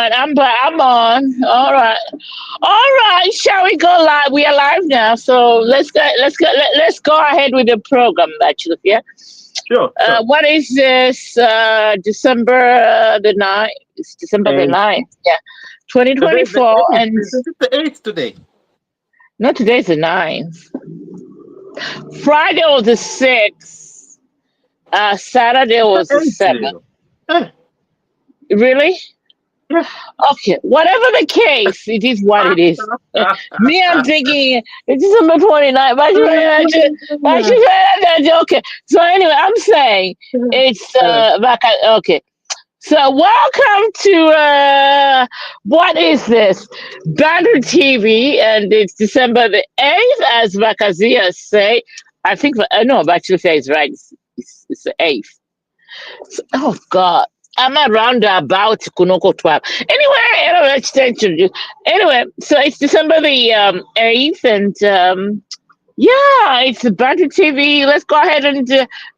right, I'm on. All right. Shall we go live? We are live now, so let's go ahead with the program, actually. Yeah. Sure, sure. What is this? December the 9th. It's December the Eight. 9th. Yeah, Today is the 2024, eighth. and Isn't it the eighth today? no, today's the 9th. Friday was the 6th. Saturday The was the eighth 7th. zero. Eh, Really? yeah. Okay, whatever the case, it is what it is. Me, I'm thinking it's December 29th. Okay. So anyway, I'm saying it's okay. So welcome to what is this? Bantu TV, and it's December the 8th, as Bakazia say. I think no, Bakazia is right. It's the 8th. Oh God. I'm around about Kunoko 12. Anyway, let's introduce. Anyway, so it's December the 8th, and yeah, it's the Bantu TV. Let's go ahead and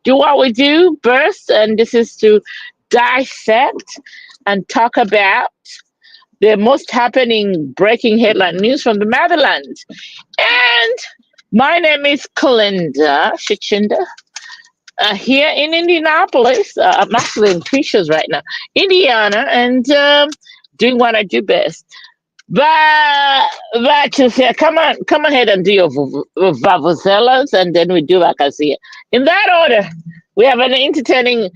do what we do first, and this is to dissect and talk about the most happening breaking headline news from the motherland. And my name is Kalinda Shichinda. Here in Indianapolis, I'm actually in Precious right now, Indiana, and doing what I do best. But just yeah, come ahead and do your vuvuzelas, and then we do like I see it. In that order, we have an entertaining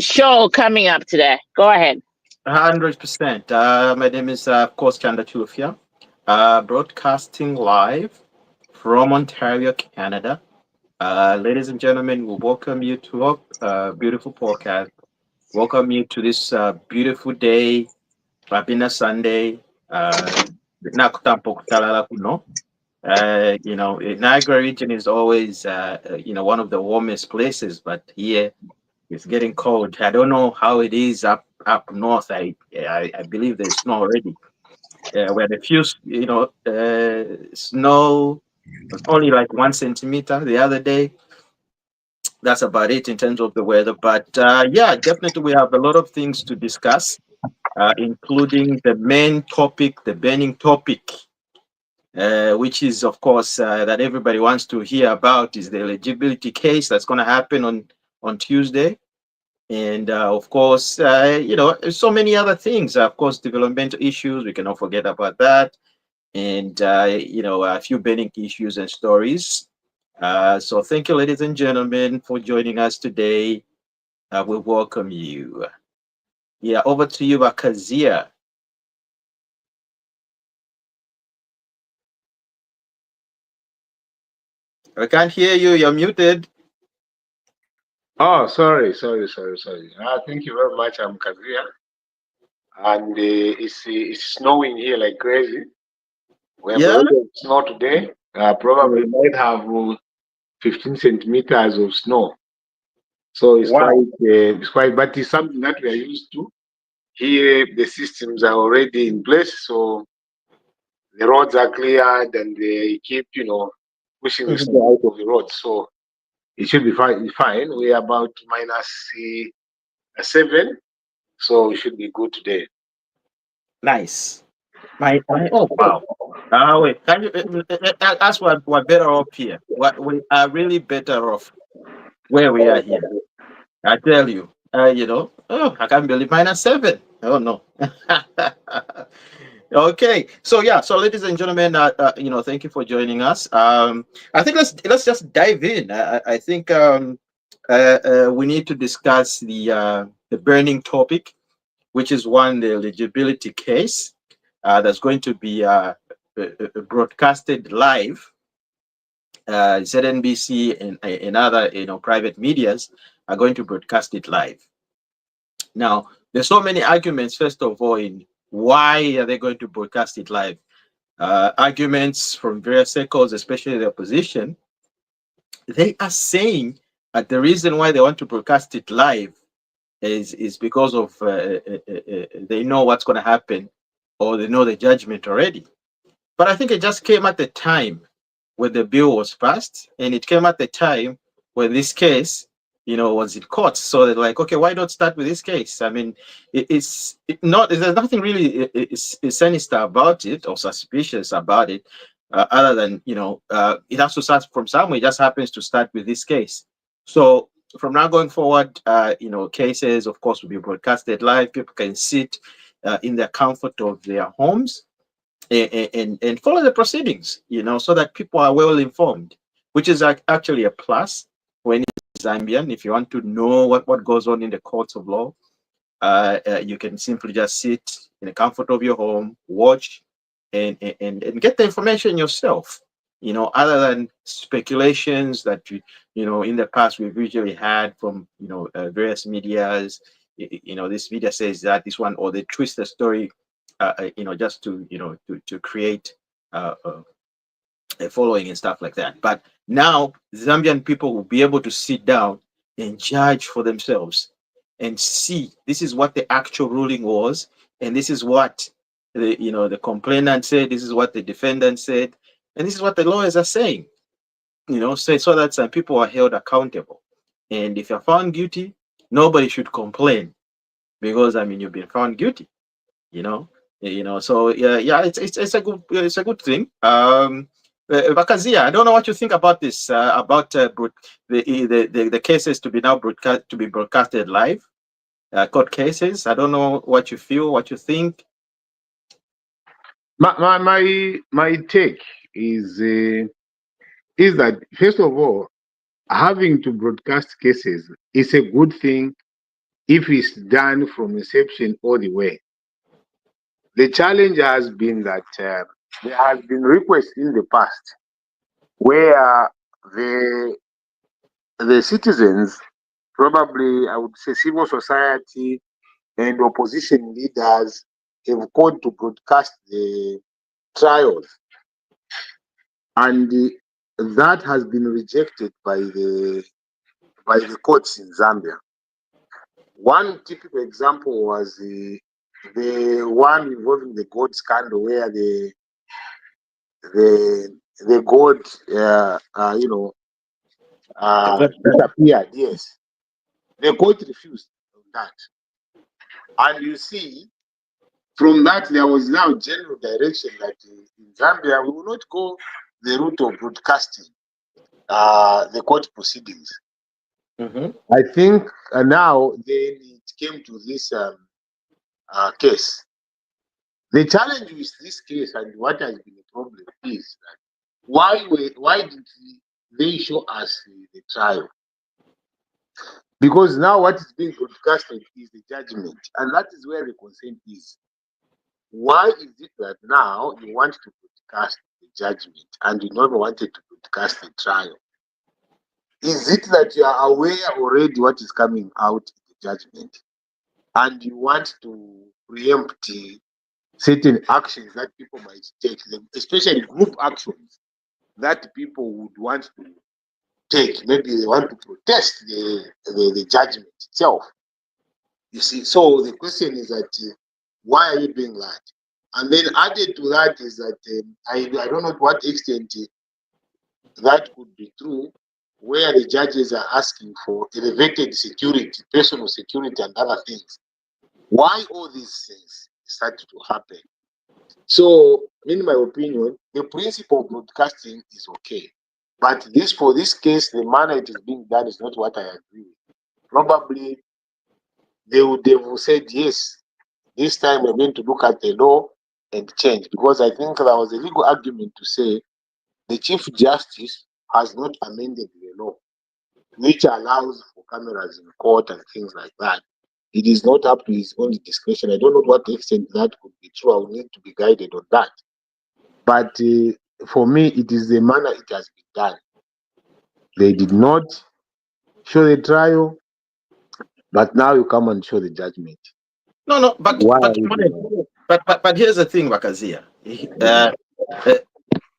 show coming up today. Go ahead. 100%. My name is, of course, Chanda Chufia, broadcasting live from Ontario, Canada. Ladies and gentlemen, we welcome you to our beautiful podcast. Welcome you to this beautiful day, Rabina Sunday. Nakutampo kutalala kuno. Niagara region is always, one of the warmest places, but here it's getting cold. I don't know how it is up north. I believe there's snow already. Where the few, snow was only like 1 centimeter the other day. That's about it in terms of the weather. But yeah, definitely we have a lot of things to discuss, including the main topic, the burning topic, which is, of course, that everybody wants to hear about, is the eligibility case that's going to happen on Tuesday. And of course, so many other things. Of course, developmental issues, we cannot forget about that. And, a few burning issues and stories. So thank you, ladies and gentlemen, for joining us today. We welcome you. Yeah, over to you, Akazia. I can't hear you. You're muted. Oh, sorry. Thank you very much. I'm Kazia, and it's snowing here like crazy. We have a Yeah. lot of snow today. Probably might have 15 centimeters of snow. So Wow. but it's something that we are used to. Here, the systems are already in place, so the roads are cleared, and they keep, pushing the Mhm. snow out of the road. So it should be fine. We are about -7. So we should be good today. Nice. Oh, wow. Wait, can you, that's what we're better off here. We are really better off where we are here. I tell you, I can't believe -7. Oh no. Okay, so yeah, so ladies and gentlemen, thank you for joining us. I think let's just dive in. I think we need to discuss the burning topic, which is one, the eligibility case that's going to be broadcasted live. ZNBC and other private medias are going to broadcast it live. Now, there's so many arguments. First of all, in why are they going to broadcast it live? Arguments from various circles, especially the opposition. They are saying that the reason why they want to broadcast it live is because of they know what's going to happen, or they know the judgment already. But I think it just came at the time when the bill was passed, and it came at the time when this case was in court. So they're like, okay, why not start with this case? I mean, there's nothing really sinister about it or suspicious about it, other than it has to start from somewhere. It just happens to start with this case. So from now going forward, cases, of course, will be broadcasted live. People can sit in the comfort of their homes and follow the proceedings, so that people are well informed, which is actually a plus for any Zambian. If you want to know what goes on in the courts of law, you can simply just sit in the comfort of your home, watch, and get the information yourself. Other than speculations that in the past we've usually had from various medias. This media says that this one, or they twist the story, just to create a following and stuff like that. But now Zambian people will be able to sit down and judge for themselves and see this is what the actual ruling was, and this is what the complainant said, this is what the defendant said, and this is what the lawyers are saying. So that some people are held accountable. And if you're found guilty, nobody should complain, because you've been found guilty. you know so yeah, it's a good thing. Bakazia, I don't know what you think about this, about the cases to be now broadcasted live, court cases. I don't know what you feel, what you think. My take is that, first of all, having to broadcast cases is a good thing if it's done from inception all the way. The challenge has been that there has been requests in the past where the citizens, probably I would say civil society and opposition leaders, have called to broadcast the trials, and that has been rejected by the courts in Zambia. One typical example was the one involving the gold scandal, where the gold disappeared. Yes, the court refused that, and you see, from that there was now general direction that in Zambia we will not go the route of broadcasting the court proceedings. I think now then it came to this case. The challenge with this case, and what has been the problem, is that why did they show us the trial? Because now what is being broadcasted is the judgment, and that is where the concern is. Why is it that now you want to broadcast the judgment and you never wanted to broadcast the trial? Is it that you are aware already what is coming out in the judgment, and you want to preempt certain actions that people might take, especially group actions that people would want to take? Maybe they want to protest the judgment itself. You see, so the question is that why are you doing that? And then added to that is that I don't know to what extent that could be true, where the judges are asking for elevated security, personal security, and other things. Why all these things started to happen? So, in my opinion, the principle of broadcasting is okay, but for this case, the manner it is being done is not what I agree with. Probably they would have said, yes, this time we're going to look at the law and change, because I think there was a legal argument to say the Chief Justice has not amended the law, which allows for cameras in court and things like that. It is not up to his own discretion. I don't know to what extent that could be true. I will need to be guided on that. But for me, it is the manner it has been done. They did not show the trial, but now you come and show the judgment. No, Why are you doing but here's the thing, Bakazia.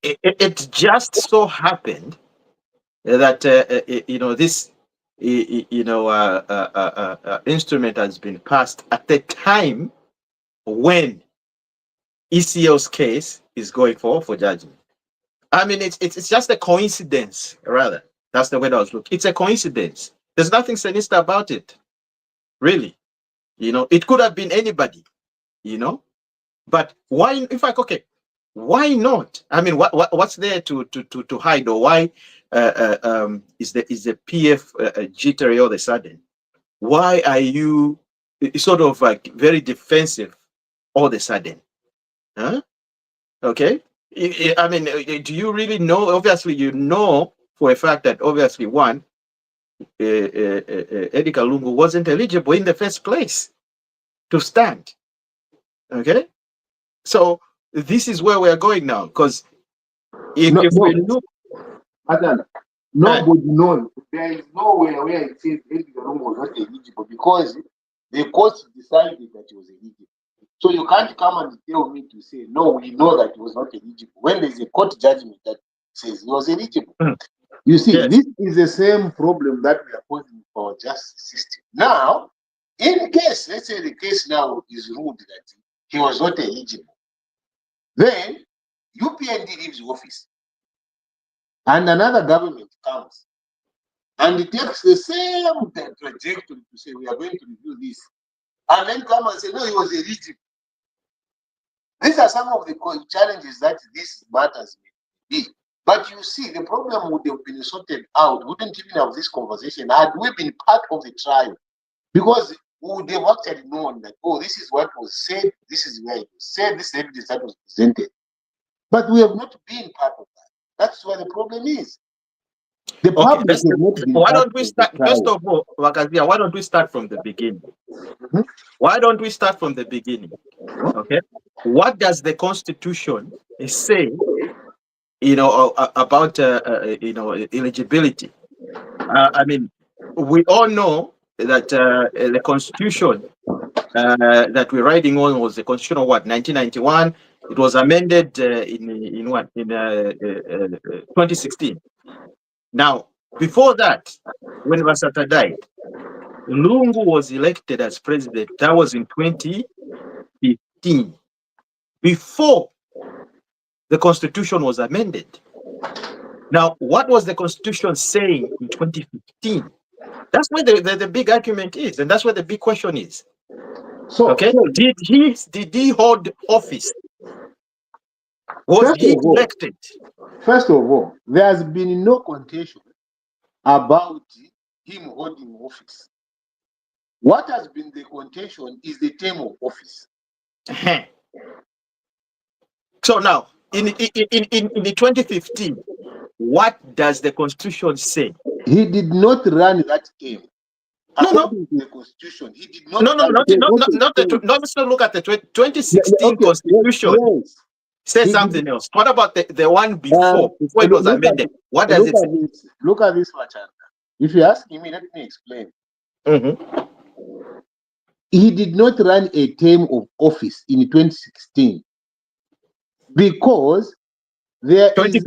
It just so happened that this instrument has been passed at the time when ECL's case is going for judgment. I mean, it's just a coincidence, rather. That's the way I was looking. It's a coincidence There's nothing sinister about it, really. It could have been anybody, you know. But why, in fact, okay, why not? I mean, what's there to hide, or why is the PF jittery all of a sudden? Why are you sort of like very defensive all of a sudden? Huh? Okay. I mean, do you really know? Obviously, you know for a fact that obviously one, Eddie Kalungu wasn't eligible in the first place to stand. Okay. So this is where we're going now, because if we look, Adana, nobody knows. There is nowhere where it says Eddie Kalungu was not eligible because the court decided that he was eligible. So you can't come and tell me to say, no, we know that he was not eligible, when there's a court judgment that says he was eligible. You see, yes. This is the same problem that we are posing for our justice system. Now, in case, let's say the case now is ruled that he was not eligible, then UPND leaves office and another government comes and it takes the same trajectory to say, we are going to review this, and then come and say, no, he was eligible. These are some of the challenges that these matters may be. But you see, the problem would have been sorted out. We wouldn't even have this conversation had we been part of the trial. Because we would have actually known that, oh, this is what was said, this is where it was said, this is evidence that was presented. But we have not been part of that. That's where the problem is. The public has not been why part don't we of start, the trial. first of all, Wakazia, why don't we start from the beginning? Why don't we start from the beginning? Okay. What does the Constitution say, about, eligibility? I mean, we all know that the Constitution that we're writing on was the Constitution of what, 1991. It was amended in 2016. Now, before that, when Vasata died, Lungu was elected as president. That was in 2015, before the Constitution was amended. Now, what was the Constitution saying in 2015? That's where the big argument is, and that's where the big question is. Okay, did he hold office? Was he elected? First of all, there has been no contention about him holding office. What has been the contention is the term of office. So now, in the 2015, what does the Constitution say? He did not run that term. According to the Constitution, he did not. No, let's not look at the 2016 Constitution. Yes. Say something else. What about the one before it was amended? What does it say? Look at this, Machanda. If you're asking me, let me explain. He did not run a term of office in 2016 because there is a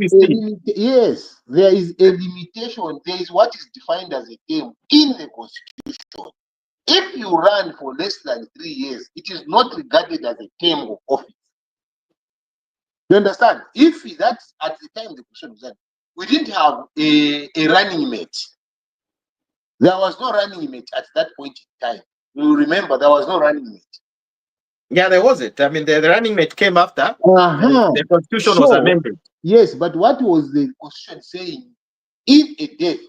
there is a limitation. There is what is defined as a term in the Constitution. If you run for less than 3 years, it is not regarded as a term of office. You understand? If that's at the time the Constitution was done, we didn't have a running mate. There was no running mate at that point in time. You remember there was no running mate. Yeah, there wasn't. I mean, the running mate came after the Constitution was amended. Yes, but what was the Constitution saying? If a death.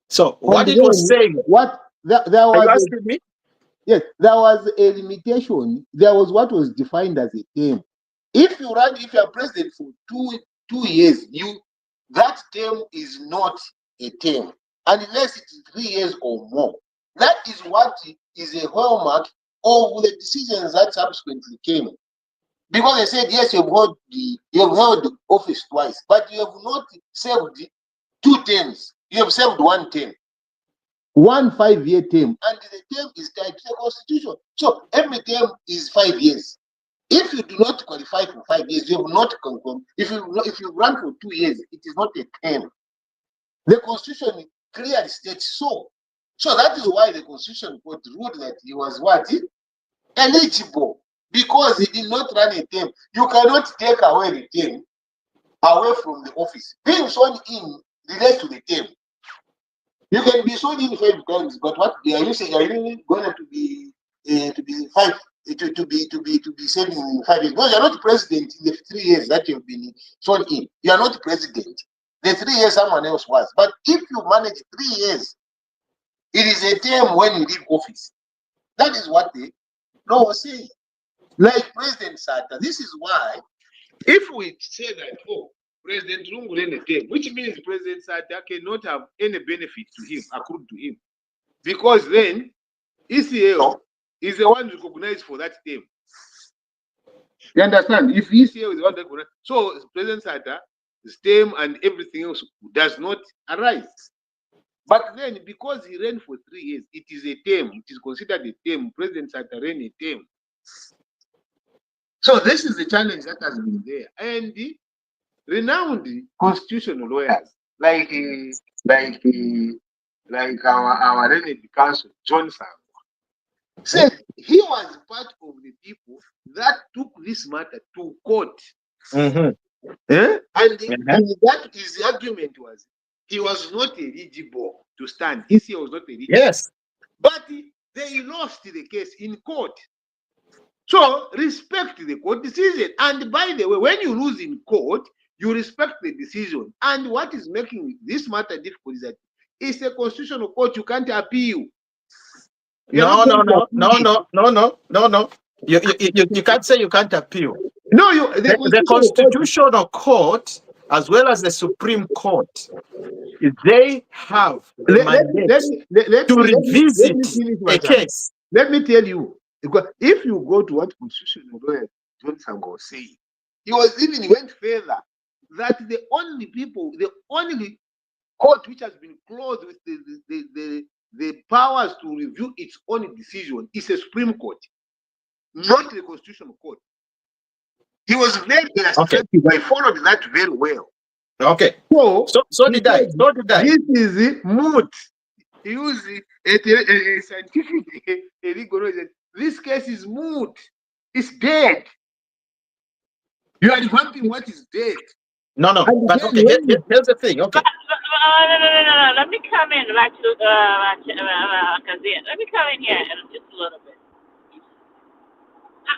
So what it was saying? What there was? Are you asking me? Yes, there was a limitation. There was what was defined as a term. If you are president for two years, that term is not a term unless it is 3 years or more. That is what is a hallmark of the decisions that subsequently came. Because they said, yes, you have held office twice, but you have not served 2 terms. You have served 1 term. 1 5-year term, and the term is tied to the Constitution. So every term is 5 years. If you do not qualify for 5 years, you have not confirmed. If you run for 2 years, it is not a term. The Constitution clearly states so. So that is why the Constitution court ruled that he was what? Eligible, because he did not run a term. You cannot take away the term away from the office. Being sworn in relates to the term. You can be sworn in 5 times, but what are you saying? Are you going to be five to be serving in 5 years? Because you're not president in the 3 years that you've been sworn in. You are not president. The 3 years someone else was. But if you manage 3 years, it is a term when you leave office. That is what the law was saying. Like President Sata, this is why if we say that, oh, President Lungu in a term, which means President Sata cannot have any benefit to him, accrued to him. Because then ECL is the one recognized for that term. You understand? If ECL is the one recognized, so President Sata's term and everything else does not arise. But then, because he ran for 3 years, it is a term. It is considered a term. President Sata ran a term. So this is the challenge that has been there. And the renowned constitutional lawyers, like our Rened Council, John Sangwa, said he was part of the people that took this matter to court. Mm-hmm. And that is the argument was he was not eligible to stand. He was not eligible. Yes. But they lost the case in court. So respect the court decision. And by the way, when you lose in court, you respect the decision. And what is making this matter difficult is that it's a constitutional court. You can't appeal. No. You can't say you can't appeal. No, the constitutional court, as well as the Supreme Court, they have the mandate to revisit a case. Let me tell you, because if you go to what constitutional lawyer John Sangwa was saying, he went further that the only court which has been closed with the powers to review its own decision is a Supreme Court, not the constitutional court. He was very illustrative. I followed that very well. Okay. So did I. This is moot. He used a scientific rigor. This case is moot. It's dead. You are revamping what is dead. No. But okay, here's the thing. Okay. No. Let me come in back to Kazia. Let me come in here just a little bit.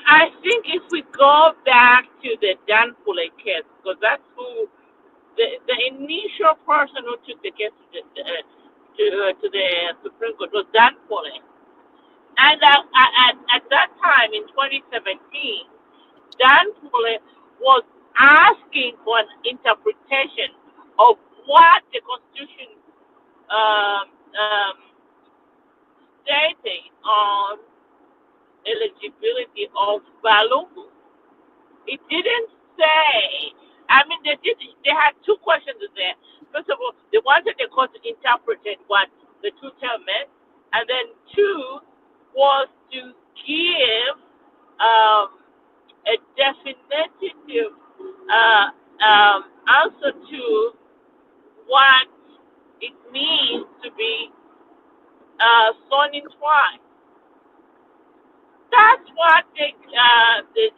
I think if we go back to the Dan Pule case, because that's who the initial person who took the case to the Supreme Court was Dan Pule. And at that time in 2017, Dan Pule was asking for an interpretation of what the Constitution stated on eligibility of Balungu. It didn't say. I mean, they had two questions there. First of all, they wanted the court to interpret what the two-term meant, and then two was to give a definitive answer to what it means to be sworn in twice. That's what the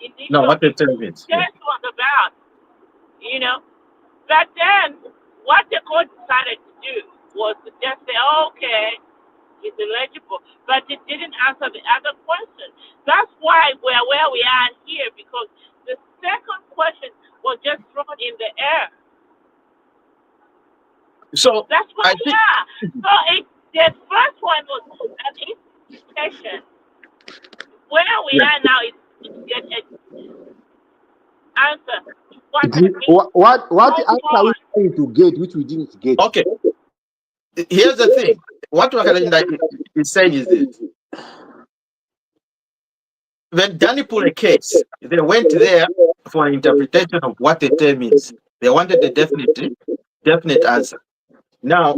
initial what the term is was about, you know. But then what the court decided to do was to just say, okay, it's eligible, but it didn't answer the other question. That's why we're where we are here, because the second question was just thrown in the air. So that's why we are. So the first one was an interpretation. Where we are now is get an answer. What answer are we trying to get, which we didn't get? Okay. Here's the thing. What Wakalinda is saying is this. When Danny Pule case, they went there for an interpretation of what the term is. They wanted a definite answer. Now,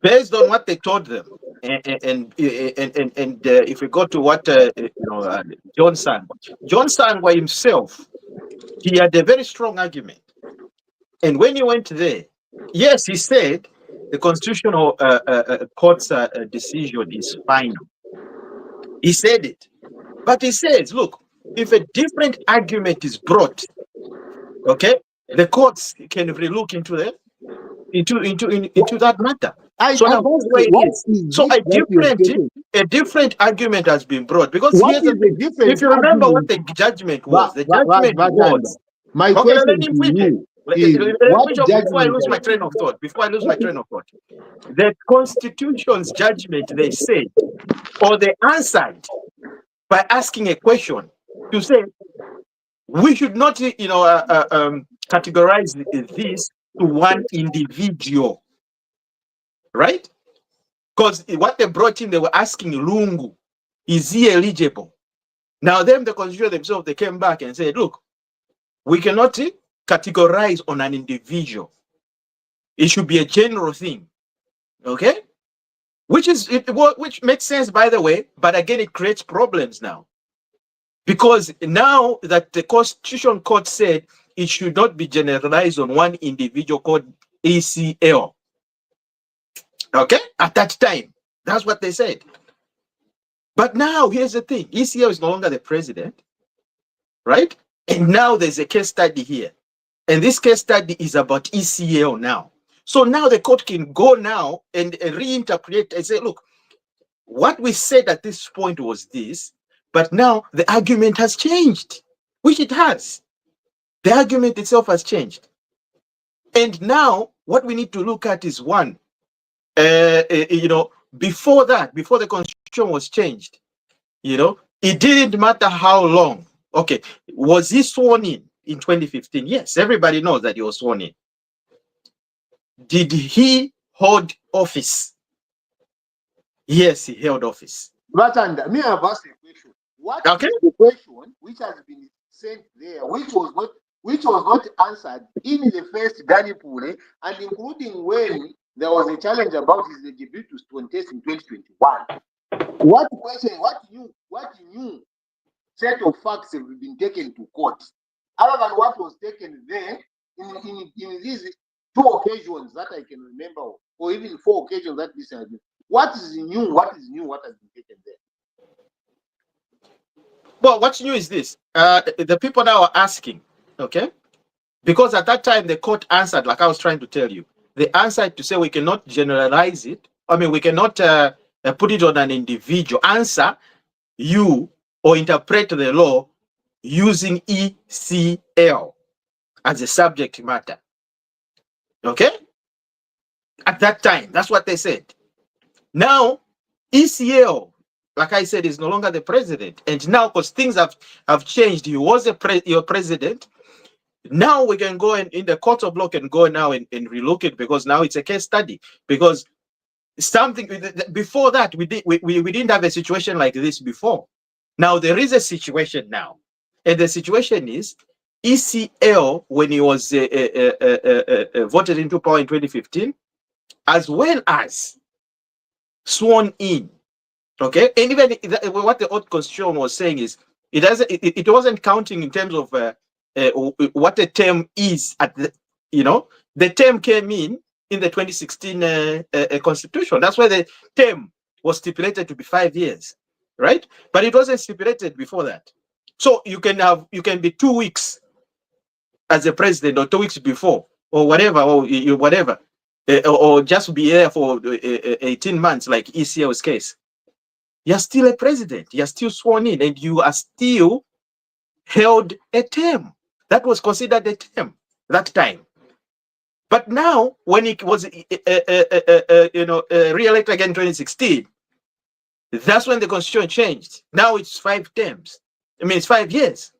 based on what they told them, and if we go to what John Sangwa himself, he had a very strong argument. And when he went there, yes, he said the constitutional court's decision is final. He said it, but he says, look, if a different argument is brought, okay, the courts can relook into that matter. So now here's where it what is. is So it that you have taken? a different argument has been brought, because What here's is the the thing. different If you remember what argument? the judgment was, Vatanda. My okay, now let question him to finish. you is, Let me what finish off before I judgment lose my train of thought. The Constitution's judgment, they said, or they answered by asking a question to say, we should not, categorize this to one individual, right? Because what they brought in, they were asking Lungu, is he eligible? Now, them, the constitution themselves, they came back and said, look, we cannot categorize on an individual. It should be a general thing, okay? Which makes sense, by the way, but again, it creates problems now. Because now that the Constitution Court said it should not be generalized on one individual called ACL. Okay? At that time, that's what they said. But now, here's the thing. ECL is no longer the president, right? And now there's a case study here. And this case study is about ECL now. So now the court can go now and reinterpret and say, look, what we said at this point was this, but now the argument has changed, which it has. The argument itself has changed. And now what we need to look at is one, before the constitution was changed, it didn't matter how long. Okay, was he sworn in 2015? Yes, everybody knows that he was sworn in. Did he hold office? Yes, he held office. But and me, I've asked a question. What Okay. is the question which has been sent there, which was not answered in the first Danny Pule, and including when there was a challenge about his eligibility to contest in 2021? What question, what new set of facts have been taken to court, other than what was taken there in these two occasions that I can remember, or even four occasions that this has been? What is new? What has been taken there? Well, what's new is this. The people now are asking, okay? Because at that time, the court answered, like I was trying to tell you, they answered to say we cannot generalize it. I mean, we cannot put it on an individual. Answer you or interpret the law using ECL as a subject matter. Okay? At that time, that's what they said. Now, ECL, like I said, is no longer the president. And now, because things have changed, he was your president. Now we can go in the court of law can go now and relook it, because now it's a case study. Because something before that, we didn't have a situation like this before. Now there is a situation now. And the situation is ECL, when he was voted into power in 2015, as well as sworn in. Okay, and even what the old constitution was saying is it wasn't counting in terms of what the term is at the term came in the 2016 constitution. That's why the term was stipulated to be 5 years, right? But it wasn't stipulated before that. So you can be 2 weeks as a president, or 2 weeks before, or whatever, or whatever, or just be there for 18 months, like ECL's case. You're still a president. You're still sworn in, and you are still held a term. That was considered a term that time. But now, when it was re-elected again in 2016, that's when the constitution changed. Now it's 5 terms. I mean, it's 5 years.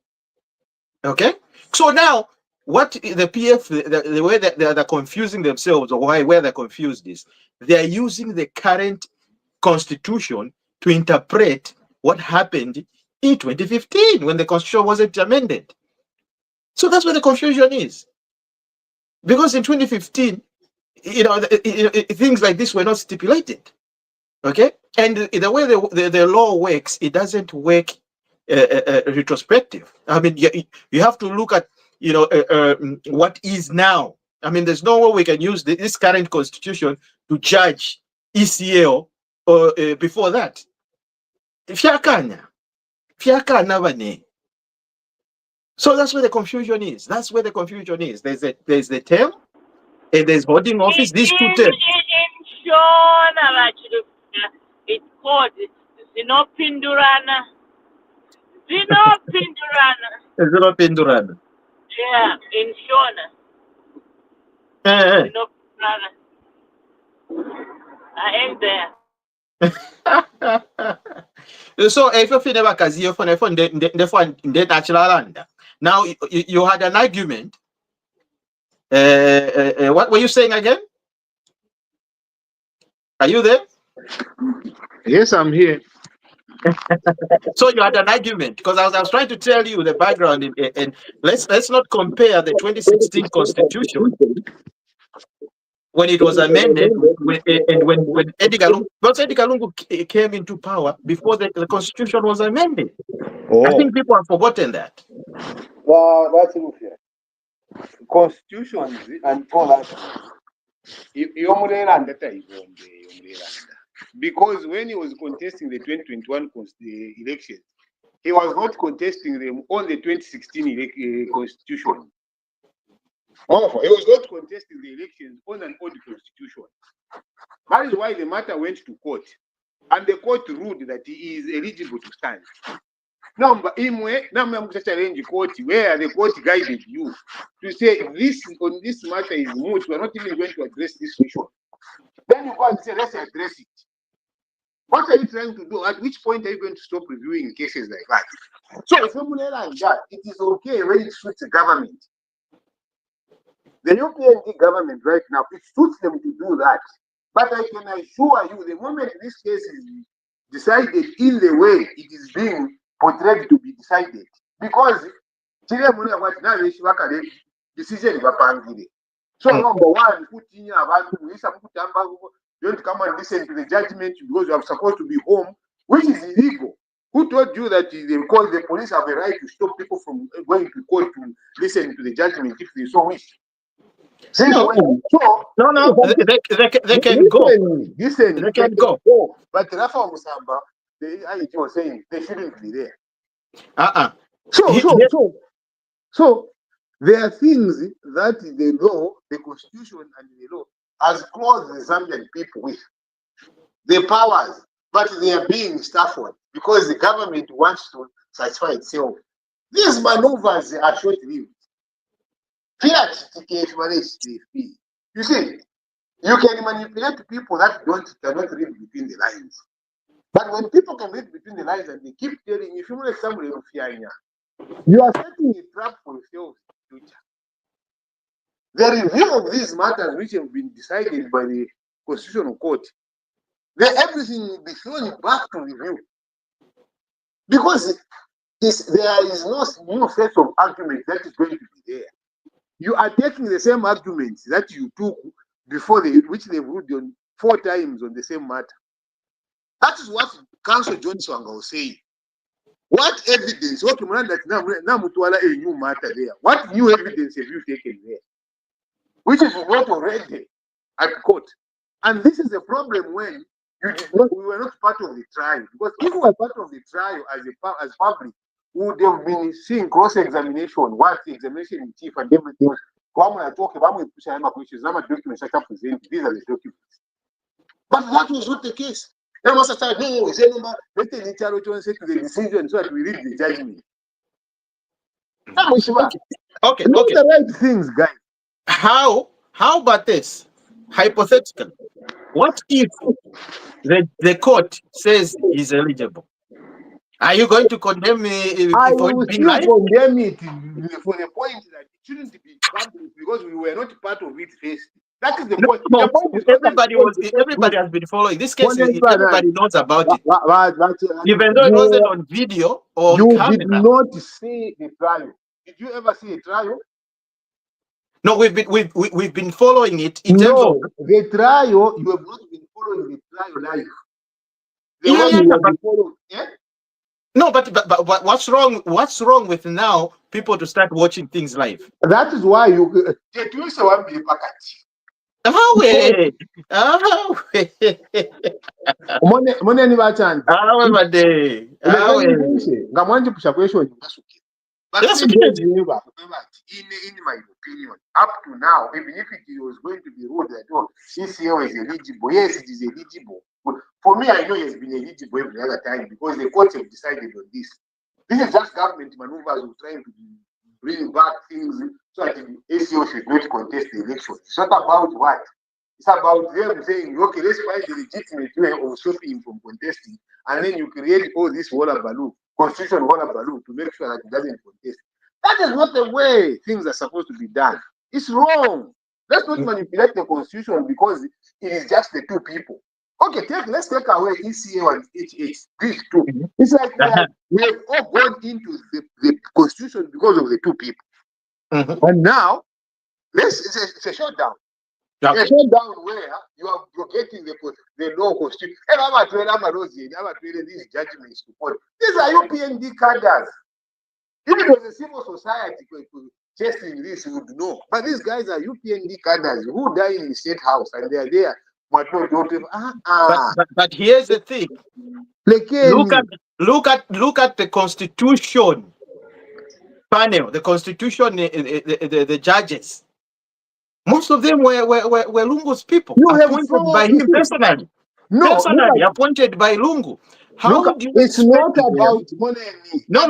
Okay. So now, what the PF, the way that they're confusing themselves, or where they're confused is, they are using the current constitution to interpret what happened in 2015 when the constitution wasn't amended. So that's where the confusion is. Because in 2015, things like this were not stipulated. Okay? And the way the law works, it doesn't work retrospective. I mean, you have to look at what is now. I mean, there's no way we can use this current constitution to judge ECL or before that. Fiakana bane. So that's where the confusion is. That's where the confusion is. There's the term, and there's holding office. These 2 terms. Shona vachirikuda. It's called Zinopindurana. Zinopindurana. Zinopindurana. Yeah, in Shona. Zinopindurana. I ain't there. So if you never kazi you phone now you had an argument. What were you saying again? Are you there? Yes, I'm here. So you had an argument because I was trying to tell you the background and let's not compare the 2016 constitution when it was amended and when Edgar Lungu, because Edgar Lungu came into power before the constitution was amended. I think people have forgotten that. Well, that's unfair. Constitutions and all that. Because when he was contesting the 2021 elections, he was not contesting them on the 2016 constitution. He was not contesting the elections on an old constitution. That is why the matter went to court. And the court ruled that he is eligible to stand. Now, challenge court where the court guided you to say this on this matter is moot. We are not even going to address this issue. Then you go and say, let's address it. What are you trying to do? At which point are you going to stop reviewing cases like that? So, if like that, it is okay when it suits the government. The UPND government right now, it suits them to do that. But I can assure you, the moment this case is decided in the way it is being portrayed to be decided, because decision. So number one, don't come and listen to the judgment because you are supposed to be home, which is illegal. Who told you that because the police have a right to stop people from going to court to listen to the judgment if they so wish? No, they can go. Listen, they can go. But Rafa Musamba, the IET was saying they shouldn't be there. So there are things that the law, the constitution, and the law has closed the Zambian people with. The powers, but they are being stifled because the government wants to satisfy itself. These maneuvers are short-lived. You see, you can manipulate people that cannot read between the lines. But when people can read between the lines and they keep telling you, if you like somebody of you are setting a trap for yourself in the future. The review of these matters which have been decided by the Constitutional Court, everything will be thrown back to review. Because there is no set of argument that is going to be there. You are taking the same arguments that you took before which they ruled on 4 times on the same matter. That is what Council Johnson was saying. What evidence? What a new matter there. What new evidence have you taken there? Which is not already at court. And this is a problem when we were not part of the trial. Because if we were part of the trial as public, we would have been seeing cross-examination, what the examination in chief and everything. These are the documents. But that was not the case. There was a time, no, let the decision so that we read the judgment. Okay. The right things, guys. How about this? Hypothetical. What if the court says he's eligible? Are you going to condemn me I for will it being still live? condemn it for the point that it shouldn't be public because we were not part of it first. That is the point. No, the point is everybody has been following this case. Everybody knows about it. Even though it wasn't on video or you camera. did not see the trial. Did you ever see a trial? No, we've been following it in terms of the trial. You have not been following the trial live. No, but what's wrong? What's wrong with now people to start watching things live? That is why you But That's please it. remember, in my opinion, up to now, even if it was going to be ruled that ECO is eligible, yes, it is eligible. But for me, I know it has been eligible every other time because the courts have decided on this. This is just government maneuvers of trying to bring back things so that the ACO should not contest the election. It's not about what. It's about them saying, okay, let's find the legitimate way of stopping him from contesting, and then you create all this waterballoon, constitution waterballoon, to make sure that he doesn't contest. That is not the way things are supposed to be done. It's wrong. Let's not manipulate the constitution because it is just the two people. Okay, let's take away ECA and HH, these two. It's like we have all gone into the constitution because of the two people. And now, it's a shutdown. A shutdown where you are brogating the law constitution. And these judgments to court. These are UPND cadres. If it was a civil society chasing this, you would know. But these guys are UPND cadres who die in the state house and they are there. But here's the thing. Look at the constitution panel, the constitution, the judges. Most of them were Lungu's people, appointed by him personally. Personally appointed by Lungu. How do you it's not about money and me. No.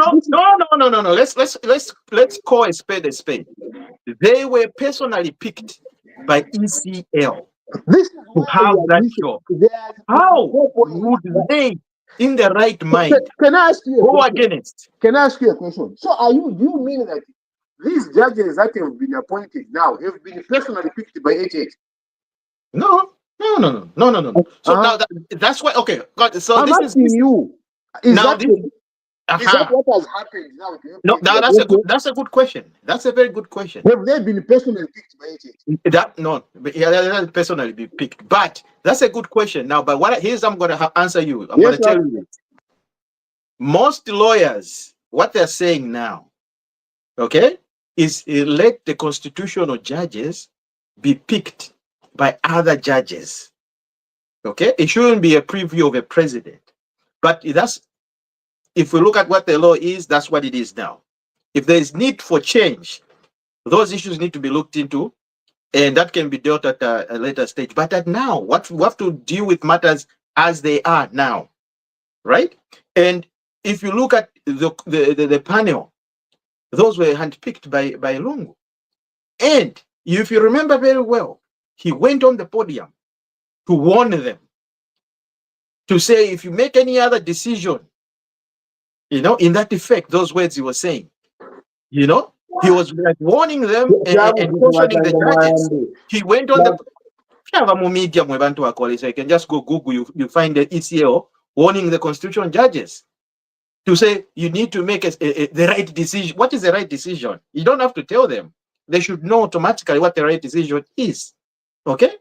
Let's call a spade a spade. They were personally picked by ECL to have that job. How would they, in the right mind, can I ask you go against? Can I ask you a question? So do you mean that these judges that have been appointed now have been personally picked by HH? No. So now that's why. Okay, God. So I'm asking you. Is that what has happened now? No, that's a good question. That's a very good question. Have they been personally picked by HH? They'll personally be picked. But that's a good question. Now, but I'm going to answer you. I'm going to tell you this. Most lawyers, what they're saying now, okay, is let the constitutional judges be picked by other judges. Okay, it shouldn't be a preview of a president. But if we look at what the law is, that's what it is now. If there is need for change, those issues need to be looked into, and that can be dealt at a later stage. But at now, what we have to deal with matters as they are now, right? And if you look at the panel, those were handpicked by Lungu. And if you remember very well, he went on the podium to warn them, to say, if you make any other decision, in that effect, those words he was saying, he was like warning them and cautioning the judges. He went on the media, so you can just go Google, you find the ECL warning the constitutional judges to say, you need to make the right decision. What is the right decision? You don't have to tell them. They should know automatically what the right decision is. Okay?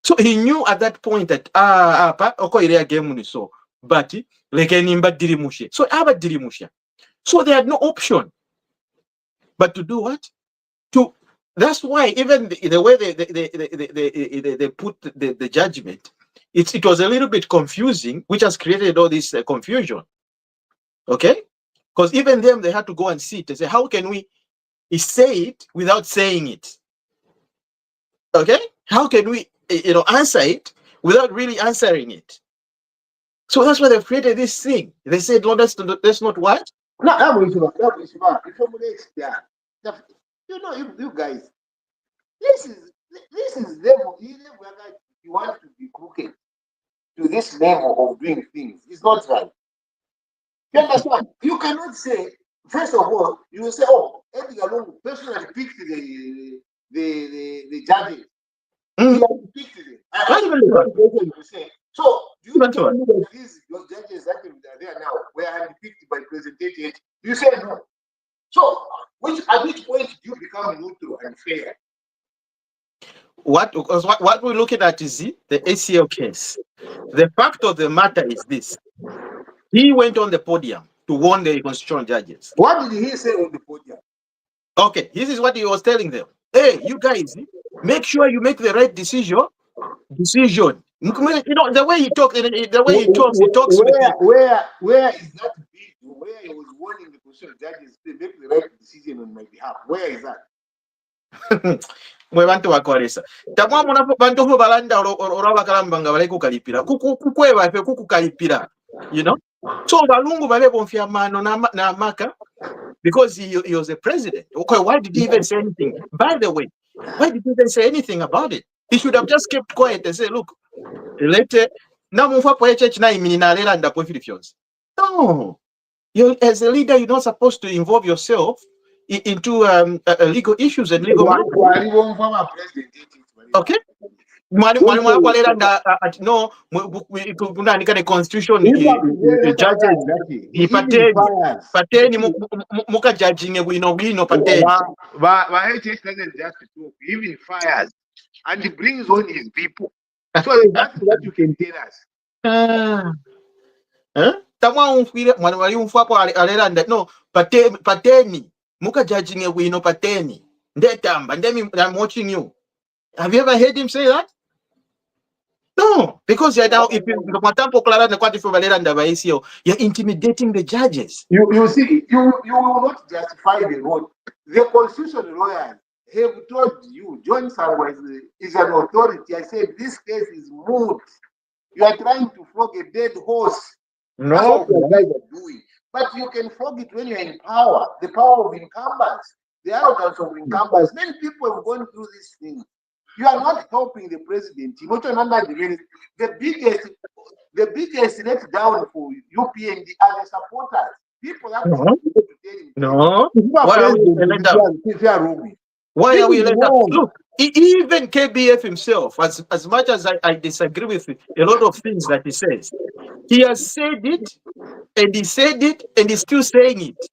So he knew at that point that but so they had no option but to do what? That's why even the way they put the judgment, it was a little bit confusing, which has created all this confusion. Okay? Because even them, they had to go and sit and say, how can we say it without saying it? Okay? How can we answer it without really answering it? So that's why they've created this thing. They said, no, that's not what? No, you guys, this is level. You want to be crooked to this level of doing things. It's not right. You understand? You cannot say, first of all, you will say, Edgar Lungu personally picked the judges. He picked them. So, do you tell me that these judges that are there now were handpicked by President Tate? You say no. So, at which point do you become neutral and fair? What we're looking at is the ACL case. The fact of the matter is this. He went on the podium to warn the constitutional judges. What did he say on the podium? Okay, this is what he was telling them. Hey, you guys, make sure you make the right decision. The way he talks, he talks with where is that video where he was warning the constitutional judges they make the right decision on my behalf. Where is that? mwe bantu bakolesa tamwamuna bantu ho balanda olwabakalamba nga bale kukalipira kukweba fe kukukalipira, you know. So balungu bale bonfya mano na maka because he was a president. Okay, why did he even say anything? By the way, why did he even say anything about it? He should have just kept quiet and say, look, later now move up church na iminalera and no. You, as a leader, you're not supposed to involve yourself into legal issues and legal matters. Okay? Mwalimu akwalera no kunaandika the constitution judges pateni muka judging bwino pateni HS doesn't just talk, even fires and he brings on his people. So that's what you can tell us. Tamwa umfire mwali umfapo alera no pateni muka judging bwino pateni ndetamba ndemi I'm watching you. Have you ever heard him say that? No, because you're now, if you're intimidating the judges. You see, you will not justify the road. The constitutional lawyers have told you John Sangwa is an authority. I said this case is moot. You are trying to flog a dead horse. No, that's what you guys are doing. But you can flog it when you're in power. The power of incumbents, the arrogance of incumbents. Many people have gone through this thing. You are not helping the president. The biggest let down for UPND are the supporters. People that no. Why are we let down? Look, even KBF himself, as much as I disagree with a lot of things that he says, he has said it, and he said it, and he's still saying it,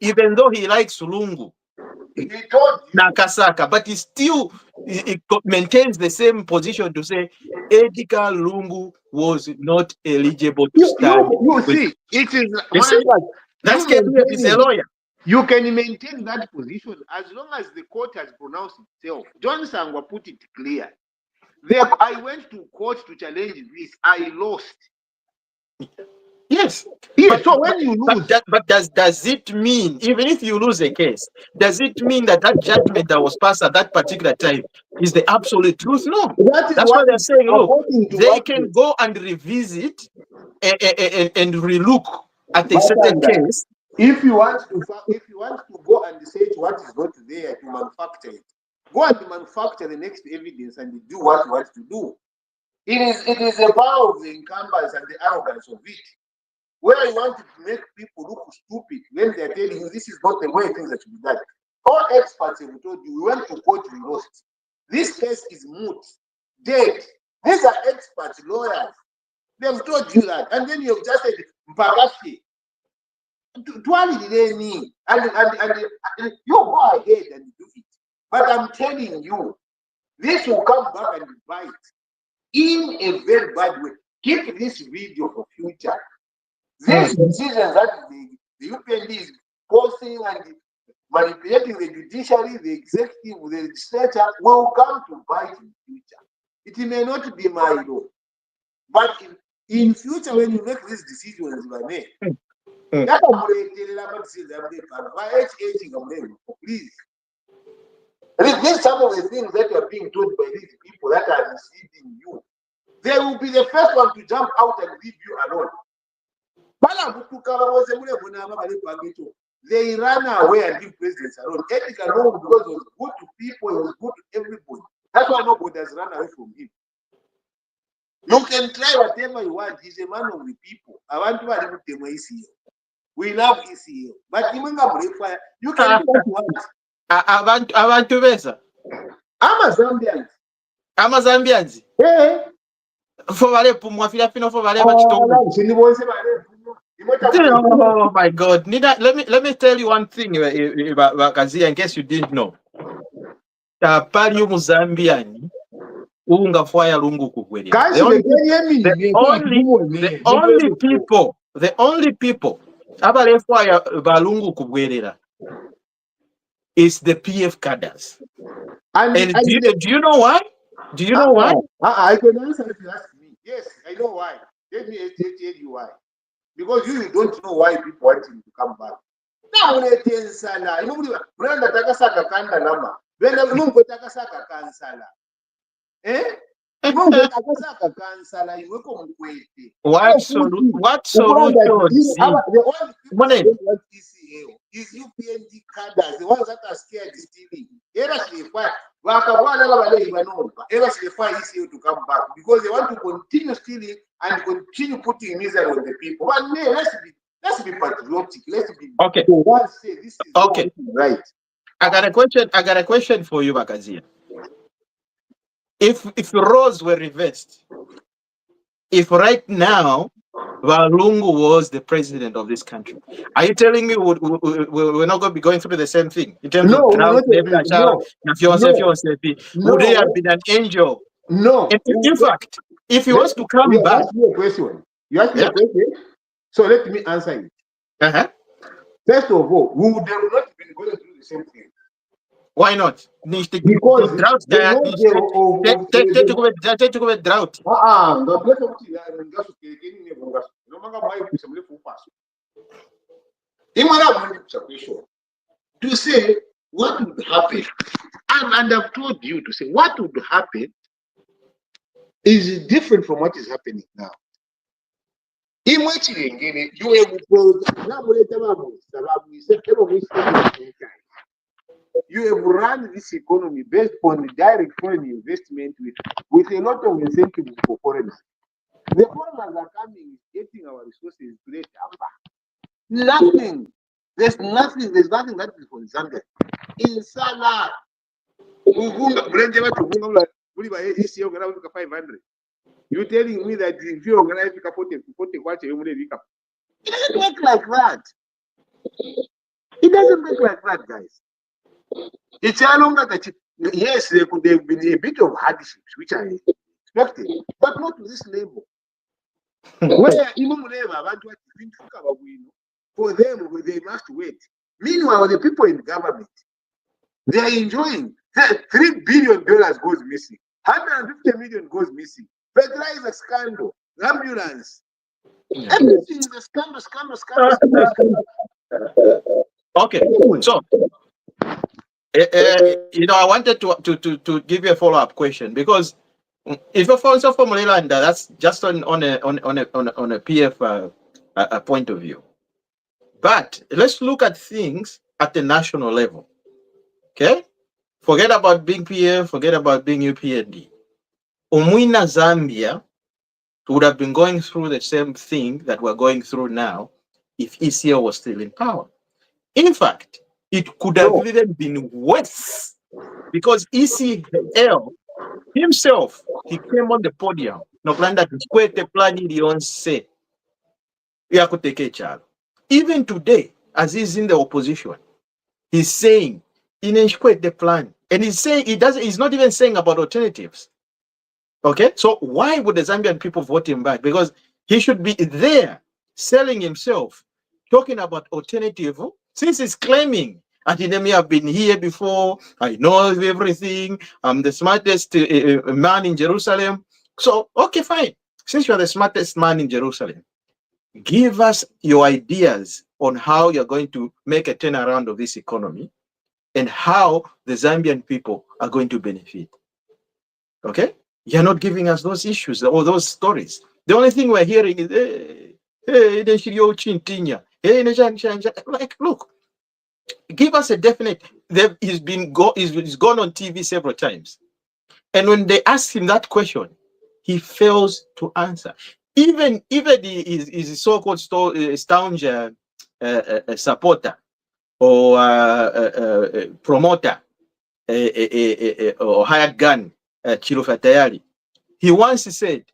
even though he likes Lungu. Nakasaka, but he still maintains the same position to say Edgar Lungu was not eligible to stand. You see, it is that's KBF is a lawyer. You can maintain that position as long as the court has pronounced itself. John Sangwa put it clear. I went to court to challenge this. I lost. Yes. Yeah, so when you lose, but does it mean, even if you lose a case, does it mean that judgment that was passed at that particular time is the absolute truth? No. That's why they're saying, look, they can go and revisit and relook at a certain case. If you want to go and search what is not there to manufacture it, go and manufacture the next evidence and do what you want to do. It is the power of the incumbents and the arrogance of it. Where you want to make people look stupid when they're telling you this is not the way things are to be done. All experts have told you, we went to court, we lost. This case is moot, dead. These are experts, lawyers. They've told you that. And then you've just said, Mpagafi. And you go ahead and do it. But I'm telling you, this will come back and bite in a very bad way. Keep this video for future. These decisions that the UPND is posting and manipulating the judiciary, the executive, the legislature will come to bite in future. It may not be my law, but in future when you make these decisions, please. These are some of the things that are being told by these people that are deceiving you. They will be the first one to jump out and leave you alone. They ran away and leave presidents alone. Edgar Lungu, because he was good to people, he was good to everybody. That's why nobody has run away from him. You can try whatever you want. He's a man of the people. I want to have ECO. We love ECO. But you can do what you want. Abantu beza. I'm a Zambian. I'm a Zambians. Hey. Oh my God! Nina, let me tell you one thing about Kazia, in case you didn't know. Tapari Zambian, unga fire lungu kukweli. The only people abale fire balungu kubwerera is the PF cadres. And do you know why? Do you know why? I can answer if you ask me. Yes, I know why. Let me tell you why. Because you don't know why people want him to come back. Namulete ensala. Brenda takasaka kanda nama. Brenda mungu takasaka kansala. Mungu takasaka kansala. Iweko mkwete. What solution? The only people that don't want ECL is UPND cadres, the ones that are scared stealing. Ever ECL to come back because they want to continue stealing and continue putting misery on the people. But no, let's be patriotic. Let's be okay. Say this is okay. Right. I got a question for you, Bakazia. If roles were reversed, if right now Walungu was the president of this country, are you telling me we're not going to be going through the same thing in terms of drought? Would he have been an angel? No. In fact, if he was to come back, ask me a question. You ask me a question. So let me answer it. First of all, we would have not been going through the same thing. Why not? Because drought. Drought. To say what would happen, and I've told you to say what would happen is different from what is happening now. You have run this economy based on the direct foreign investment with a lot of incentives for foreigners. The foreigners are coming, getting our resources great. Nothing. There's nothing that is for Zambia. In Salah, 500. You're telling me that if you organize it doesn't work like that. It doesn't work like that, guys. It's no longer that yes, there could have been a bit of hardships, which I expected, but not to this level. Where for them, they must wait. Meanwhile, the people in government, they are enjoying. $3 billion goes missing. 150 million goes missing. Fertilizer scandal, ambulance. Everything is a scandal. Okay, so I wanted to give you a follow-up question because if you're from Somaliland, that's just on a PF point of view. But let's look at things at the national level. Okay, forget about being PF, forget about being UPND. Umwina Zambia would have been going through the same thing that we're going through now if ECL was still in power. In fact, it could have even been worse because ECL himself, he came on the podium. Even today, as he's in the opposition, he's saying, the plan. And he's saying he's not even saying about alternatives. Okay, so why would the Zambian people vote him back? Because he should be there selling himself, talking about alternative, since he's claiming, Antinemi, I've been here before, I know everything, I'm the smartest man in Jerusalem. So, okay, fine. Since you're the smartest man in Jerusalem, give us your ideas on how you're going to make a turnaround of this economy and how the Zambian people are going to benefit. Okay? You're not giving us those issues or those stories. The only thing we're hearing is, like, look, give us a definite. He's gone on TV several times, and when they ask him that question, he fails to answer. Even his so-called staunch supporter or promoter or hired gun, Chilufa Tayari, he once said,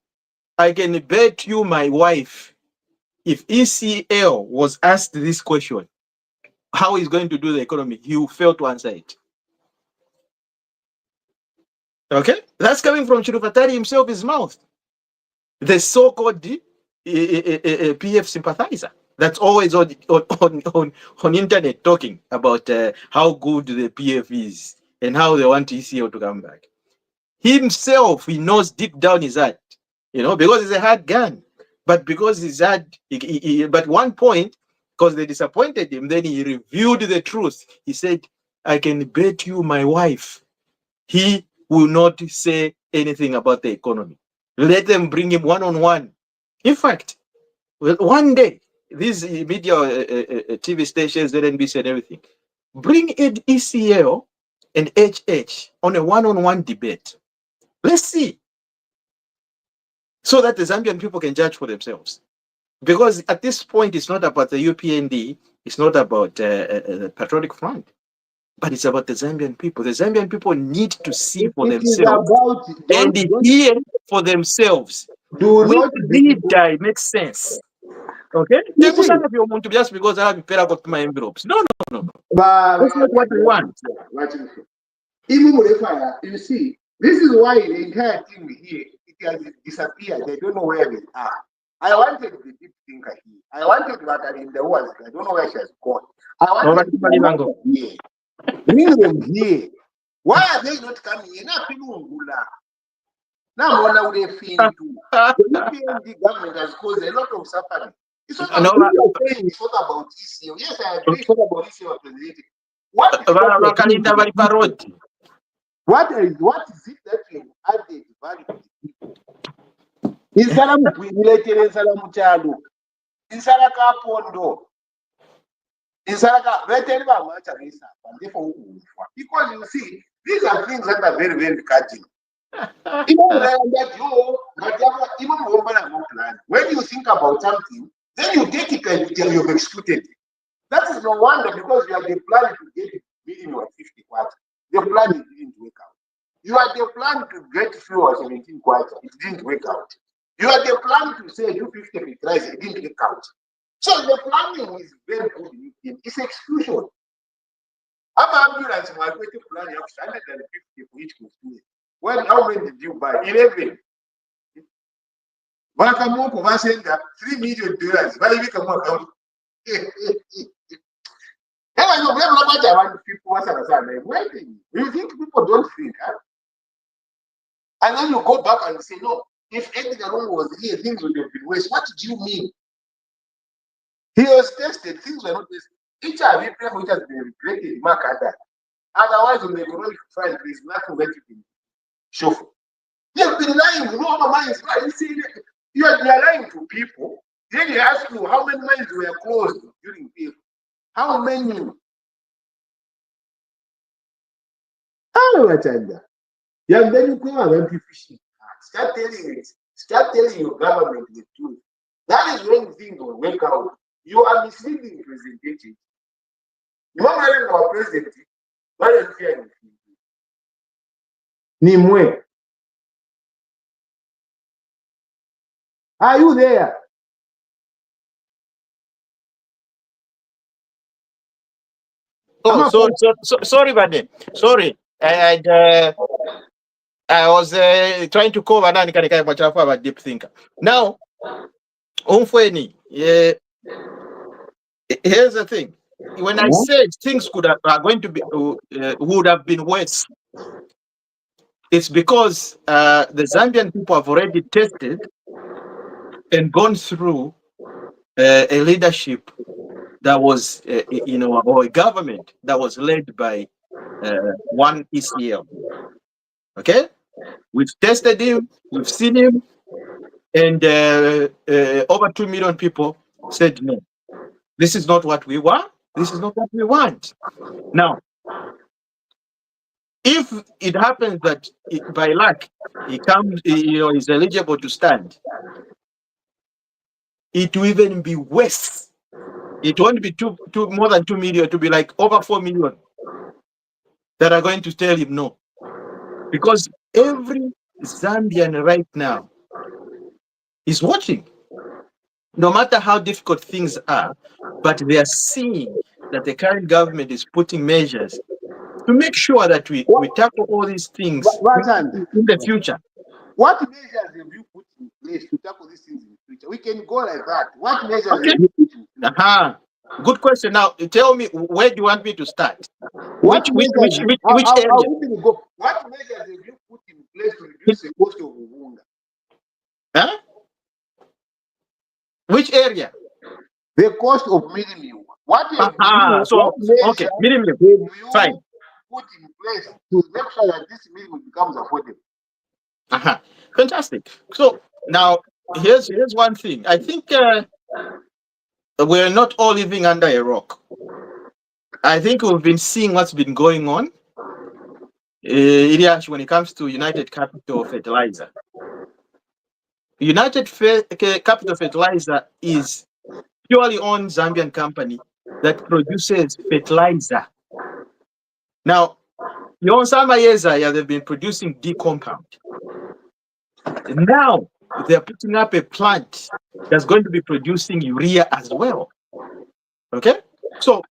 I can bet you my wife, if ECL was asked this question, how he's going to do the economy, he will fail to answer it. Okay? That's coming from Chilufa Tayari himself, his mouth. The so-called PF sympathizer that's always on internet talking about how good the PF is and how they want ECL to come back. Himself, he knows deep down his heart, because it's a hard gun, but because he's hard, but one point, because they disappointed him. Then he revealed the truth. He said, I can bet you my wife, he will not say anything about the economy. Let them bring him one-on-one. In fact, one day, these media TV stations, NBC and everything, bring ECL and HH on a one-on-one debate. Let's see. So that the Zambian people can judge for themselves. Because at this point, it's not about the UPND, it's not about the Patriotic Front, but it's about the Zambian people. The Zambian people need to see for It is themselves about and hear for themselves. do Which not leader makes sense? Okay? listen. Just because I have paid up my envelopes. No. But That's not what we want. you see, this is why the entire thing here it has disappeared. They don't know where they are. I wanted the deep thinker here. I wanted Wakalinda who was. I don't know where she has gone. I wanted them here. Bring them here. Why are they not coming in? Now, what would they feel too? The government has caused a lot of suffering. It's not about saying it's not about ECO. Yes, I agree. It's not about ECO representative. What is it that you added value to the people? Insala mupwiletele insala muchalo. Insala kapondo. Insala ka veteli ba macha risa. Because you see, these are things that are very, very cutting. When you think about something, then you take it and you've excluded it. That is no wonder, because you had the plan to get million or 50 quarters. The plan didn't work out. You had the plan to get few or 17 quarters. It didn't work out. You had the plan to say do 50 price. It didn't work out. So the planning is very good. It's exclusion. I'm ambulance my plan you have 150 for each constituency. Well, how many did you buy? 11. Bakamoko was saying that $3 million. Why you come out? You think people don't think, huh? And then you go back and say, no, if Edgar was here, things would have been worse. What did you mean? He was tested, things were not tested. HIV prep which has been regretted, mark at that. Otherwise, on the economic front, there is nothing that you can show for. You have been lying, you know, mines. You are lying to people. Then you ask you how many mines were closed during peak. How many? Yeah, then you come and fishing. Start telling it. Start telling your government the truth. That is when things will work out. You are misleading presentation. Normally, our president, what is fearing? Nimwe. Are you there? Oh, sorry, buddy. Sorry. I was trying to cover about deep thinker. Now, Umfweni, here's the thing. When I said things are going to be would have been worse, it's because the Zambian people have already tested and gone through a leadership that was, or a government that was led by one ECL. Okay, we've tested him, we've seen him, and over 2 million people said no. This is not what we want. This is not what we want. Now, if it happens that by luck he comes, is eligible to stand, it will even be worse. It won't be more than 2 million, to be like over 4 million that are going to tell him no. Because every Zambian right now is watching, no matter how difficult things are, but they are seeing that the current government is putting measures to make sure that we tackle all these things in the future. What measures have you put in place to tackle these things in the future? We can go like that. What measures have you put in place? Good question. Now, tell me, where do you want me to start? Which area? What measures have you put in place to reduce the cost of Uvunga? Huh? Which area? The cost of meal meal. What have you, So, what okay, measure minimum. have you Fine. put in place to make sure that this meal becomes affordable? Fantastic. So now here's one thing. I think we're not all living under a rock. I think we've been seeing what's been going on. Iliash, when it comes to United Capital Fertilizer. Capital Fertilizer is purely owned Zambian company that produces fertilizer. Now, Yonsama Yeza, they've been producing D compound. Now they're putting up a plant that's going to be producing urea as well. Okay, so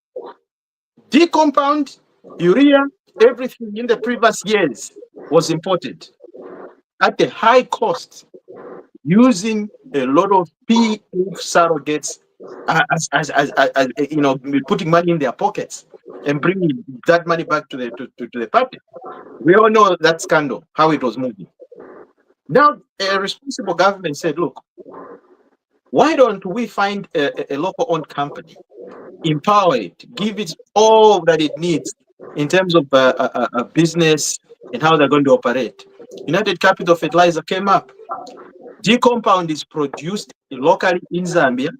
D compound, urea, everything in the previous years was imported at a high cost, using a lot of PF surrogates as putting money in their pockets and bringing that money back to the party. We all know that scandal, how it was moving. Now, a responsible government said, look, why don't we find a local-owned company, empower it, give it all that it needs in terms of a business and how they're going to operate. United Capital Fertilizer came up. G compound is produced locally in Zambia.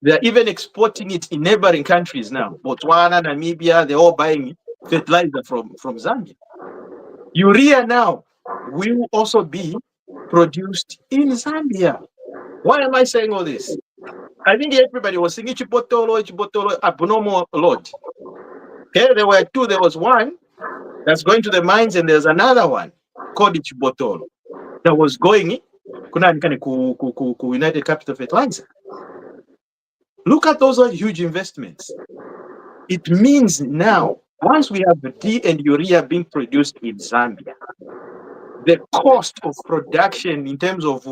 They're even exporting it in neighboring countries now. Botswana, Namibia, they're all buying fertilizer from Zambia. Urea now will also be produced in Zambia. Why am I saying all this? I think everybody was saying Chibotolo, abnormal load. Okay, there were two. There was one that's going to the mines, and there's another one called Chibotolo that was going United Capital Fertilizer. Look at those huge investments. It means now, once we have the D and urea being produced in Zambia, the cost of production in terms of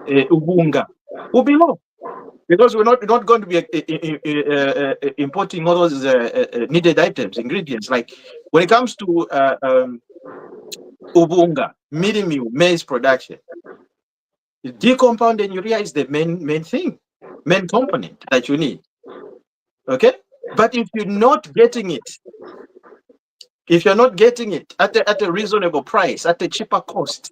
ubunga will be low, because we're not going to be importing all those needed items, ingredients. Like when it comes to ubunga, meal, maize production, D compound and urea is the main thing, main component that you need. Okay, but if you're not getting it, at a reasonable price, at a cheaper cost,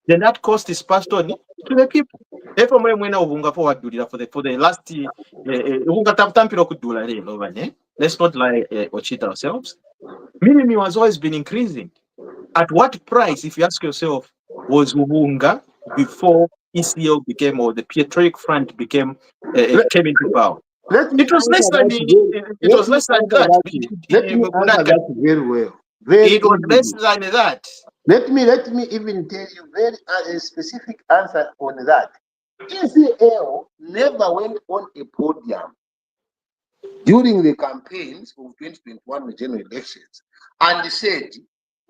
then that cost is passed on to the people. Therefore, for the last let's not lie or cheat ourselves. Minimum has always been increasing. At what price, if you ask yourself, was Ubunga before ECL became, or the Pietroic Front came into power? It was less than that. Let me answer that very well. It was less than that. Let me even tell you a specific answer on that. ECL never went on a podium during the campaigns of 2021 general elections and said,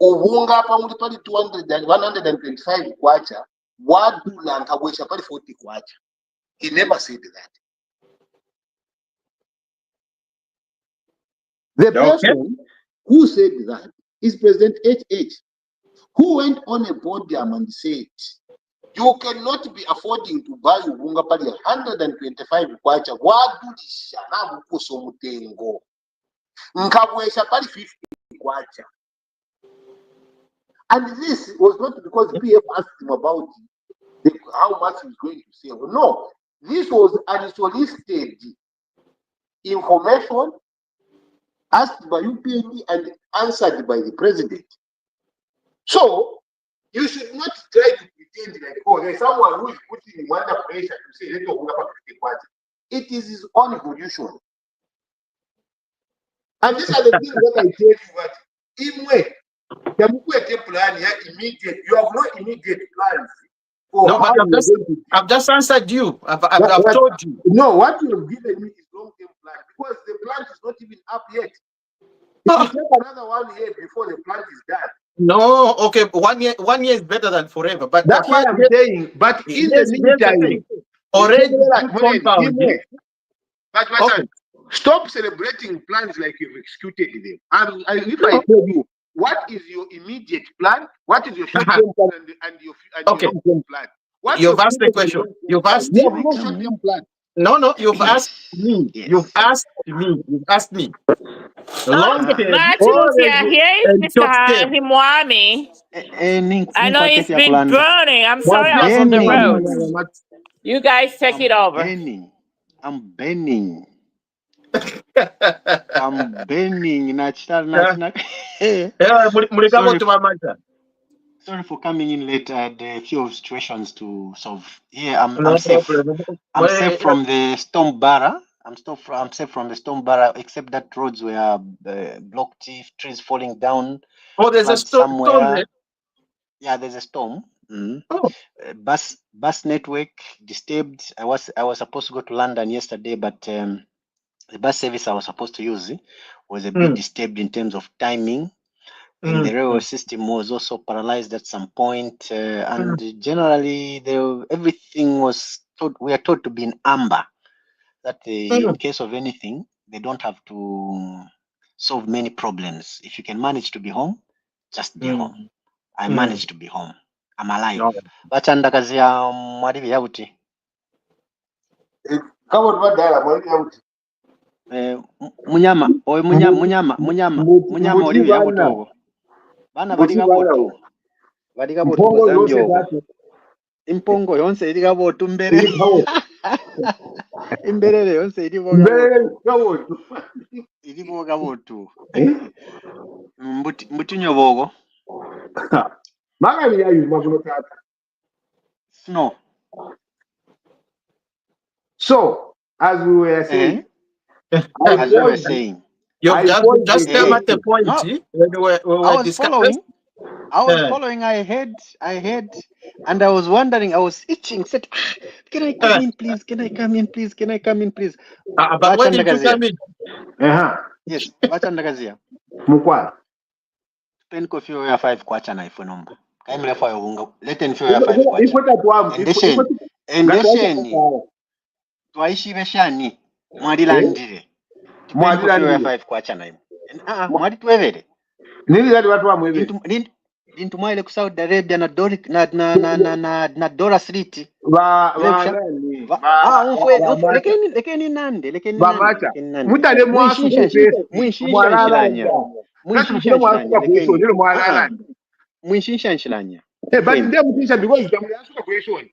Ubunga pamuti pali 125 kwacha, wadula nkabwesha pali 40 kwacha. He never said that. The person who said that is President HH, who went on a podium and said, you cannot be affording to buy Ubunga pali 125 kwacha, wadulisha na mukoso mutengo. Nkabwesha pali 50 kwacha. And this was not because PF asked him about how much he's going to sell. No, this was unsolicited information asked by UPND and answered by the president. So you should not try to pretend like, oh, there's someone who is putting him under pressure to say, let's go back to the party. It is his own evolution. And these are the things that I tell you that Imwe, plan, immediate. You have no immediate plans. No, but I've just answered you. I've told you. No, what you have given me is long-term plan, because the plant is not even up yet. It will take another 1 year before the plant is done. No, okay, 1 year. 1 year is better than forever. But that's why I'm saying. But in the meantime, already compound. Stop celebrating plans like you've executed them. If I tell you, what is your immediate plan? What is your short-term plan and your long-term plan? You've asked the question. You've asked no short-term plan. No, you've asked Yes. me. You've Yes. asked me. You've asked me. Long term, Martinusia, orange, here is and Mr. short term. Himwami. I know it's Ninkwaketi ya been kulanda. burning. I'm sorry I was on the road. Burning. You guys take it over. I'm burning. I'm burning. Muligabo Sorry, to Amata. sorry for coming in late. I had a few situations to solve. Yeah, I'm No safe. problem. I'm safe from the storm barra. I'm safe from the storm barra, except that roads were blocked, trees falling down, Oh, there's a floods storm somewhere. there. Yeah, there's a storm. Oh. Bus network disturbed. I was supposed to go to London yesterday, but the bus service I was supposed to use was a bit disturbed in terms of timing. And the railway system was also paralyzed at some point, and generally everything was we are told to be in amber, that in case of anything they don't have to solve many problems. If you can manage to be home, just be home. I managed to be home. I'm alive. No. Bachandakazi ya mwalibi yauti. Kama badala mwalimu yauti. Munyama olibi yauti ogo. Bana baliga botu. Baliga botu Mpongo yose gozambyo. dati. Impongo yonse iliga botu mbere. Imbere yonse iliga botu. Iliga botu. Mbuti nyobogo. Manga ni ayu magulo tata. No. So, as we were saying, As we were saying, You just tell at the point when we were discussing. I was following. I heard, and I was wondering. I was itching. Said, "Can I come in, please? Can I come in, please? Can I come in, please?" But why didn't you come in? Yes, Bachandagazia. Mukwa. Pen coffee or 5 kwacha na iPhone number. Kaimle for unga. Let in for 5 kwacha. Ikweta tuamu. Endesheni. Twaishi beshani. Mwadilandire. Mwadilandire 5 kwacha na imu. Mwadi tuwevele. Nini zati watu wa mwevele? Dintumwa ile ku Saudi Arabia na Dollar Street. Lekeni nande. Mutale mwasu Mwinshinsha nshilanya. Mwinshinsha nshilanya. But nde mutinsha because utamule asuka question.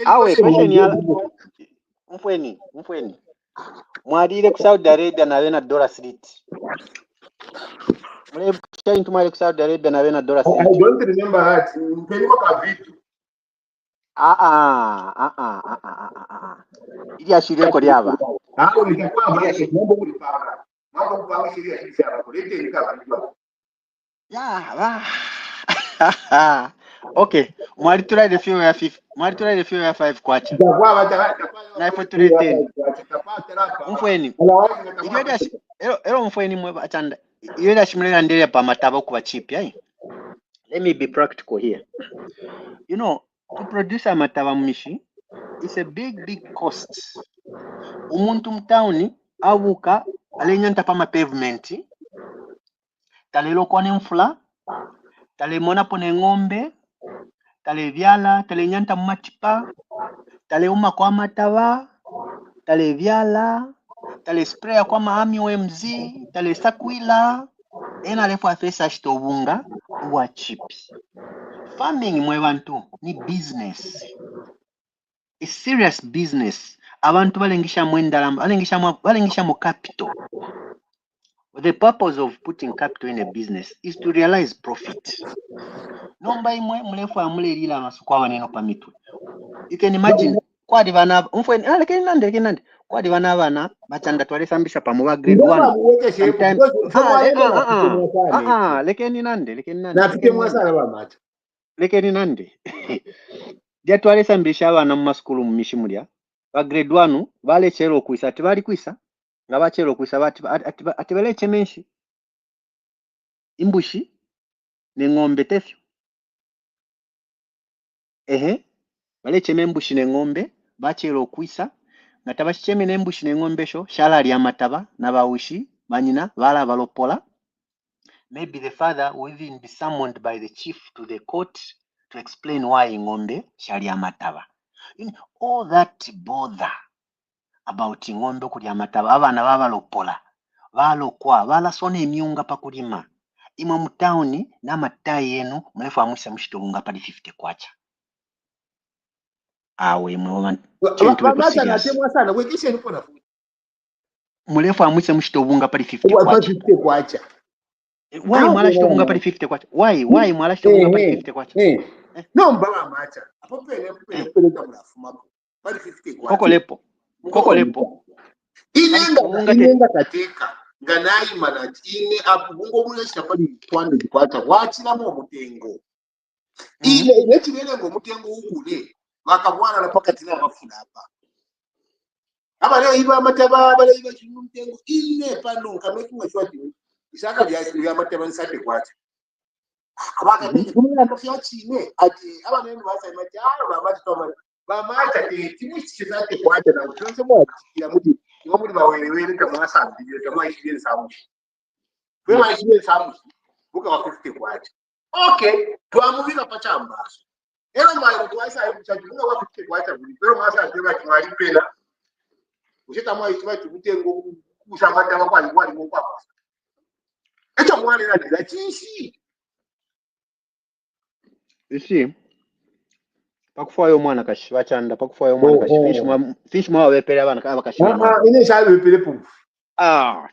Awe question ya mfweni. Mwadile ku Saudi Arabia na Dollar Street. Mule ntuma ile ku Saudi Arabia na Dollar Street. I don't remember that. Mpelimo ka vitu. Ili ashirie ko lyaba. Nitakuwa mbali mambo kulipanga. Mambo kupanga sheria sisi hapa. Kulete nikabajua. Yeah. Okay. Mwali try the few ya 5 kwacha. Na ipo 310. Mfweni. Ero mfweni mwe bachanda. Iyo shimulera ndele pa mataba kuba cheap yayi. Let me be practical here. You know, to produce a mataba mishi, it's a big cost. Umuntu mtauni avuka alenyanta pa ma pavement. Talelo kone mfula. Tale mona pone ngombe. Tale vyala, tale nyanta matipa. Tale uma kwa mataba. Tale vyala. Tale spray kwa maami OMZ. Tale sakwila. Ena lefu afesa shitobunga. Uwa chipi. Farming mwebantu ni business. A serious business. Abantu balengisha mwendalamba. Balengisha mo capital. The purpose of putting capital in a business is to realize profit. Nomba imwe mlefu amule lila masukwa waneno pamitwe. You can imagine kwa divana lekeni nande kwa divana bana bachanda twale sambisha pamoja grade 1 sometime lekeni nande na fike mwasala ba macho lekeni nande dia twale sambisha bana mu maskulu mu mishimulya ba grade 1 bale chero kuisa tibali kuisa nga bachero kuisa ati bale chemenshi imbushi ne ngombe tefyo bale chemembushi ne ngombe bachero kuisa ngatabachicheme ne mbushi ne ngombe sho shala lya mataba na bawushi banyina bala balopola. Maybe the father will even be summoned by the chief to the court to explain why ngombe shali ya mataba. All that bother about ng'ombe kulya amata abana babalopola balokwa balasona emyunga pakulima imwe mu town n'amatayi yenu mulefu amwise mushitobunga pali 50 kwacha awe mwe Bamacha na temwa sana wekishe niko na mulefu amwise mushitobunga pali 50 kwacha 50 kwacha. Why mwala shitobunga pali 50 kwacha? Why mwala shitobunga pali 50 kwacha? No mbaba macha. Apo pele mnafuma pali 50 kwacha. Koko lepo. Inenga katika nganayi manati ine apo bungo mulesha pali 200 kwacha wachina mu mutengo. Ile chilele ngo mutengo ukule bakabwana na pakati na bafuna hapa. Aba leo iba mataba bale iba chinu mutengo ile pano kamekimwe shwati. Isaka bya mataba nsate kwacha. Abaka kumina kafya chine ati aba nene basa imajaro bamati toma bamata timushi zake kwacha na utonse mwa ya muti ngo muri bawerewe kama asambiye kama ishire samushi. Wewe ishire samushi buka wa 50 kwacha. Okay, twamubika pachambaso. Ero mayo twaisa ayo kuchaji ngo wa 50 kwacha buli. Pero masa ateba kimali pena. Ushita mwa ishima tubutengo kushamata bakwali kwali ngo kwa. Echo mwana na da chishi. Isi pakufayo mwana kashi bachanda pakufayo mwana kashi fish mwa wepele abana kaba kashi Ine shabe wepele pumfu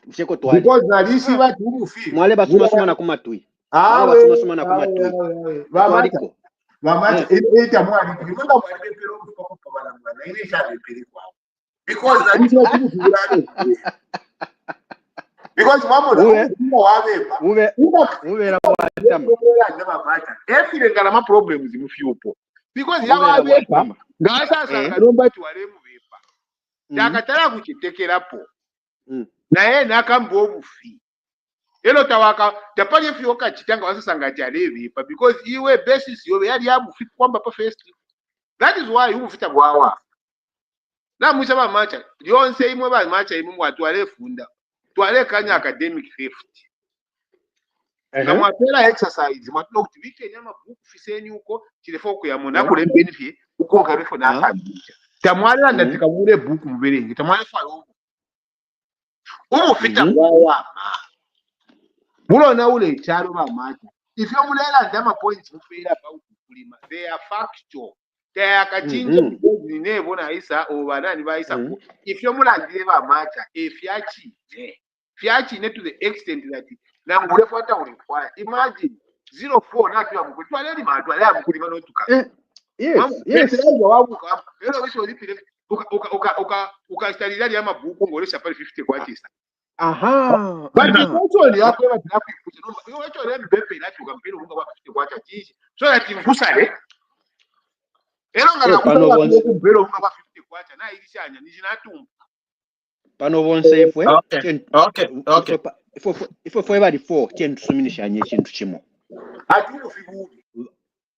msheko twali because na lisi batu umufi mwale basuma na kumatui basuma na kumatui bamacha ita mwali kimanga mwali wepele umfu kwa bana mwana ine shabe wepele kwa because na lisi batu umufi bulane because mama na wabeba ube la bamacha efile ngala ma problems mufyupo because yawa bepa ngasa sanga nomba tuwale mu bepa yakatala kuchitekerapo na yeye nakambo obufi elo tawaka tapanye fyoka chitanga wasasanga chale bepa because iwe basis yobe yali abufi kwamba pa first. That is why you fita bwawa na musaba macha yonse imwe ba macha imwe mwatwale funda twale kanya academic 50 na mwatela exercise mwatula kutivike nyama buku fiseni uko chilefo kuyamona kule benefit uko ngabefo na asabija tamwala ndazika mure buku muberenge tamwala falo umu fita bwawa mulo na ule charo ba macha if you mulela ndama points mufira about kulima they are factual they are kachinja ni nebo na isa obanani ba isa if you mulandire ba macha if yachi to the extent that na ngule fata ulikwaya imagine 04 na kiwa mkutwa leli matwale amukulima no tuka yes wabuka ero bisho lipile uka stalilali ama buku ngolesha pale 50 kwa tisa but actually yako eba tinaku ikucha no yo echo le mbepe lati ukampira unga kwa 50 kwa tisa so that imvusale ero ngala kutoka kumpira unga kwa 50 kwa tisa na ilishanya nijinatumba pano bonse ifwe okay ifwe foi bali 4 chentu suminishanye chintu chimo ati ufiguri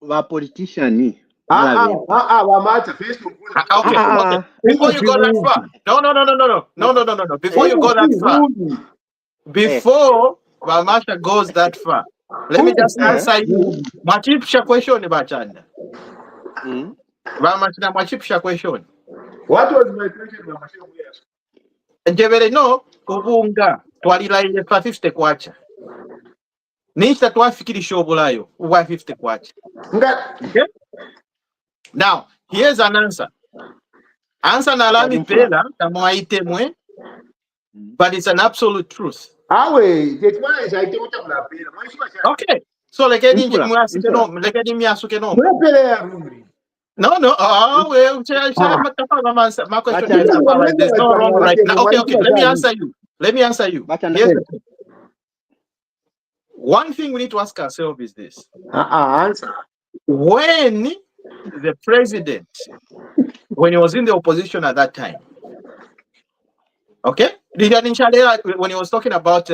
ba politician ba macha Facebook okay before you go that far no before you go that far before Bamasha goes that far let me just answer you machipisha question bachanda Bamasha machipisha question. What was my question Bamasha? Njebele no kubunga twalila ile 50 kwacha nisha twafikiri shobulayo uwa 50 kwacha okay? Now here's an answer na lami pela kama itemwe but it's an absolute truth okay so lekeni njemwasuke no No. Well, there's no wrong right now. Okay. Let me answer you. One thing we need to ask ourselves is this: answer. When the president, when he was in the opposition at that time, okay, when he was talking about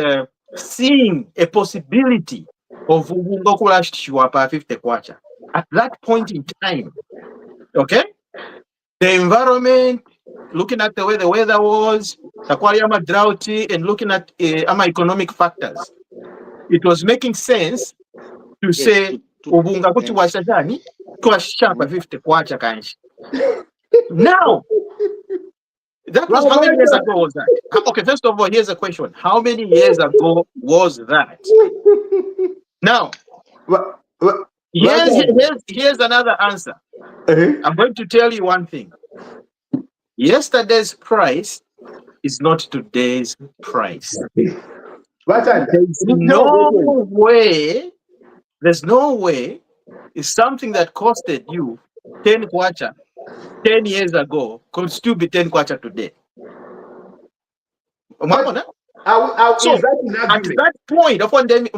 seeing a possibility of 50 kwacha at that point in time. Okay, the environment, looking at the way the weather was, Sakwariama droughty, and looking at economic factors, it was making sense to say ubunga kuti washajani kwa shapa 50 kwacha kanshi. Now That was how many years ago was that? Okay, first of all, here's a question. How many years ago was that? Now, here's another answer. I'm going to tell you one thing. Yesterday's price is not today's price. There's no way it's something that costed you 10 kwacha 10 years ago could still be 10 kwacha today. So at that point, upon them,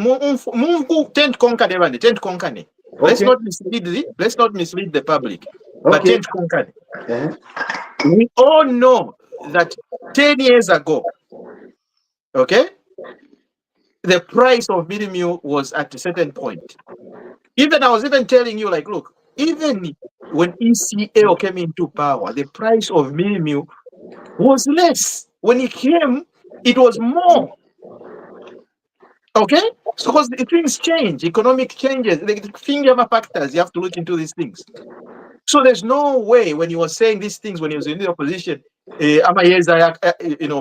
tent conquer. Let's not mislead the public. But tent conquer. We all know that 10 years ago, okay, the price of mini meal was at a certain point. I was even telling you, like, look, even when ECL came into power, the price of mini meal was less. When it came, it was more. Okay? So because things change, economic changes, the thing other factors, you have to look into these things. So there's no way when you were saying these things when you was in the opposition,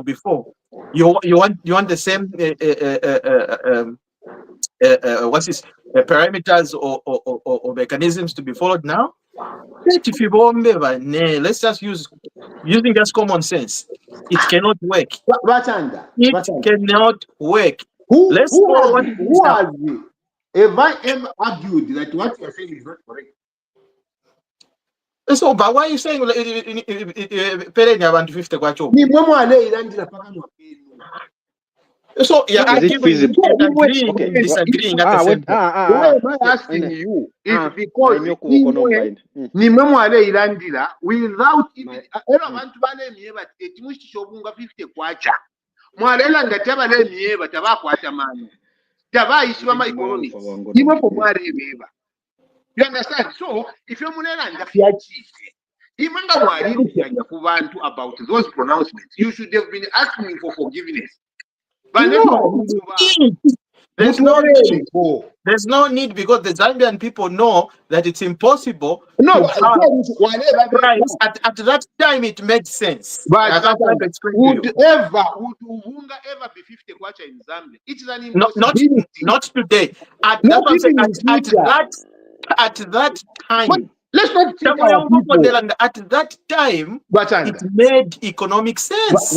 before you want the same what's this parameters or mechanisms to be followed now. Let's just using just common sense. It cannot work. It cannot work. Who has ever argued that what you are saying is not correct? So, but why are you saying so you're arguing and disagreeing at the same time. Why am I asking you? It's because without even abantu balemye bati ekimu kishobunga 50 kwacha mwalela ngataba lemye bataba kwacha mano taba ishiba my economics even for mwareba. You understand? So if you're munela ndafiachi imanga mwali kujanja ku bantu about those pronouncements, you should have been asking for forgiveness. But there's no need because the Zambian people know that it's impossible. No, price. At that time it made sense. But would Uhunga ever be 50 kwacha in Zambia? It is an impossibility. Not today. At that time. But let's not take our people. At that time, it made economic sense.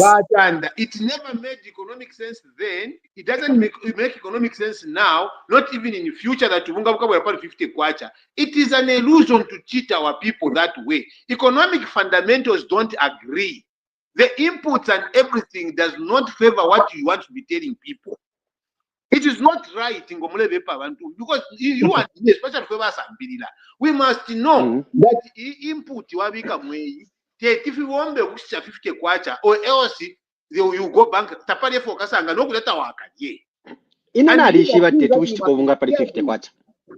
It never made economic sense then. It doesn't make economic sense now, not even in the future that Uhunga will 50 kwacha. It is an illusion to cheat our people that way. Economic fundamentals don't agree. The inputs and everything does not favor what you want to be telling people. It is not right in because you are especially for us. We must know that input if you want to 50 kwacha or else you go bank tapale focus and no kuleta wakaje.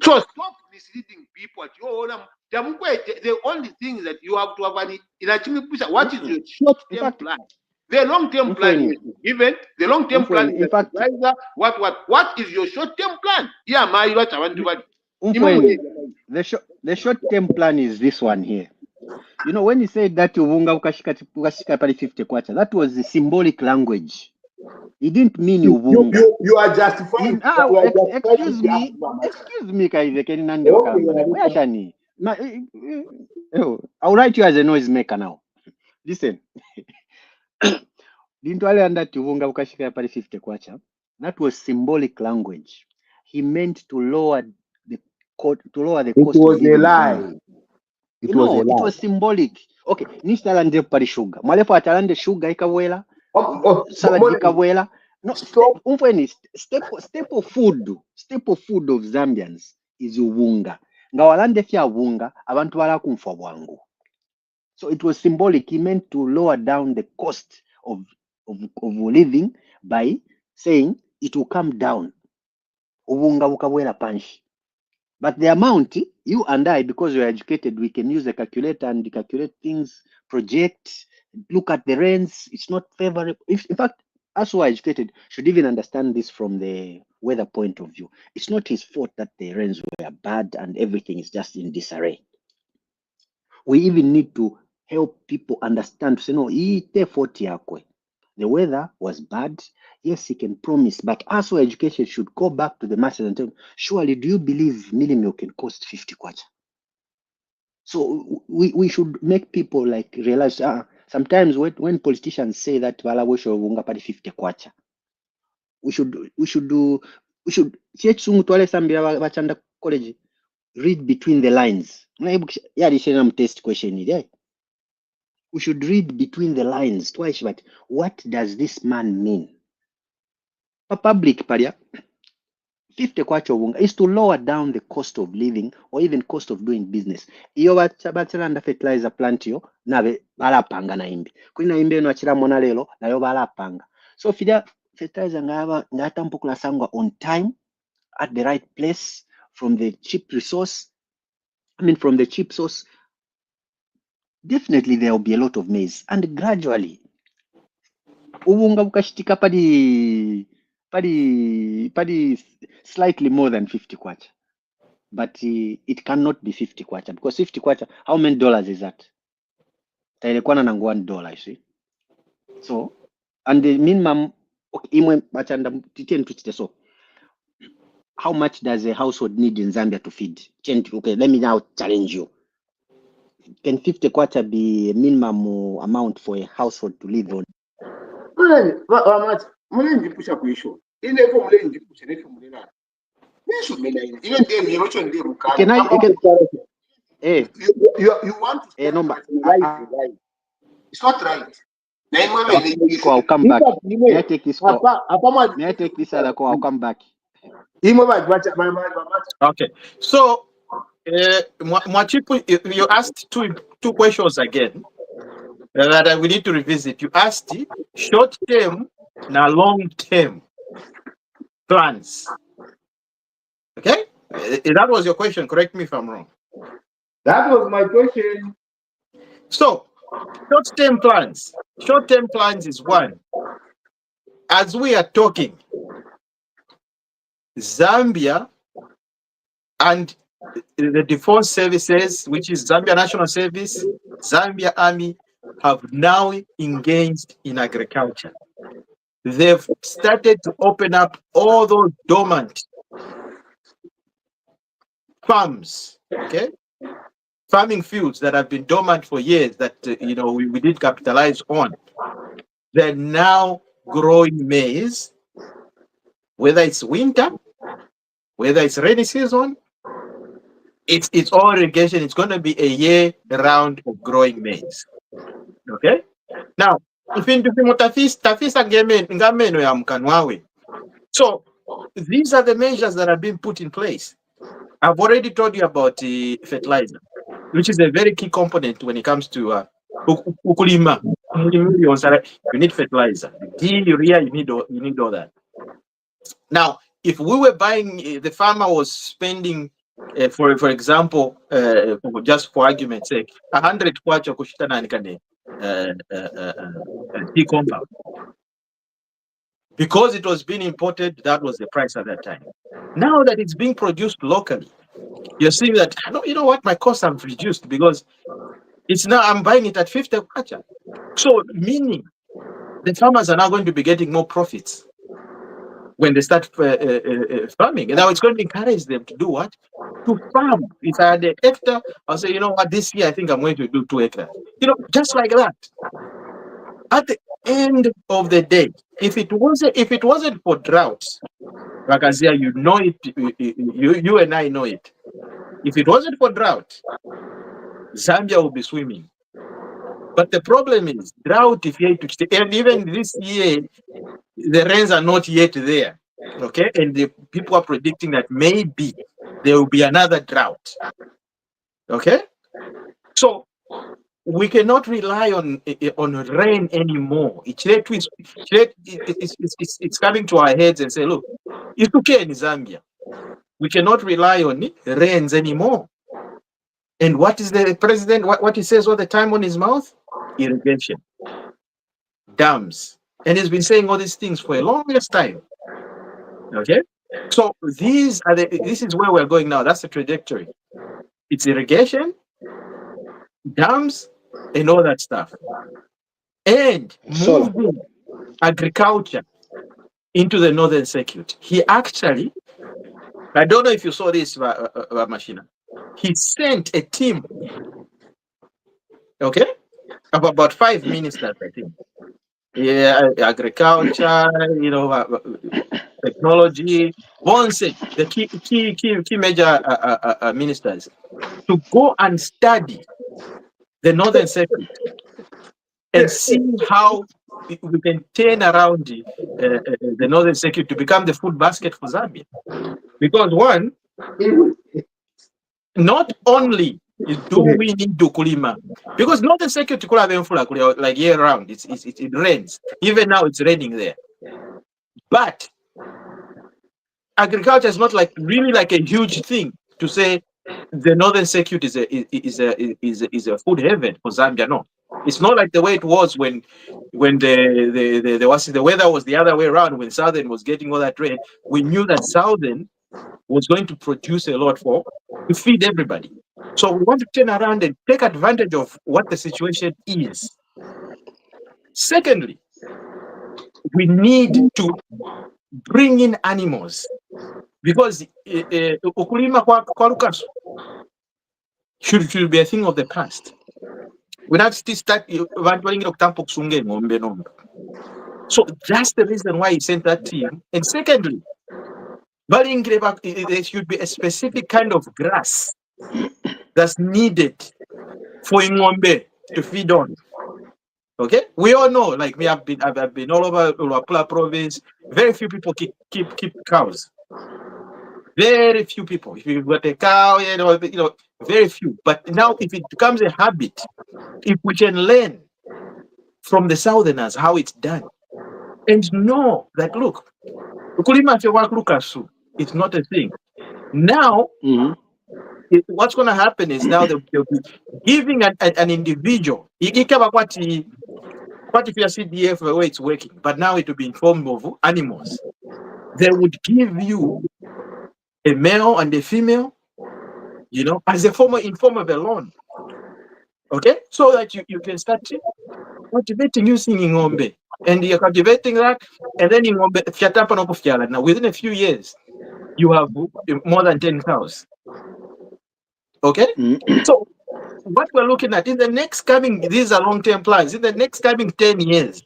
So stop misleading people at your own. The only thing that you have to have what is your short-term plan? The long-term plan is given. The long-term plan is what is your short-term plan? Yeah, the short-term plan is this one here. You know, when you say that Uvunga ukashika pali 50 kwacha, that was the symbolic language. It didn't mean Uvunga. You are justifying. Excuse me, where shani? I'll write you as a noisemaker now. Listen. Didn't that Uvunga ukashika pali 50 kwacha? That was symbolic language. He meant to lower the cost. It was a lie. It was symbolic. Okay, nishtala nje pali sugar. Mwalepo atalande sugar ikawela. Salad ikawela. No, staple food of Zambians is uvunga. Ngawalande fya uvunga, abantu bala kumfa bwangu. So it was symbolic. He meant to lower down the cost of living by saying it will come down. Uvunga ukawela panshi. But the amount, you and I, because we're educated, we can use a calculator and calculate things, project, look at the rents. It's not favorable. In fact, us who are educated should even understand this from the weather point of view. It's not his fault that the rents were bad and everything is just in disarray. We even need to help people understand. Say, no, the weather was bad. Yes, he can promise, but also education should go back to the masses and tell them, surely, do you believe milk can cost 50 kwacha? So we should make people like realize, sometimes when politicians say that wala wesho vunga padi 50 kwacha, we should chiechi twale sambira bachanda college, read between the lines. Test question there. We should read between the lines twice, but what does this man mean? Public paria 50 kwacha vunga is to lower down the cost of living or even cost of doing business. Iyo bachalanda fertilizer plant yo nabe balapanga na imbi. Kuna imbi no achira mona lelo na yo balapanga. So fida fertilizer ngata mpukula sangwa on time at the right place from the cheap resource. From the cheap source, definitely there will be a lot of maize, and gradually ubunga bukashitika padi slightly more than 50 kwacha, but it cannot be 50 kwacha, because 50 kwacha, how many dollars is that? Tailekwana nangu $1, you see. So, and the minimum, okay, so how much does a household need in Zambia to feed? Okay, let me now challenge you. Can 50 kwacha be a minimum amount for a household to live on? Pusha kuisho. Ile kwa mlenji pusha nefu mlenana. Nisho mlenana. Even them you watch on them. Can I? You want to no, right. It's not right. I'll come back. May I take this call? May I take this other call? I'll come back. Okay. So, Mwachipu, you asked two questions again that we need to revisit. You asked short-term and long-term plans. Okay? That was your question. Correct me if I'm wrong. That was my question. So, short-term plans. Short-term plans is one. As we are talking, Zambia and the defense services, which is Zambia National Service, Zambia Army, have now engaged in agriculture. They've started to open up all those dormant farms, okay? Farming fields that have been dormant for years that, we did capitalize on. They're now growing maize, whether it's winter, whether it's rainy season, it's all irrigation. It's going to be a year round of growing maize. Okay? Now, so these are the measures that have been put in place. I've already told you about fertilizer, which is a very key component when it comes to ukulima. You need fertilizer. Urea, you need all that. Now, if we were buying, the farmer was spending, for example, just for argument's sake, 100 kwacha kushita nanikane tea compound. Because it was being imported, that was the price at that time. Now that it's being produced locally, you're seeing that, you know what, my costs have reduced because it's now, I'm buying it at 50 kwacha. So, meaning the farmers are now going to be getting more profits when they start farming. Now it's going to encourage them to do what? To farm. If I had an hectare, I'll say, you know what, this year I think I'm going to do 2 hectares. Just like that. At the end of the day, if it wasn't for droughts, Rakazia, you know it, you and I know it. If it wasn't for drought, Zambia will be swimming. But the problem is drought, and even this year, the rains are not yet there. Okay, and the people are predicting that maybe there will be another drought. Okay, so we cannot rely on rain anymore. It's coming to our heads and say, look, it's okay in Zambia. We cannot rely on rains anymore. And what is the president? What he says all the time on his mouth? Irrigation, dams, and he's been saying all these things for a longest time. Okay, so this is where we're going now. That's the trajectory. It's irrigation, dams, and all that stuff, and moving agriculture into the northern circuit. He actually, I don't know if you saw this, Machina. He sent a team, okay, about 5 ministers, I think. Yeah, agriculture, technology, Bonse, the key major ministers, to go and study the northern circuit and see how we can turn around the northern circuit to become the food basket for Zambia. Because one, not only do we need Dukulima, because northern circuit like year round, it rains. Even now it's raining there. But agriculture is not like really like a huge thing to say the northern circuit is a food haven for Zambia. No, it's not like the way it was when the weather was the other way around. When southern was getting all that rain, we knew that southern was going to produce a lot to feed everybody. So we want to turn around and take advantage of what the situation is. Secondly, we need to bring in animals, because ukulima kwa Lukaso should be a thing of the past. We not still start. So that's the reason why he sent that team. And secondly, there should be a specific kind of grass that's needed for Ngombe to feed on. Okay, we all know, like I've been all over Luapula province. Very few people keep cows. Very few people. If you've got a cow, very few. But now, if it becomes a habit, if we can learn from the southerners how it's done, and know that look, it's not a thing. Now, what's going to happen is now they'll be giving an individual. What if you are CDF the way it's working? But now it will be in form of animals. They would give you a male and a female, as a form of a loan. Okay, so that you can start cultivating using Ngombe, and you're cultivating that, and then Ngombe now within a few years you have more than 10 cows. Okay, so what we're looking at in the next coming, these are long-term plans. In the next coming 10 years,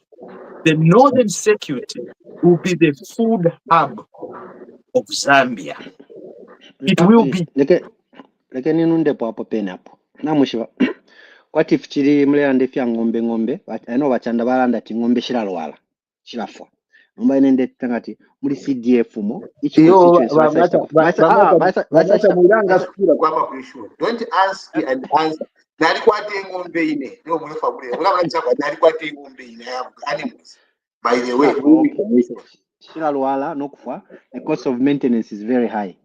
the northern circuit will be the food hub of Zambia. It will be. Leke ninundepo hapo peni hapo namushiva kwati fichiri mleyande fya ngombe ano bachanda balanda ti ngombe shiralwala shirafwa nomba inende tangati muri CDF mo each constituency don't ask and answer nali kwate ngombe ine no mwefa bure ulabula chakwa nali kwate ngombe ine animals by the way shiralwala nokufwa the cost of maintenance is very high.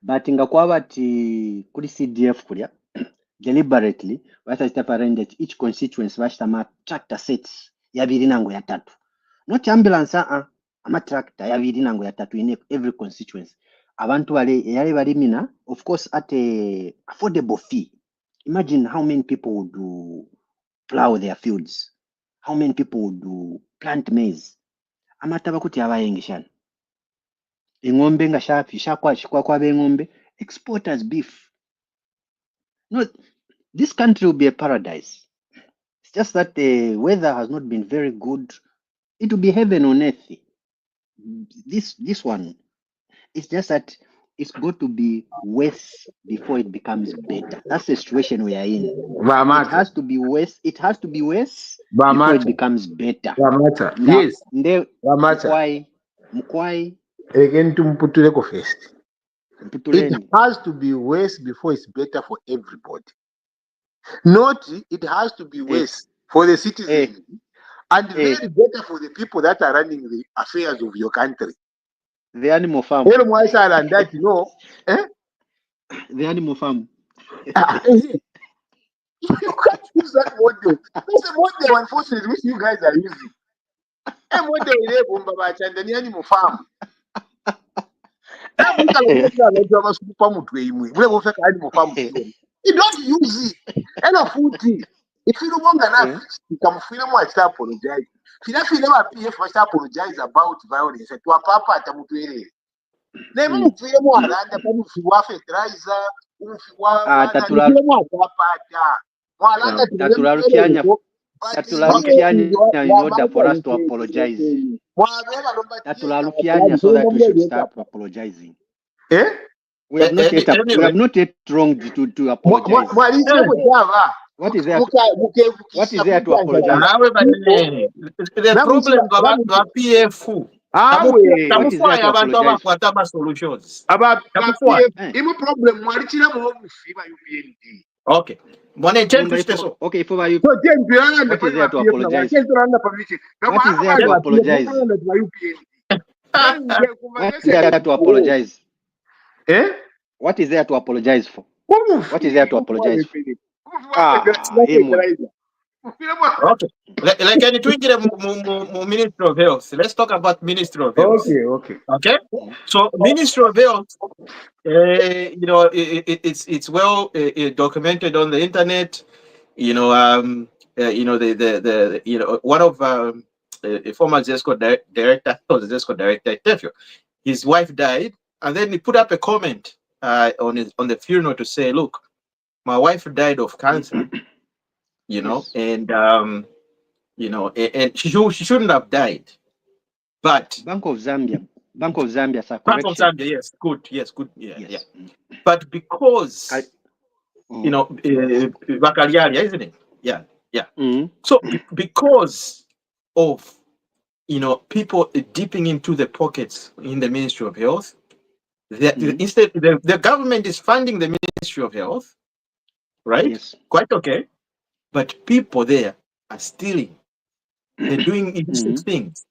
But ngakwaba ti kuri CDF kulya deliberately arranged each constituency bashitama tractor sets yabiri nango ya tatu, not ambulance ama tractor yabiri nango ya tatu in every constituency. Abantu yali balimina, of course, at a affordable fee. Imagine how many people would do plow their fields, how many people would do plant maize. Amataba kuti abayengishana ingombe nga shafisha kwa bengombe export as beef. No, this country will be a paradise. It's just that the weather has not been very good. It will be heaven on earth. This one, it's just that it's got to be worse before it becomes better. That's the situation we are in. It has to be worse. It has to be worse before it becomes better. Yes. Mkwai. Again, to first. It has to be worse before it's better for everybody. Not it has to be worse for the citizens and very better for the people that are running the affairs of your country. The animal farm. And that, the animal farm. You can't use that model. That's a model, unfortunately, which you guys are using. And what the animal farm. You don't use it. And a food thing. If you don't want to come film what to apologize. If you never PF must apologize about violence, to a papa tamutuere. Never film one and the people who are fertilizer, who are in order for us to apologize. So that we should start apologizing. We have not yet wronged to apologize. What is there? What is there to apologize? The problem about PF. Okay. Okay, for you. What is there to apologize? What is there to apologize? What is there to apologize? What is there to apologize for? What is there to apologize for? Okay. Like any Ministry of Health. Let's talk about Ministry of Health. Okay. So Ministry of Health, it's well documented on the internet. One of a former ZESCO director, or the ZESCO director, his wife died, and then he put up a comment on the funeral to say, "Look, my wife died of cancer." And she shouldn't have died. But Bank of Zambia, Bank of Zambia, yes, good, yeah. But because Bakaliaria, isn't it? Yeah. So because of people dipping into the pockets in the Ministry of Health, instead the government is funding the Ministry of Health, right? Yes. Quite okay. But people there are stealing. They're doing illicit things,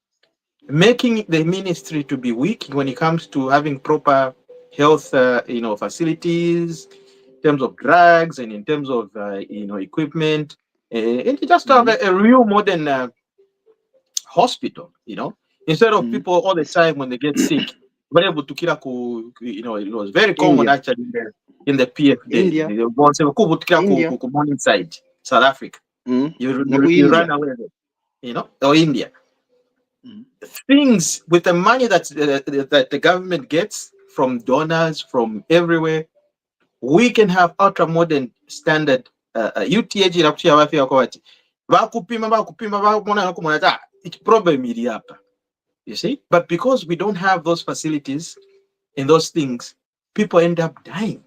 making the ministry to be weak when it comes to having proper health, facilities, in terms of drugs and in terms of, equipment, and just to have a real modern hospital. Instead of people all the time when they get sick, were able to kill. It was very common actually in the PF days. The morning side. South Africa, you run away, or India. Things with the money that the government gets from donors from everywhere, we can have ultra modern standard UTH. It's problem you see. But because we don't have those facilities and those things, people end up dying.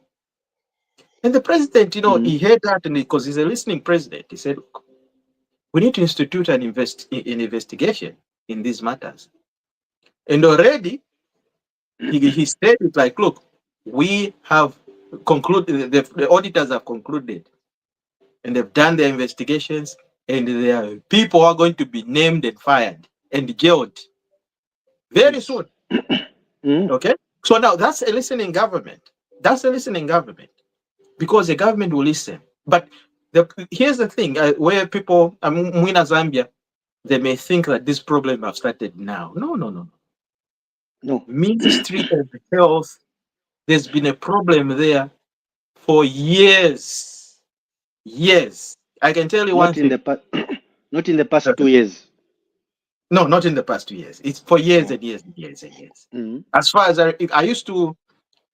And the president, he heard that, and because he's a listening president, he said, "Look, we need to institute an investigation in these matters." And already, he said it like, "Look, we have concluded, the auditors have concluded, and they've done their investigations, and there are people who are going to be named and fired and jailed very soon." Okay? So now that's a listening government. Because the government will listen. But here's the thing, where people, Mwina Zambia, they may think that this problem have started now. No. Ministry of Health, there's been a problem there for years. I can tell you one thing. Not in the past 2 years. No, not in the past 2 years. It's for years and years and years and years. As far as I used to,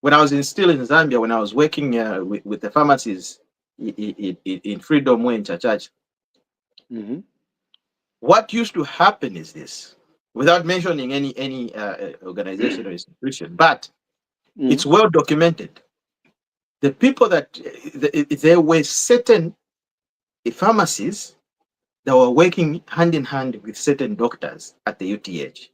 when I was still in Zambia, when I was working with the pharmacies in Freedom Way in Church, what used to happen is this, without mentioning any organization or institution, but it's well documented. The people that there were certain pharmacies that were working hand in hand with certain doctors at the UTH.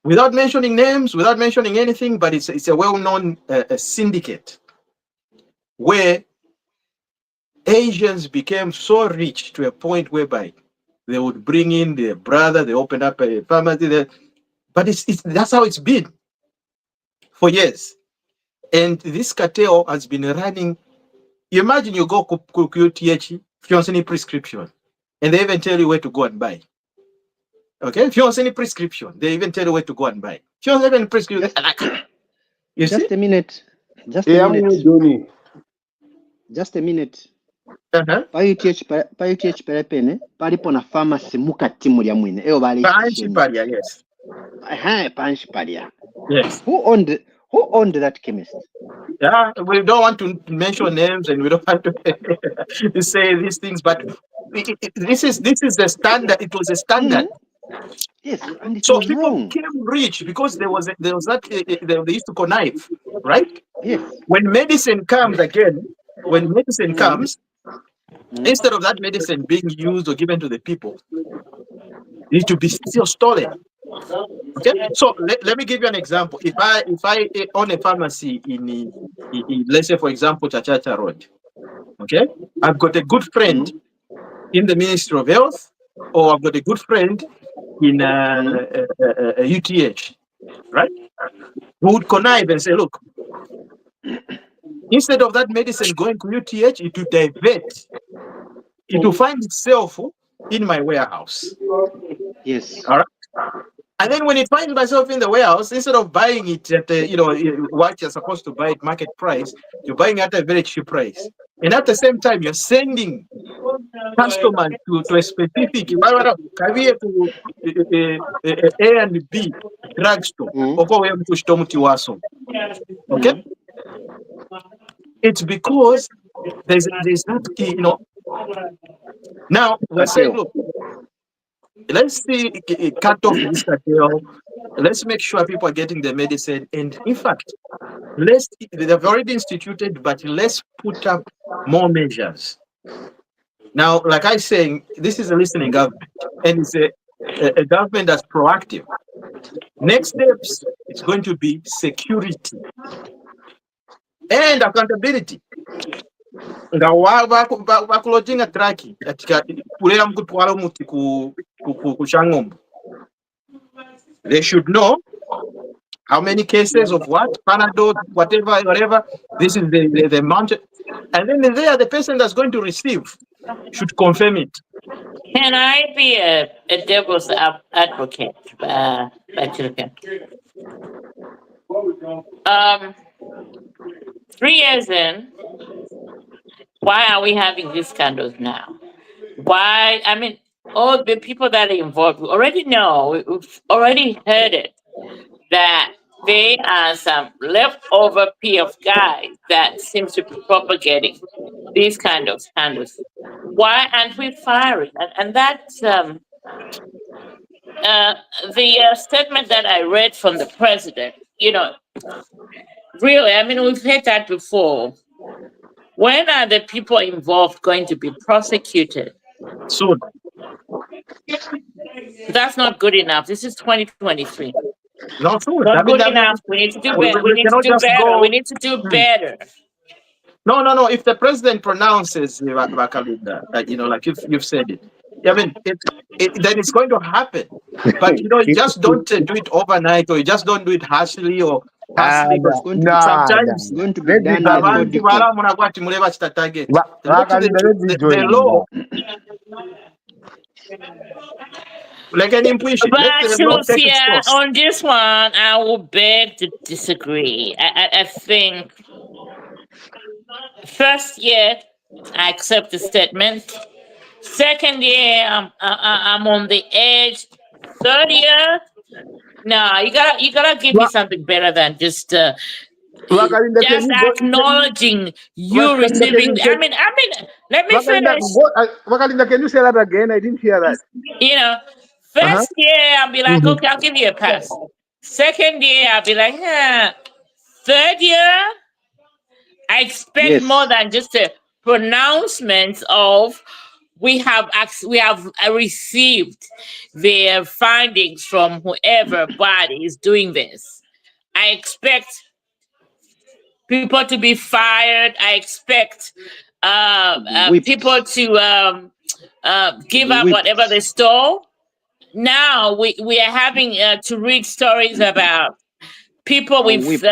Without mentioning names, without mentioning anything, but it's a well-known syndicate where Asians became so rich to a point whereby they would bring in their brother, they open up a pharmacy there. But that's how it's been for years. And this cartel has been running. You imagine you go to QTH, if you want any prescription, and they even tell you where to go and buy. Okay, if you want any prescription, they even tell you where to go and buy. If you want any prescription, Just a minute. Pa UTH pelepene palipo na pharmacy mukati mulya mwine eyo bali Panchipalia, yes. Panchipalia. Yes. Who owned that chemist? Yeah, we don't want to mention names and we don't want to say these things, but this is the standard. It was a standard. Yes, and it So was people wrong. became rich because there was that they used to connive, right? Yes. When medicine comes, instead of that medicine being used or given to the people, it needs to be still stolen. Okay, so let me give you an example. If I own a pharmacy in let's say, for example, Chachacha Road, okay, I've got a good friend in the Ministry of Health, or I've got a good friend in UTH, right? Who would connive and say, look, instead of that medicine going to UTH, it will divert. It will find itself in my warehouse. Yes. All right. And then when it finds myself in the warehouse, instead of buying it at what you're supposed to buy at market price, you're buying at a very cheap price. And at the same time, you're sending customers to a specific to A and B drugstore. Okay? It's because there's that key, Now we're saying, look, let's see, cut off this cartel. Let's make sure people are getting the medicine. And in fact, they've already instituted, but let's put up more measures. Now, like I saying, this is a listening government, and it's a government that's proactive. Next steps is going to be security and accountability. Nga bakulotinga traki katika kulera mkutwala muti ku Shangombo. They should know how many cases of what, Panadol, whatever. This is the amount, and then there the person that's going to receive should confirm it. Can I be a devil's advocate, Bachilka? 3 years in, why are we having these scandals now? Why? I mean, all the people that are involved, we already know, we've already heard it, that there are some leftover PF guys that seems to be propagating these kind of scandals. Why aren't we firing? And that's the statement that I read from the president. Really, I mean, we've heard that before. When are the people involved going to be prosecuted? Soon. That's not good enough. This is 2023. Not soon. Not good enough. We need to do better. We need to do better. We need to do better. No. If the president pronounces Bakalinda, like you've said it, I mean, then it's going to happen. But you just don't do it overnight, or you just don't do it harshly or harshly. Sometimes going to be done the law. Like an imputation. But on this one, I will beg to disagree. I think first year, I accept the statement. Second year, I'm on the edge. Third year, no, you gotta give me something better than just acknowledging you receiving. I mean, let me finish. Wakalinda, can you say that again? I didn't hear that. First year, I'll be like, okay, I'll give you a pass. Second year, I'll be like, yeah. Third year, I expect more than just a pronouncement of we have received their findings from whoever body is doing this. I expect people to be fired. I expect people to give up whatever they stole. Now we are having to read stories about people with.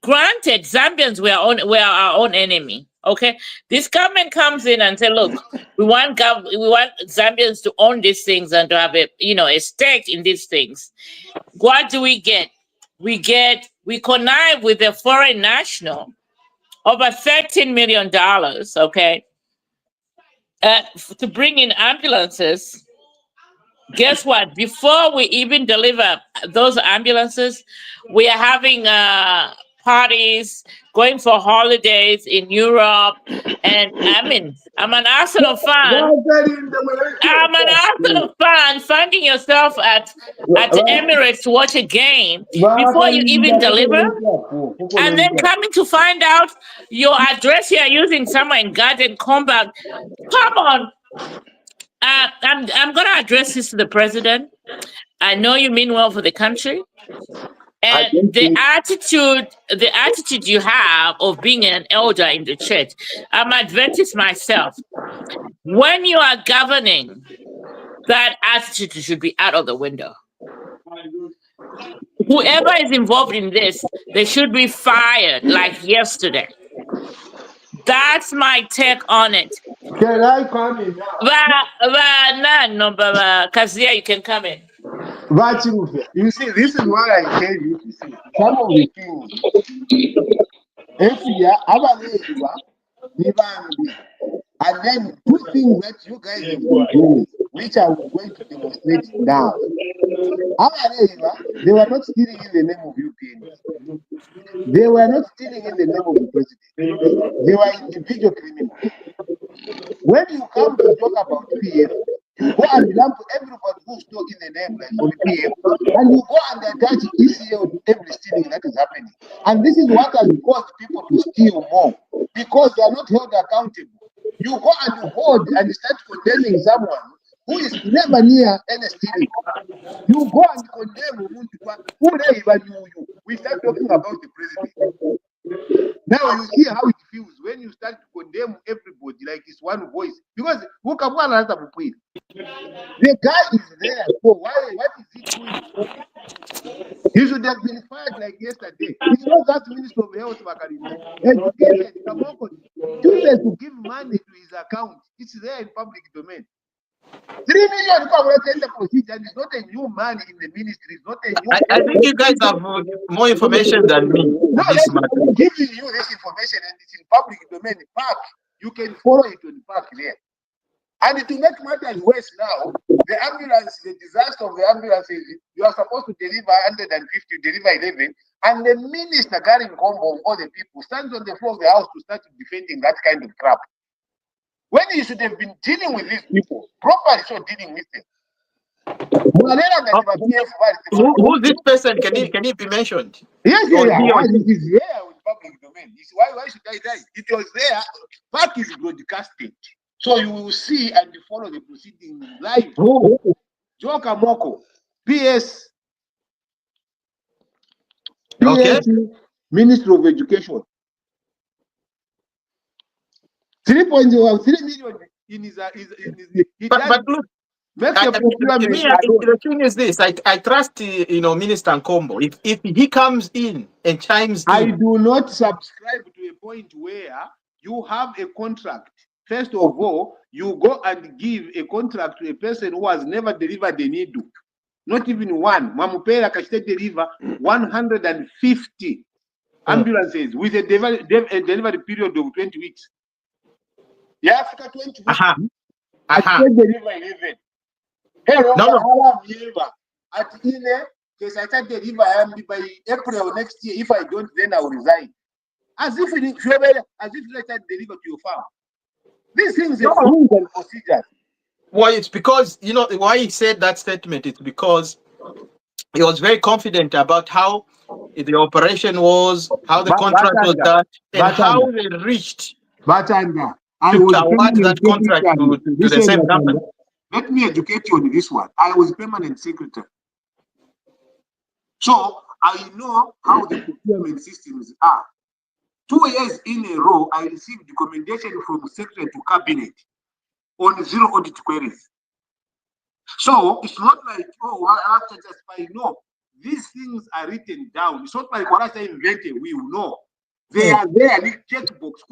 Granted, Zambians we are our own enemy. Okay, this government comes in and say, "Look, we want Zambians to own these things and to have a stake in these things." What do we get? We connive with a foreign national over $13 million. Okay, to bring in ambulances. Guess what? Before we even deliver those ambulances, we are having parties, going for holidays in Europe. And I'm an Arsenal fan. I'm an Arsenal fan. Finding yourself at Emirates to watch a game before you even deliver, and then coming to find out your address you are using somewhere in Garden Compound. Come on. I'm gonna address this to the president. I know you mean well for the country, I and don't think the attitude you have of being an elder in the church. I'm Adventist myself. When you are governing, that attitude should be out of the window. Whoever is involved in this, they should be fired like yesterday. That's my take on it. Can I come in now? Kazia, you can come in. You see, this is why I tell you to see some of the things. If you are and then two things that you guys have been doing, which I was going to demonstrate now. They were not stealing in the name of UPN. They were not stealing in the name of the president. They were individual criminals. When you come to talk about PF, you go and lump everybody who's still in the name like for the PF, and you go and attach ECA to every stealing that is happening. And this is what has caused people to steal more, because they are not held accountable. You go and hold and start condemning someone who is never near any stealing. You go and condemn who they even knew you. We start talking about the president. Now you see how it feels when you start to condemn everybody like it's one voice. Because the guy is there. So why? What is he doing? He should have been fired like yesterday. It's not that Minister of Health, educated, chooses to give money to his account. It's there in public domain. 3 million procedure is not a new money in the ministry. It's not a new. I think you guys have more information than me. No, I'm giving you this information, and it's in public domain. Park, you can follow it on Park there. And to make matters worse now, the ambulance, the disaster of the ambulance is you are supposed to deliver 150, deliver 11, and the minister carrying combo of all the people stands on the floor of the house to start defending that kind of crap. When you should have been dealing with these people, properly so dealing with them. Who this person can he be mentioned? Yes, it is there with public domain. Why should I die? It was there. Park is broadcasted. So you will see and follow the proceedings live. Joka Moko, PS, Okay. Minister of Education. 3 million in his but look, the thing is this: I trust Minister Nkombo. If he comes in and chimes in, I do not subscribe to a point where you have a contract. First of all, you go and give a contract to a person who has never delivered a needle, not even one. Mamupera Kashite deliver 150 ambulances with a delivery period of 20 weeks. Yeah, Africa 20 weeks. I deliver 11. At I deliver by April next year. If I don't, then I will resign. As if let us deliver to your farm. These things are rules and procedures. Well, it's because why he said that statement. It's because he was very confident about how the operation was, how the contract was done, and how they reached to award that contract to the same company. Let me educate you on this one. I was permanent secretary. So I know how the procurement systems are. 2 years in a row, I received recommendation from secretary to cabinet on 0 audit queries. So it's not like, I have to justify. No, these things are written down. It's not like what I say invented, we will know. They are there, checkbox,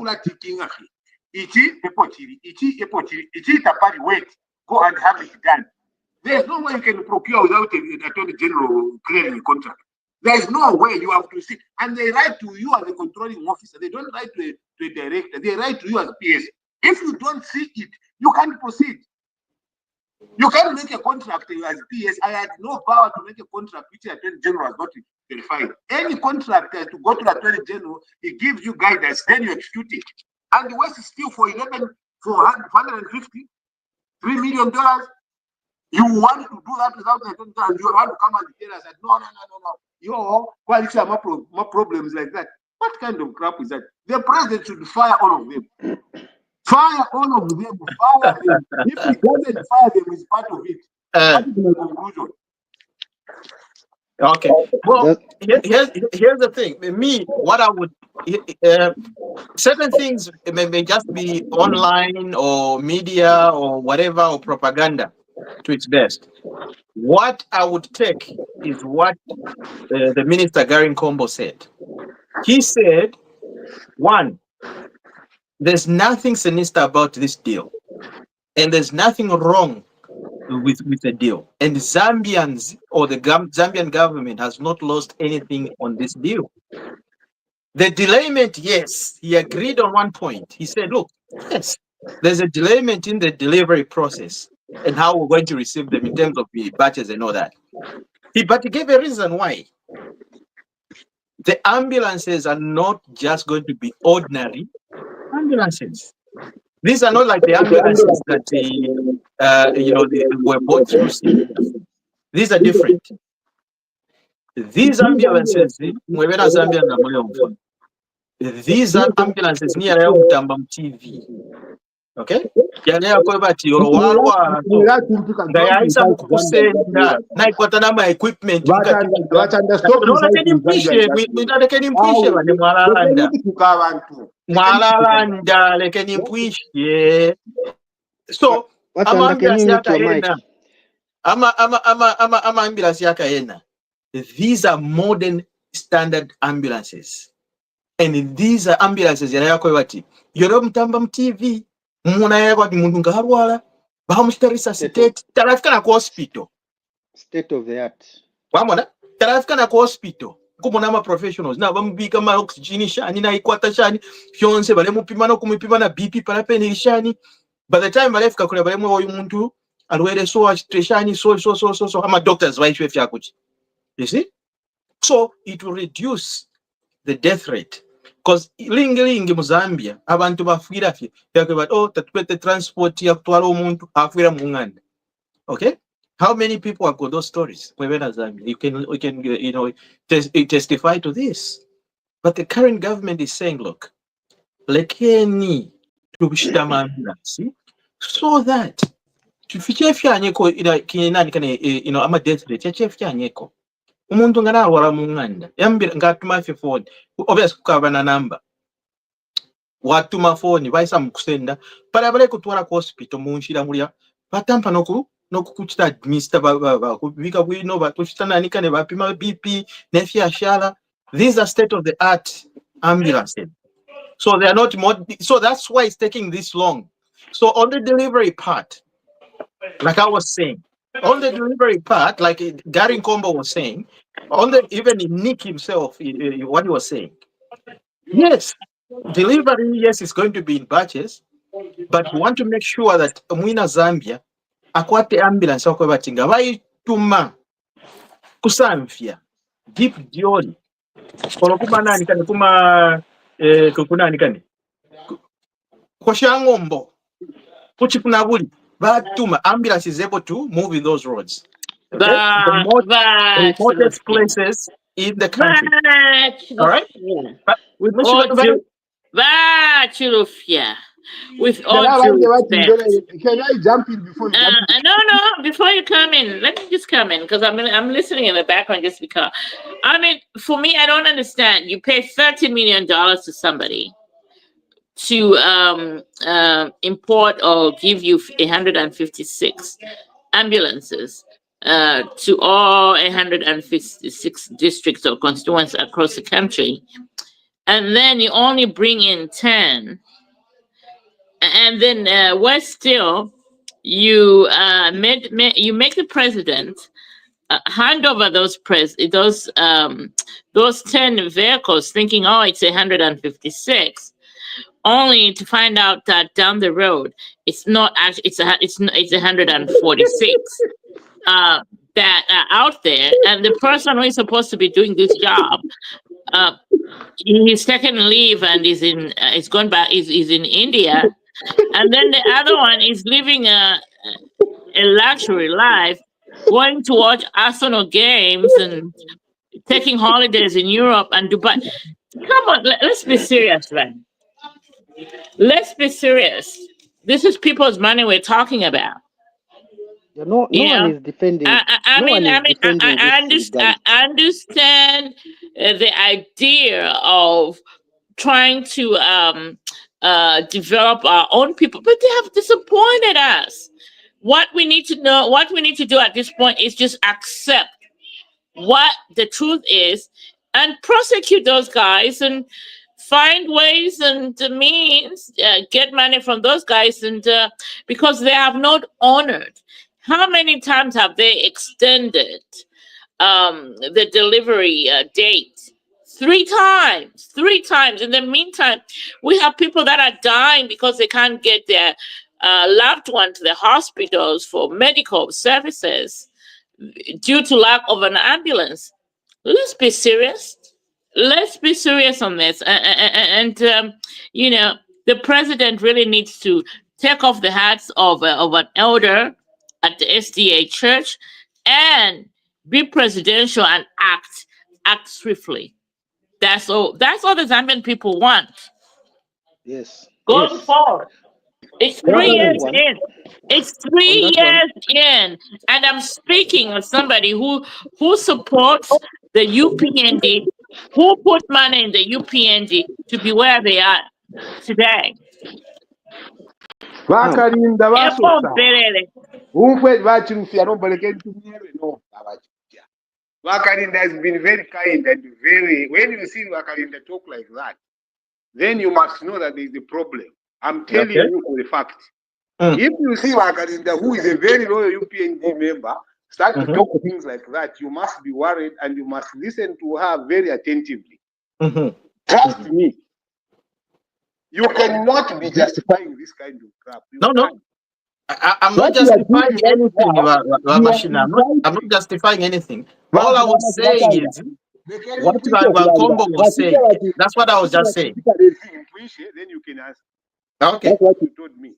wait, go and have it done. There's no way you can procure without an attorney general clearing a contract. There is no way. You have to see, and they write to you as a controlling officer. They don't write to a director. They write to you as a PS. If you don't see it, you can't proceed. You can't make a contract as PS. I had no power to make a contract which the Attorney General has not verified. Any contract to go to the Attorney General, he gives you guidance, then you execute it. And the West is still for $150, $3 million. You want to do that without the Attorney General, you want to come and tell us that no. Your quality have more problems like that. What kind of crap is that? The president should fire all of them. Fire all of them. Fire them. If he doesn't fire them, it's part of it. That is my conclusion. Okay. Well, here's the thing. Me, what I would certain things may just be online or media or whatever or propaganda to its best. What I would take is what the Minister Gary Nkombo said. He said, one, there's nothing sinister about this deal, and there's nothing wrong with the deal. And Zambians or the Zambian government has not lost anything on this deal. The delayment, yes, he agreed on one point. He said, look, yes, there's a delayment in the delivery process and how we're going to receive them in terms of the batches and all that. But he gave a reason why. The ambulances are not just going to be ordinary ambulances. These are not like the ambulances that they were bought through CPF. These are different. These ambulances, these are ambulances near TV. Okay? Equipment. So these are modern standard ambulances. And these are ambulances TV. State of the art. Hospital. Kumonama professionals na bamubika ma oxygen shani na ikwata shani fyonse bale mupima no kumupima na BP parapeni shani. By the time balefika kule bale mwe omuntu alwere so shani so ama doctors waishwe fyakuchi. You see? So it will reduce the death rate. Because lingi mu Zambia abantu bafira fye yakwe tatupete transport ya kutwala omuntu afira mu nganda. Okay? How many people have got those stories? You can testify to this. But the current government is saying, look, lekeni tubishitamanasi so that ama death rate chefyanyeko. Umuntu ngana wala munganda. Yambira ngatuma phone. Obviously kukaba na number. Watuma phone baisa mukusenda. Parabale kutwala ku hospital munshira mulya. Batampa nokukuchita administer kubika bwino batushitana nikane bapima BP nefya shala. These are state of the art ambulances. So they are not more, so that's why it's taking this long. So on the delivery part, like I was saying, on the delivery part, like Gary Nkombo was saying, even Nick himself, what he was saying, yes, delivery, yes, it's going to be in batches, but we want to make sure that Mwina Zambia akwate ambulance wako batinga bayituma kusamfya deep diori olokuma nani kane kuma kukunani kane koshangombo kuchikuna buli batuma ambulance is able to move in those roads. Okay? The remotest places in the country. All right? But with with all due respect. Can I jump in before you jump in? No. Before you come in, let me just come in because I'm listening in the background just because. I mean, for me, I don't understand. You pay $30 million to somebody to import or give you 156 ambulances to all 156 districts or constituents across the country, and then you only bring in 10, and then worse still, you make the president hand over those 10 vehicles, thinking, oh, it's 156. only to find out that down the road it's not actually it's 146 that are out there, and the person who is supposed to be doing this job, uh, he's taken leave and is gone back, is in India, and then the other one is living a luxury life, going to watch Arsenal games and taking holidays in Europe and Dubai. Come on, let's be serious, man. Let's be serious. This is people's money we're talking about. Yeah, no You one know, is defending. I No mean, one is defending this regard. I understand the idea of trying to develop our own people, but they have disappointed us. What we need to know, what we need to do at this point is just accept what the truth is and prosecute those guys and find ways and means, get money from those guys, and because they have not honored. How many times have they extended the delivery date? 3 times. 3 times. In the meantime, we have people that are dying because they can't get their loved one to the hospitals for medical services due to lack of an ambulance. Let's be serious. Let's be serious on this. And you know, the president really needs to take off the hats of an elder at the SDA church and be presidential and act swiftly. That's all. That's all the Zambian people want. Yes, Going yes. forward. It's On 3 years that one, in. It's on 3 that one, years in, and I'm speaking as somebody who supports the UPND, who put money in the UPND to be where they are today. now, Bakalinda Epo basosa. Berele. Unkwe bachirufya no baleke ntumiyelwe no abachitya. Bakalinda has been very kind and very, when you see Bakalinda talk like that, then you must know that there is a problem. I'm telling Okay. you for a fact. Mm. If you see Bakalinda, who is a very loyal UPND member, start to Mhm. talk things like that, you must be worried and you must listen to her very attentively. Mhm. Trust me. You cannot be justifying this kind of crap. You No, no. can't. I'm not What you are justifying doing right anything, now, Machina. I'm not justifying anything. All I was saying is what Kombo was saying. That's what I was just saying. Then you can ask. Okay. That's what you told me.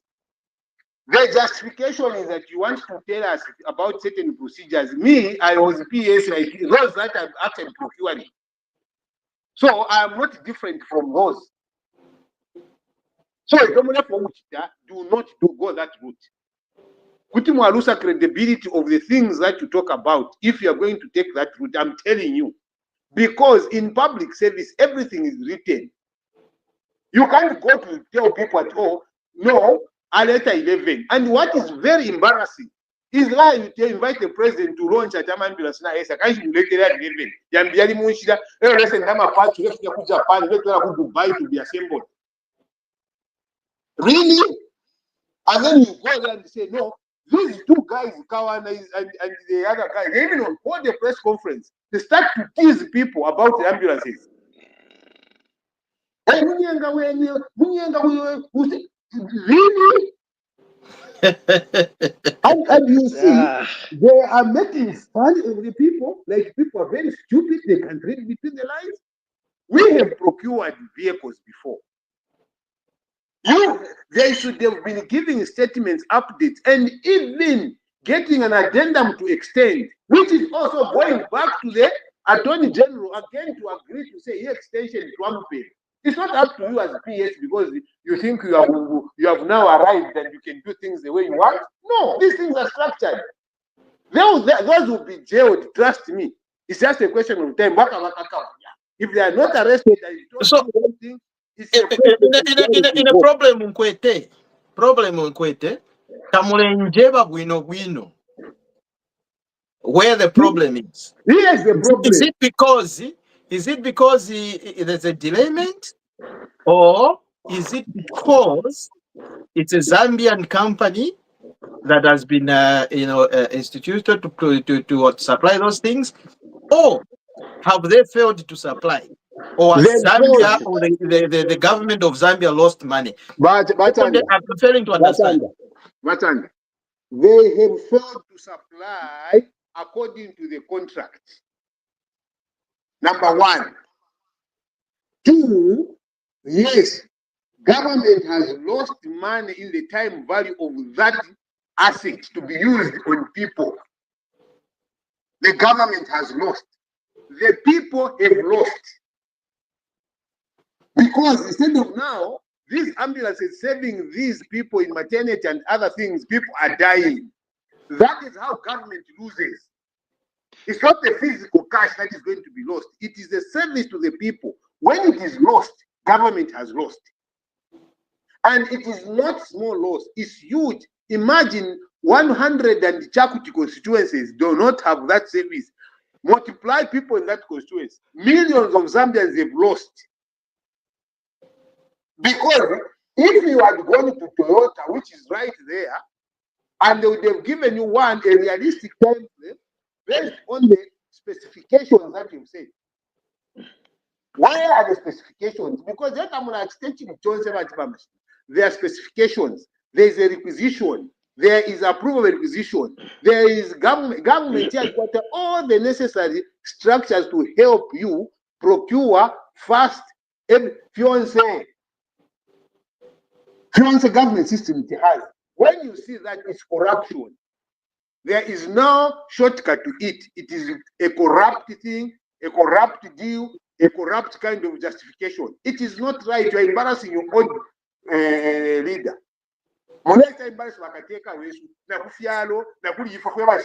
The justification is that you want to tell us about certain procedures. Me, I was PS like those that I'm actually procuring. So I'm not different from those. So do not go that route. Kutimu credibility of the things that you talk about. If you are going to take that route, I'm telling you, because in public service everything is written. You can't go to tell people at all. No, I letter 11. And what is very embarrassing is like you invite the president to launch a German ambulance na esa kanshi letter 11. Yambiali munshida, listen kama part to Japan, to Dubai to be assembled. Really? And then you go there and say, no, these two guys, Kawana and the other guy, they even on all the press conference, they start to tease people about the ambulances. Really? And you see, they are making fun of the people, like people are very stupid, they can read between the lines. We have procured vehicles before. They should have been giving statements, updates, and even getting an addendum to extend, which is also going back to the Attorney General again to agree to say extension to Ampe. It's not up to you as PS because you think you have now arrived and you can do things the way you want. No, these things are structured. Those will be jailed, trust me. It's just a question of time. If they are not arrested, So, in a problem Nkwete, tamulenjeba bwino. Where the problem is. Here's the problem. Is it because there's a delayment, or is it because it's a Zambian company that has been instituted to supply those things, or have they failed to supply? or Then Zambia pause. or the government of Zambia lost money. But I'm failing to understand. Batanda, they have failed to supply according to the contract. Number one. Two, yes, government has lost money in the time value of that asset to be used on people. The government has lost. The people have lost. Because instead of now, these ambulances saving these people in maternity and other things, people are dying. That is how government loses. It's not the physical cash that is going to be lost. It is the service to the people. When it is lost, government has lost. And it is not small loss, it's huge. Imagine 100 and Chakuti constituencies do not have that service. Multiply people in that constituency. Millions of Zambians have lost. Because if you had gone to Toyota, which is right there, and they would have given you a realistic time frame based on the specifications that you've said. Why are the specifications? Because that I'm not extending there are specifications, there is a requisition, there is approval of requisition, there is government has got all the necessary structures to help you procure fast fiance government system it has. When you see that it's corruption, there is no shortcut to it. It is a corrupt thing, a corrupt deal, a corrupt kind of justification. It is not right. You're embarrassing your own leader. Muleta embarrass wakateka wesu na kufialo na kulifa kwa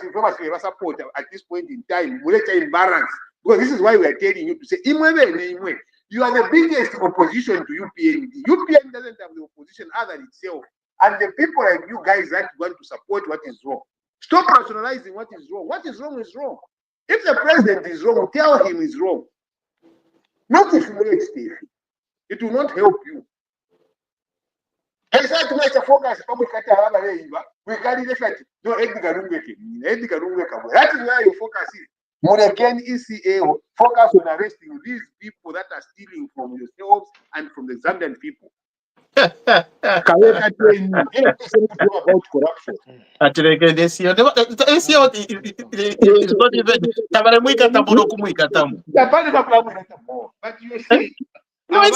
support at this point in time. Muleta embarrass because this is why we are telling you to say imwe. You are the biggest opposition to UPND. UPND doesn't have the opposition other than itself. And the people like you guys that want to support what is wrong. Stop rationalizing what is wrong. What is wrong is wrong. If the president is wrong, tell him he's wrong. Not humiliate Steve. It will not help you. I said to make a focus. We carry the fact. No, that is where your focus is. More again, ECA focus on arresting these people that are stealing from yourselves and from the Zambian people. About corruption. This year, is not even. But you see, No, in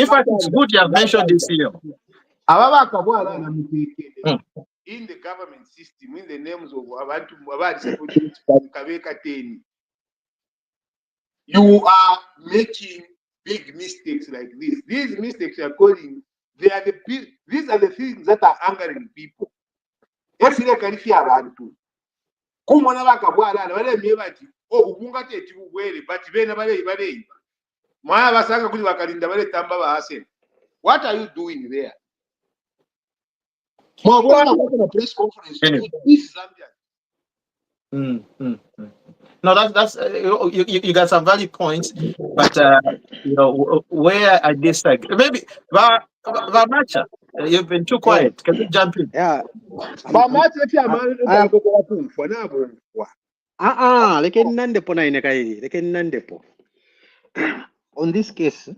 fact, it's good you have mentioned this year. In the government system, in the names of you are making big mistakes like this. These mistakes are calling, these are the things that are angering people. If you look at it, what are you doing there? Press conference. No, that's you got some valid points, but you know where I disagree. Maybe Vamacha, you've been too quiet. Can you jump in? Yeah. On this case,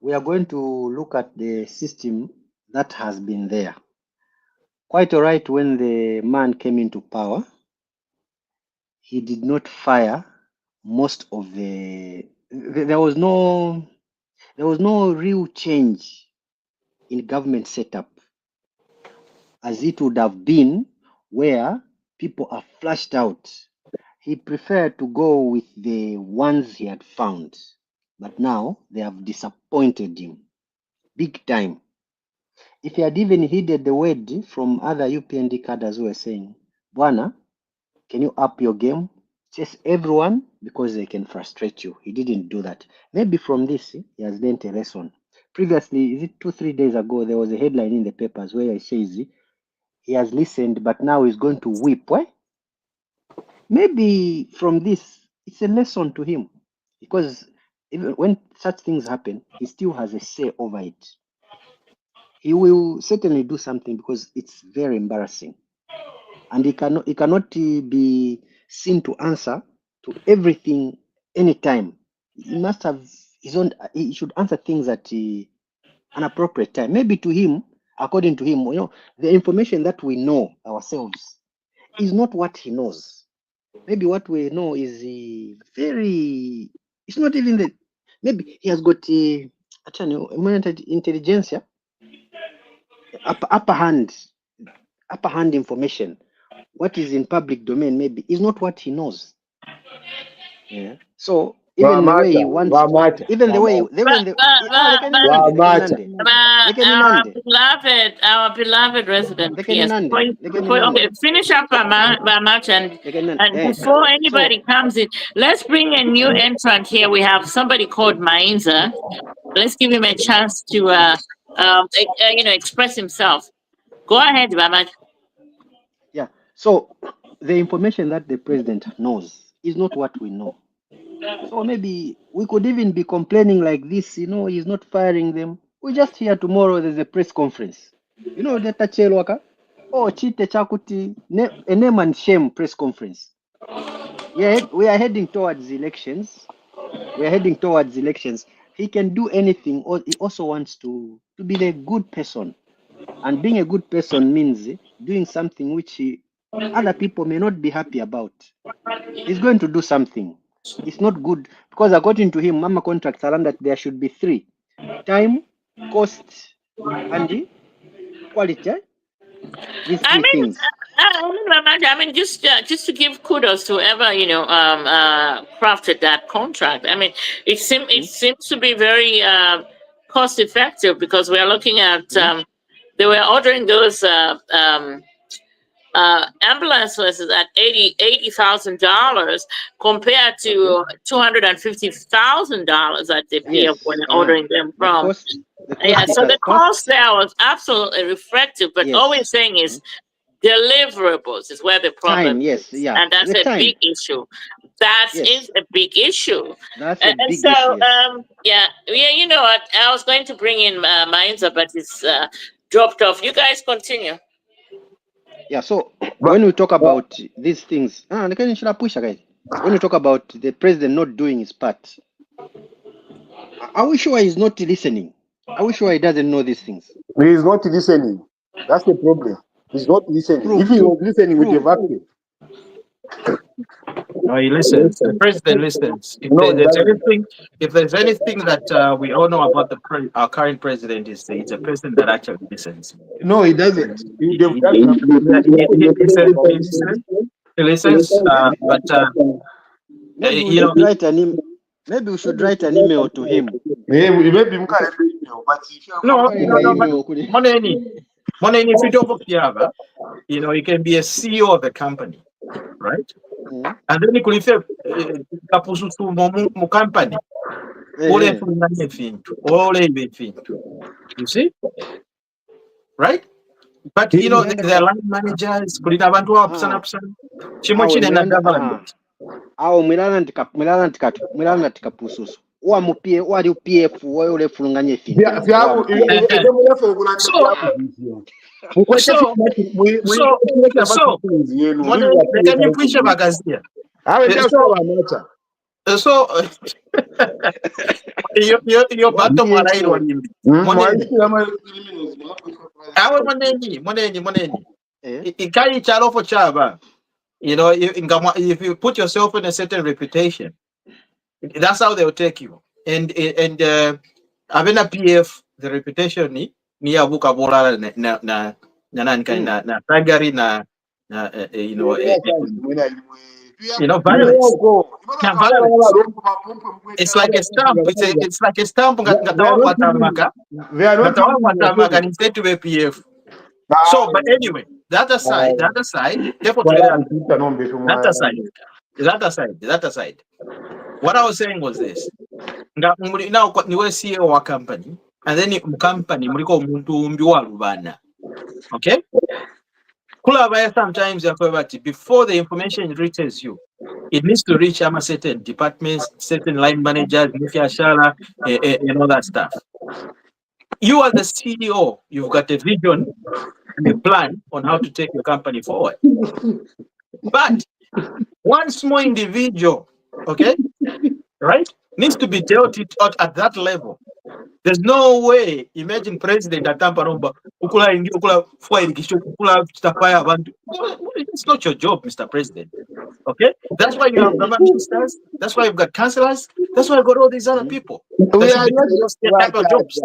we are going to look at the system that has been there. Quite all right, when the man came into power, he did not fire most of there was no real change in government setup as it would have been where people are flushed out. He preferred to go with the ones he had found, but now they have disappointed him big time. If he had even heeded the word from other UPND cadres who were saying, Bwana, can you up your game? Chase everyone because they can frustrate you. He didn't do that. Maybe from this, he has learned a lesson. Previously, is it 2-3 days ago, there was a headline in the papers where it says he has listened, but now he's going to weep. Why? Maybe from this, it's a lesson to him. Because even when such things happen, he still has a say over it. He will certainly do something because it's very embarrassing. And he cannot be seen to answer to everything anytime. He must have his own. He should answer things at an appropriate time. Maybe to him, according to him, the information that we know ourselves is not what he knows. Maybe what we know is very. It's not even the. Maybe he has got intelligence, upper hand information. What is in public domain maybe is not what he knows. Yeah. So even the way he wants, even the way, our beloved resident PS. Okay, finish up, Bamach, and before anybody comes in, let's bring a new entrant here. We have somebody called Mainza. Let's give him a chance to, express himself. Go ahead, Bamach. Yeah. So the information that the president knows is not what we know. So maybe we could even be complaining like this, he's not firing them. We just hear tomorrow there's a press conference. The Tachelwaka? Oh, Chite Chakuti, a name and shame press conference. We are heading towards elections. He can do anything, or he also wants to be a good person. And being a good person means doing something which other people may not be happy about. He's going to do something. It's not good because according to him, Mama contracts are that there should be 3: time, cost, and quality. These 3 things. I mean, just to give kudos to whoever crafted that contract. I mean, it seems to be very cost effective because we are looking at they were ordering those ambulances at $80,000 compared to $250,000 that they pay when ordering them from. So the cost there was absolutely reflective. But all we're saying is deliverables is where the problem is, and that's a big issue. That is a big issue. You know what? I was going to bring in Mainza, but it's dropped off. You guys continue. Yeah, so when we talk about these things, when we talk about the president not doing his part, are we sure he's not listening? Are we sure he doesn't know these things? He is not listening. That's the problem. He's not listening. If he was listening, we give up. No, he listens. The president listens. If there's anything that we all know about our current president, he's a person that actually listens. No, he doesn't. He listens, but maybe we should write an email to him. Maybe we can write an email, but Money, if you don't you can be a CEO of a company, right? And then you could have a company. You see? Right? But the line managers, so your bottom line if you put yourself in a certain reputation, that's how they'll take you. And having a PF, the reputation ni abuka bola na tagari na violence. It's like a stamp. It's like a stamp. Instead to a PF. So, but anyway, that aside. What I was saying was this. Now, you were CEO of a company, and then company, okay? Sometimes before the information reaches you, it needs to reach certain departments, certain line managers, and all that stuff. You are the CEO, you've got a vision and a plan on how to take your company forward. But one small individual, okay, right? Needs to be dealt it out at that level. There's no way. Imagine President Atampa Romba, ukula fire ukula fire abantu. It's not your job, Mr. President. Okay, that's why you have government ministers. That's why you've got councillors. That's why you've got all these other people. We are not those type of jobs.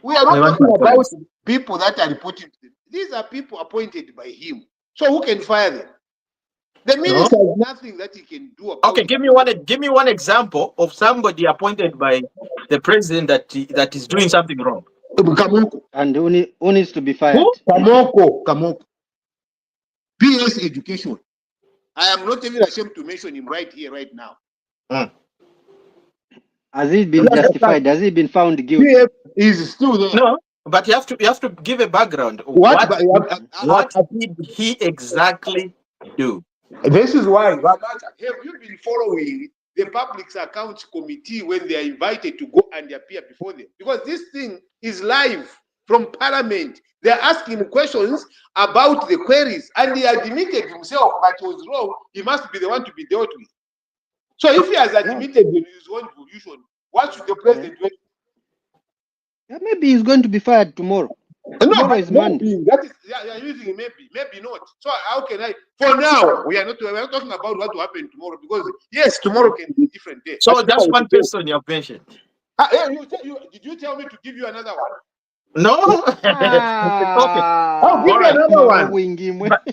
We are not talking about people that are reporting. These are people appointed by him. So who can fire them? The minister has nothing that he can do about Okay, give me one example of somebody appointed by the president that is doing something wrong. Kamoko. And who needs to be fired? Kamoko. PS Education. I am not even ashamed to mention him right here, right now. Has he been justified? Has he been found guilty? PF is still there. No, but you have to give a background. What did he exactly do? This is why. Have you been following the Public Accounts Committee when they are invited to go and appear before them? Because this thing is live from Parliament. They are asking questions about the queries, and he admitted himself that he was wrong. He must be the one to be dealt with. So if he has admitted in his own position, what should the president do? Maybe he's going to be fired tomorrow. Tomorrow is Monday. That is, you're using maybe not. So how can I? For now, we are not talking about what will happen tomorrow, because yes, tomorrow can be a different day. So that's one person you have mentioned. Did you tell me to give you another one? No. I'll give you another one.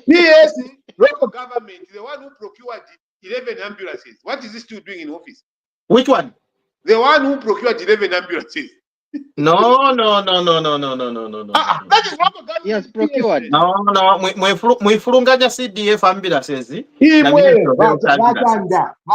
Yes, local government, the one who procured 11 ambulances. What is he still doing in office? Which one? The one who procured 11 ambulances. No. That is local government. Yes, procured. No. Mwifulunganya CDF ambulances.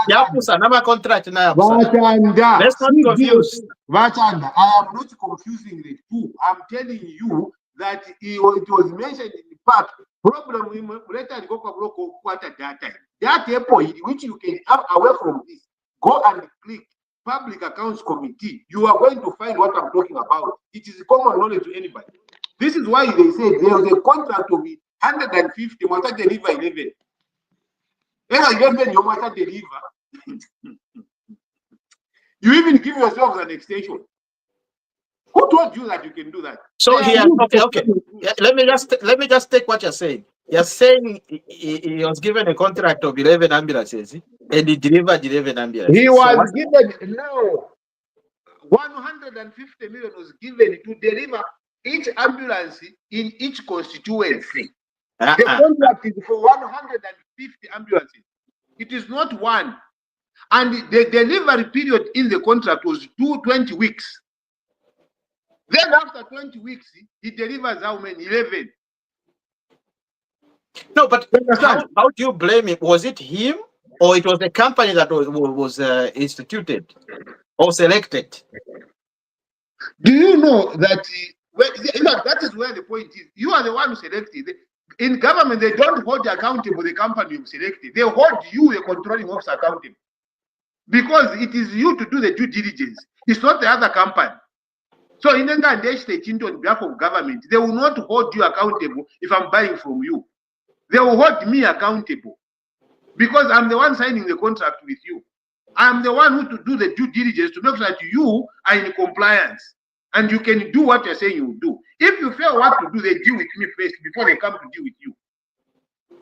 Yakusa nama contract na yakusa. Let's not confuse. Vachanda, I am not confusing the two. I'm telling you that it was mentioned in the part. Problem later go quarter data. That point which you can have away from this. Go and click Public Accounts Committee. You are going to find what I'm talking about. It is common knowledge to anybody. This is why they say there is a contract of 150. You must deliver 11. 11 you must deliver. You even give yourselves an extension. Who told you that you can do that? So here, okay. Yeah, let me just take what you're saying. You're saying he was given a contract of 11 ambulances and he delivered 11 ambulances. He was given 150 million was given to deliver each ambulance in each constituency. The contract is for 150 ambulances. It is not one. And the delivery period in the contract was 20 weeks. Then after 20 weeks, he delivers how many? 11. No, but how do you blame him? Was it him or it was the company that was instituted or selected? Do you know that that is where the point is? You are the one who selected. In government, they don't hold accountable the company you selected. They hold you, the controlling officer, accountable. Because it is you to do the due diligence. It's not the other company. So in the state, on behalf of government, they will not hold you accountable if I'm buying from you. They will hold me accountable because I'm the one signing the contract with you. I'm the one who to do the due diligence to make sure that you are in compliance and you can do what you're saying you will do. If you fail what to do, they deal with me first before they come to deal with you.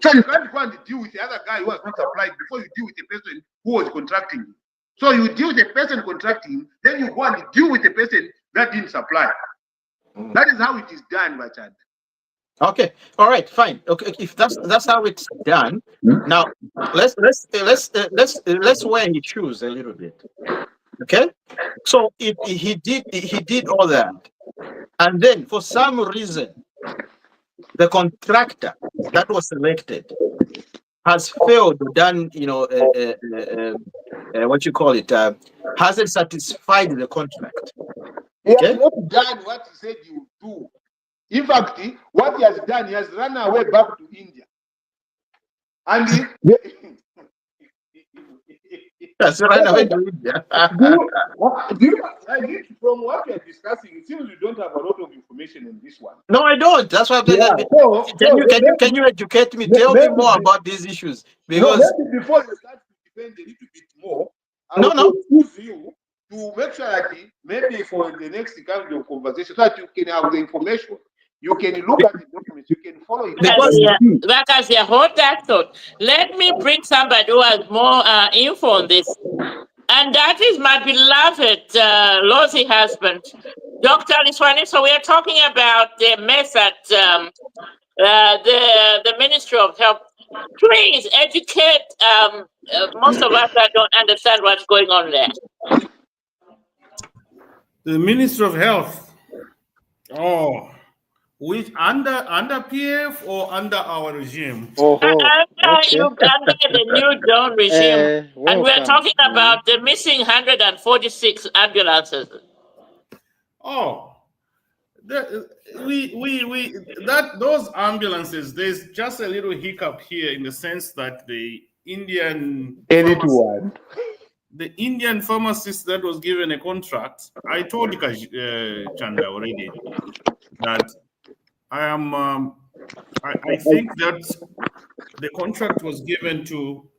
So you can't go and deal with the other guy who has not applied before you deal with the person who was contracting you. So you deal with the person contracting, then you go and deal with the person that didn't supply. That is how it is done, Bachad. Okay, all right, fine. Okay, if that's how it's done, now let's wear his shoes a little bit. Okay, so if he did all that, and then for some reason the contractor that was selected has failed, done, what you call it, hasn't satisfied the contract. He has not done what he said he would do. In fact, what he has done, he has run away back to India. And That's right away to India. From what we are discussing, it seems you don't have a lot of information on this one. No, I don't. That's why I'm Yeah. can you educate me? Tell me more about these issues. Because maybe before you start to defend a little bit more, I No, will no. choose you to make sure that maybe for the next kind of conversation, so that you can have the information. You can look at the documents, you can follow it. Vakasia, hold that thought. Let me bring somebody who has more info on this. And that is my beloved Lozi husband, Dr. Liswani. So we are talking about the mess at the Ministry of Health. Please educate most of us that don't understand what's going on there. The Ministry of Health. Oh, which under PF or under our regime? Under the new Dawn regime, and we're talking about the missing 146 ambulances. Oh, those ambulances. There's just a little hiccup here in the sense that the Indian pharmacist that was given a contract. I told Chanda already that I think that the contract was given to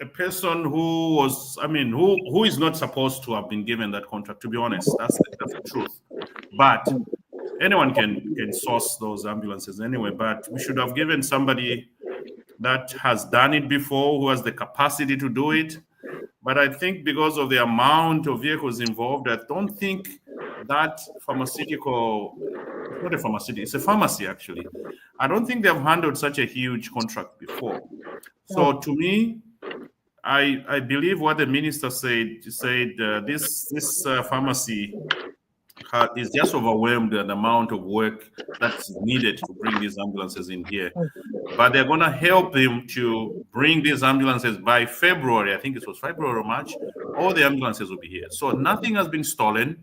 a person who was, who is not supposed to have been given that contract, to be honest. That's the truth. But anyone can source those ambulances anyway, but we should have given somebody that has done it before, who has the capacity to do it. But I think because of the amount of vehicles involved, I don't think that pharmaceutical, not a pharmaceutical, it's a pharmacy actually. I don't think they've handled such a huge contract before. So to me, I believe what the minister said. This pharmacy is just overwhelmed at the amount of work that's needed to bring these ambulances in here. But they're going to help him to bring these ambulances by February. I think it was February or March. All the ambulances will be here. So nothing has been stolen.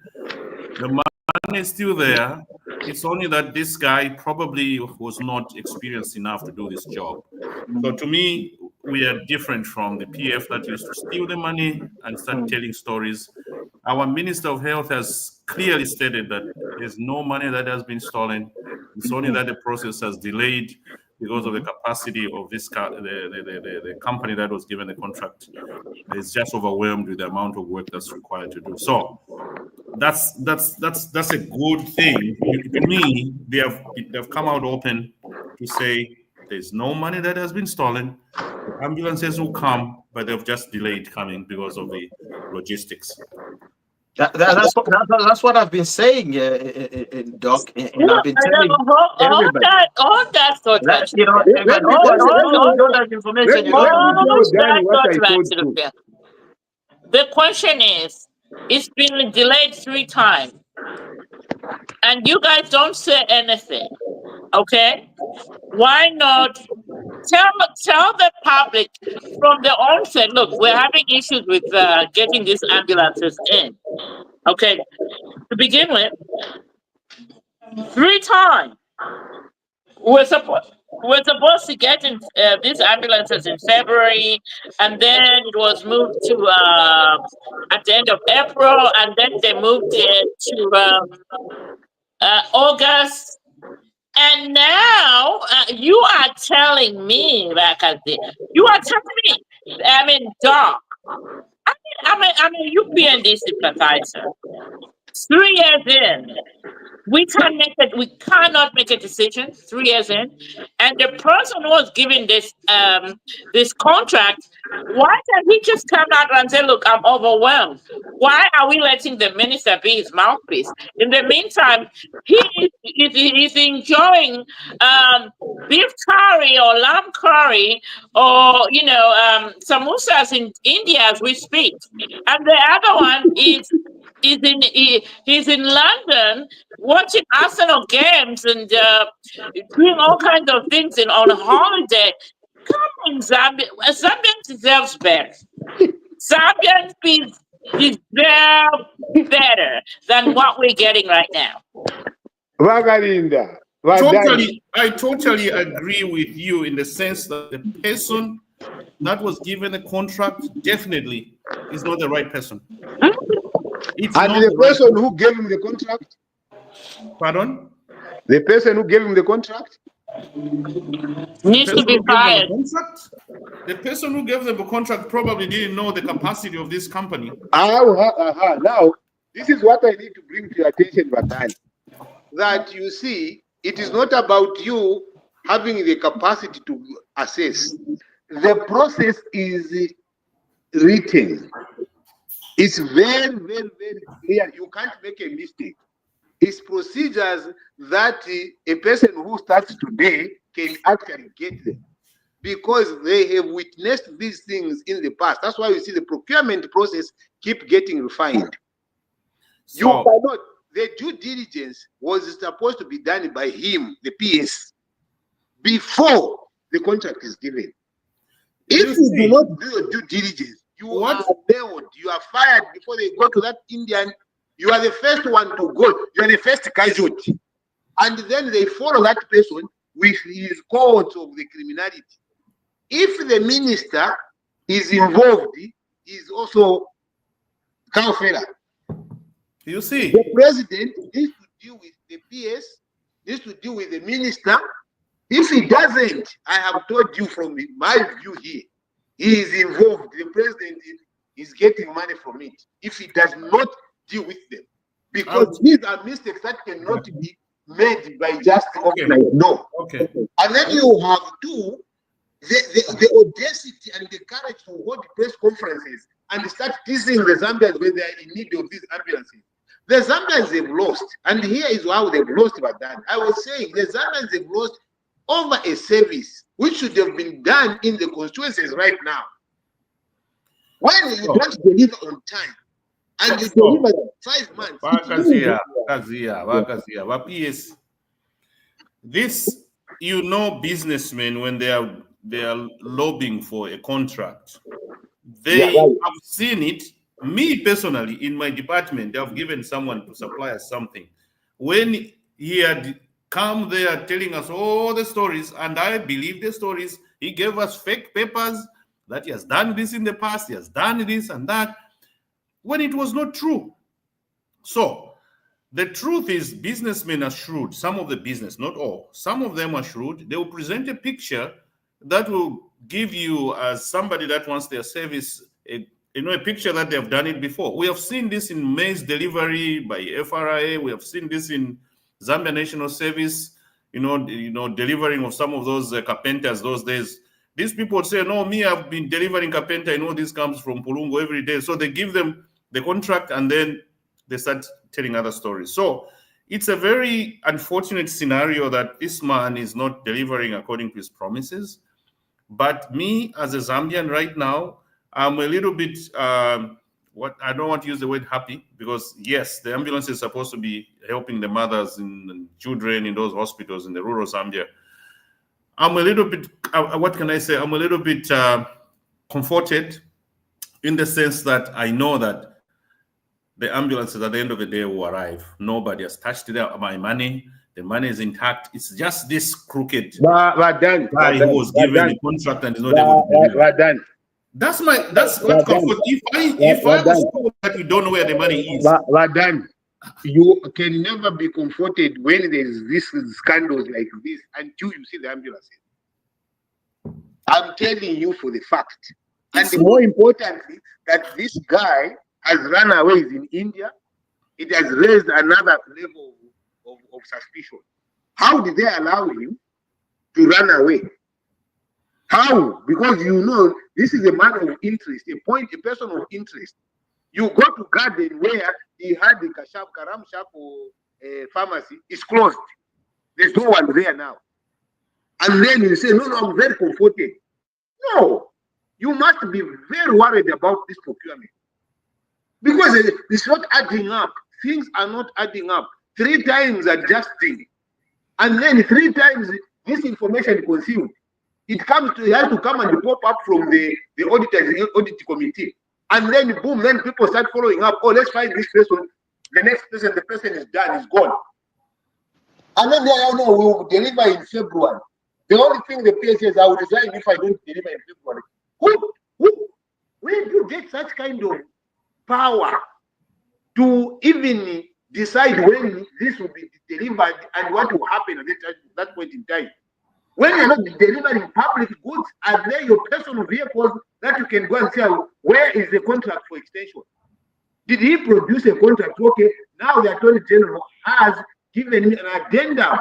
The money is still there. It's only that this guy probably was not experienced enough to do this job. So to me, we are different from the PF that used to steal the money and start telling stories. Our Minister of Health has clearly stated that there's no money that has been stolen. It's only that the process has delayed because of the capacity of this the company that was given the contract is just overwhelmed with the amount of work that's required to do. So that's a good thing. To me, they've come out open to say there's no money that has been stolen. The ambulances will come, but they've just delayed coming because of the logistics. That's what I've been saying, Doc, and I've been telling everybody. All that thought. The question is, it's been delayed 3 times, and you guys don't say anything. Okay, why not tell the public from the onset? Look, we're having issues with getting these ambulances in. Okay, to begin with, 3 times we're supposed to get in these ambulances in February, and then it was moved to at the end of April, and then they moved it to August. And now you are telling me, Doc, I'm a UPND sympathizer. 3 years in, we cannot make a decision 3 years in, and the person who was given this this contract, why can't he just come out and say, look, I'm overwhelmed? Why are we letting the minister be his mouthpiece? In the meantime, he is enjoying beef curry or lamb curry or samosas in India as we speak, and the other one is he's in London watching Arsenal games and doing all kinds of things on holiday. Come on, Zambians deserves better. Zambians deserve better than what we're getting right now. I totally agree with you in the sense that the person that was given a contract definitely is not the right person. It's And not the the right person who gave him the contract, Pardon? the person who gave him the contract, Needs to be fired. The person who gave them a contract probably didn't know the capacity of this company. Now, this is what I need to bring to your attention, Badan. That you see, it is not about you having the capacity to assess. The process is written. It's very, very, very clear. You can't make a mistake. It's procedures that a person who starts today can actually get them, because they have witnessed these things in the past. That's why you see the procurement process keep getting refined. You cannot. The due diligence was supposed to be done by him, the PS, before the contract is given. If you do not do your due diligence, you are nailed. You are fired before they go to that Indian. You are the first one to go. You are the first casualty. And then they follow that person with his codes of the criminality. If the minister is involved, is also Kaufela. You see, the president needs to deal with the PS, needs to deal with the minister. If he doesn't, I have told you from my view here, he is involved. The president is getting money from it. If he does not deal with them, because these are mistakes that cannot be made by just no. Okay. And then you have the audacity and the courage to hold press conferences and start teasing the Zambians when they are in need of these ambulances. The Zambians have lost, and here is how they've lost. But that I was saying, the Zambians have lost over a service which should have been done in the constituencies right now. When you don't deliver on time, and you deliver 5 months. PS. This, businessmen, when they are lobbying for a contract, they have seen it. Me personally, in my department, they have given someone to supply us something. When he had come there telling us all the stories, and I believe the stories, he gave us fake papers that he has done this in the past, he has done this and that, when it was not true. So the truth is, businessmen are shrewd. Some of the business, not all, some of them are shrewd. They will present a picture that will give you, as somebody that wants their service, a picture that they have done it before. We have seen this in maize delivery by FRA. We have seen this in Zambia National Service, delivering of some of those carpenters those days. These people say, no, me, I've been delivering carpenter. I know this comes from Pulungo every day. So they give them the contract and then they start telling other stories. So it's a very unfortunate scenario that this man is not delivering according to his promises. But me, as a Zambian right now, I'm a little bit, I don't want to use the word happy, because yes, the ambulance is supposed to be helping the mothers and children in those hospitals in the rural Zambia. I'm a little bit, what can I say? I'm a little bit comforted in the sense that I know that the ambulances at the end of the day will arrive. Nobody has touched my money. The money is intact. It's just this crooked guy who was given the contract and is not able to deliver. That's what comfort. If I was told that you don't know where the money is, you can never be comforted when there's this scandals like this until you see the ambulances. I'm telling you for the fact. And more importantly, that this guy has run away in India. It has raised another level of suspicion. How did they allow him to run away? How? Because this is a man of interest, a person of interest. You go to garden where he had the Karam Shako pharmacy, it's closed. There's no one there now. And then you say, no, I'm very comforted. No, you must be very worried about this procurement. Because it's not adding up. Things are not adding up. 3 times adjusting. And then 3 times this information consumed. It has to come and pop up from the audit committee. And then boom, then people start following up. Oh, let's find this person. The next person, the person is done, is gone. And then we will deliver in February. The only thing the PS says, I will resign if I don't deliver in February. Where do you get such kind of power to even decide when this will be delivered and what will happen at that point in time? When you're not delivering public goods, are they your personal vehicles that you can go and say, where is the contract for extension? Did he produce a contract? Okay, now the Attorney General has given an addendum,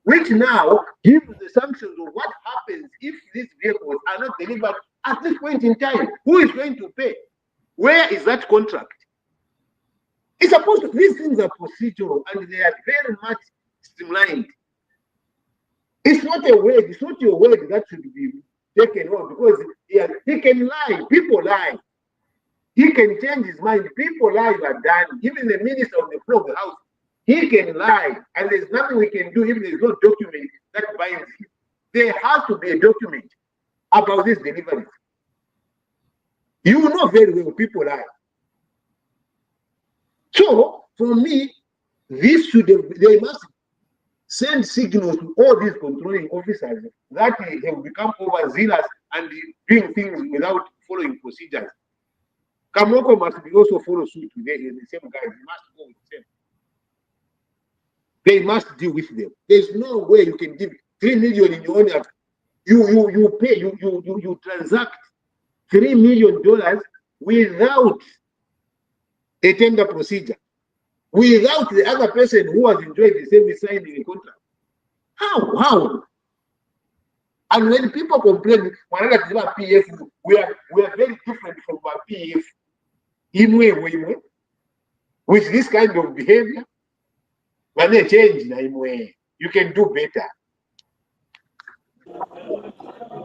which now gives the sanctions of what happens if these vehicles are not delivered at this point in time. Who is going to pay? Where is that contract? It's supposed to, these things are procedural and they are very much streamlined. It's not a word, it's not your word that should be taken on, because he can lie, people lie. He can change his mind, people lie are done. Even the minister of the floor of the house, he can lie, and there's nothing we can do if there's no document that binds him. There has to be a document about this delivery. You know very well people lie. So, for me, this should have, they must send signals to all these controlling officers that they have become overzealous and doing things without following procedures. Kamoko must be also follow suit today. The same guys, they must go with them. They must deal with them. There's no way you can give 3 million in your own account. You pay, you transact $3 million without a tender procedure, without the other person who has enjoyed the service signing a contract. How? And when people complain, PF, we are very different from our PF. With this kind of behavior, when they change, you can do better.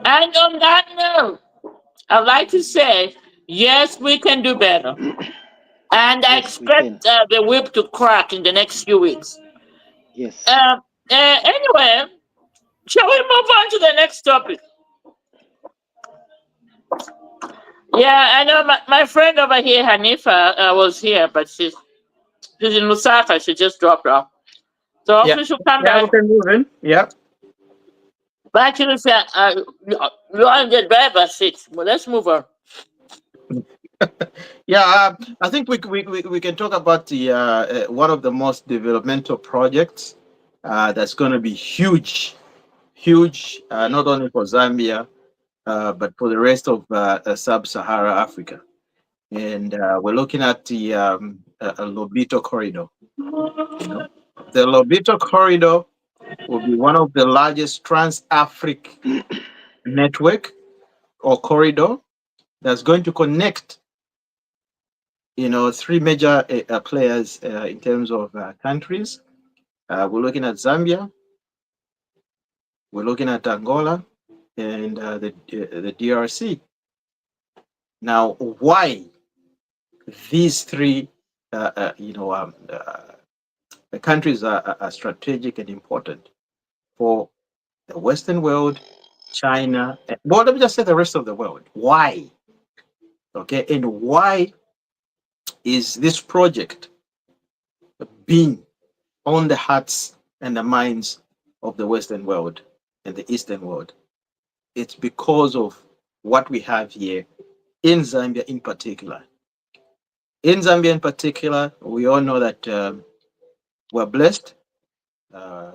And on that note, I'd like to say, yes, we can do better. And I Yes, we can. expect the whip to crack in the next few weeks. Yes. Anyway, shall we move on to the next topic? Yeah, I know my friend over here, Hanifa, was here, but she's in Lusaka. She just dropped off. So hopefully she'll come Yeah, we back. can move in. Yeah. But actually, you're on the driver's seat. Well, let's move on. Yeah, I think we can talk about the one of the most developmental projects that's going to be huge, not only for Zambia but for the rest of sub-Sahara Africa. And we're looking at the Lobito corridor. You know, the Lobito corridor will be one of the largest trans-African network or corridor that's going to connect, three major players in terms of countries. We're looking at Zambia, we're looking at Angola, and the DRC. Now, why these three, the countries are strategic and important for the Western world, China. Well, let me just say the rest of the world. Why? Okay, and why is this project being on the hearts and the minds of the Western world and the Eastern world? It's because of what we have here in Zambia in particular. In Zambia in particular, we all know that we're blessed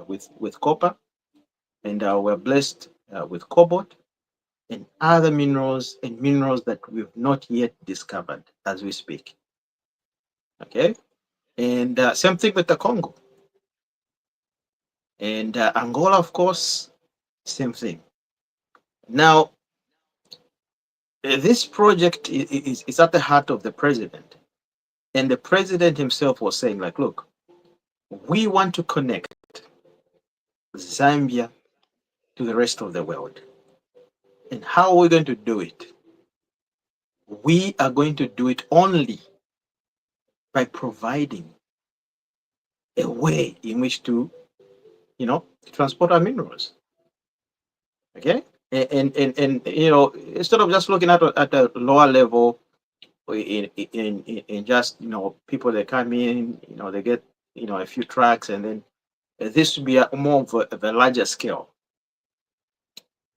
with copper, and we're blessed with cobalt and other minerals that we've not yet discovered as we speak. Okay, and same thing with the Congo and Angola, of course, same thing. Now, this project is at the heart of the president, and the president himself was saying, like, look, we want to connect Zambia to the rest of the world. And how are we going to do it? We are going to do it only by providing a way in which to, transport our minerals. Okay? And instead of just looking at a lower level in just, people that come in, they get, a few tracks, and then this would be more of a larger scale.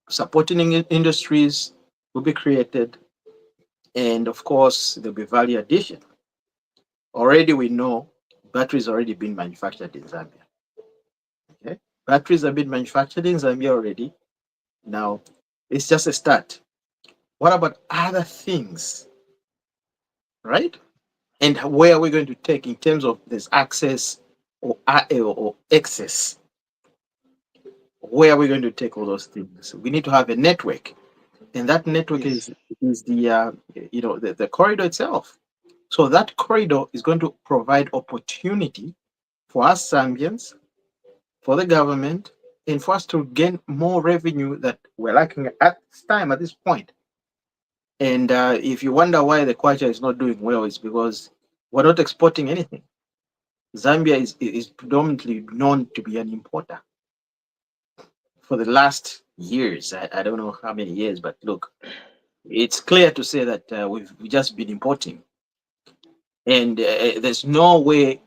Supporting industries will be created, and of course there'll be value addition. Already we know batteries already been manufactured in Zambia. Okay, batteries have been manufactured in Zambia already. Now it's just a start. What about other things, right? And where are we going to take in terms of this access or excess? Where are we going to take all those things? We need to have a network, and that network Yes. is the corridor itself. So that corridor is going to provide opportunity for us Zambians, for the government, and for us to gain more revenue that we're lacking at this time, at this point. And if you wonder why the kwacha is not doing well, it's because we're not exporting anything. Zambia is predominantly known to be an importer for the last years. I don't know how many years, but look, it's clear to say that we've just been importing, and there's no way.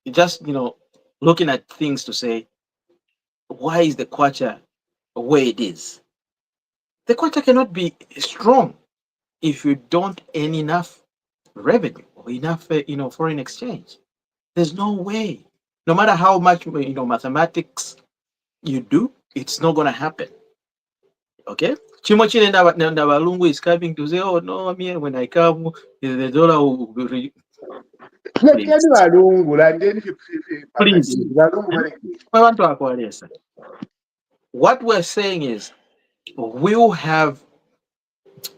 Just looking at things to say, why is the kwacha the way it is? The kwacha cannot be strong if you don't earn enough revenue or enough foreign exchange. There's no way. No matter how much mathematics you do, it's not going to happen. Okay? Chimo chine na Balungu is coming to say, oh no, I mean, when I come, the dollar will be. Please. Please. I want to acquire. What we're saying is, we'll have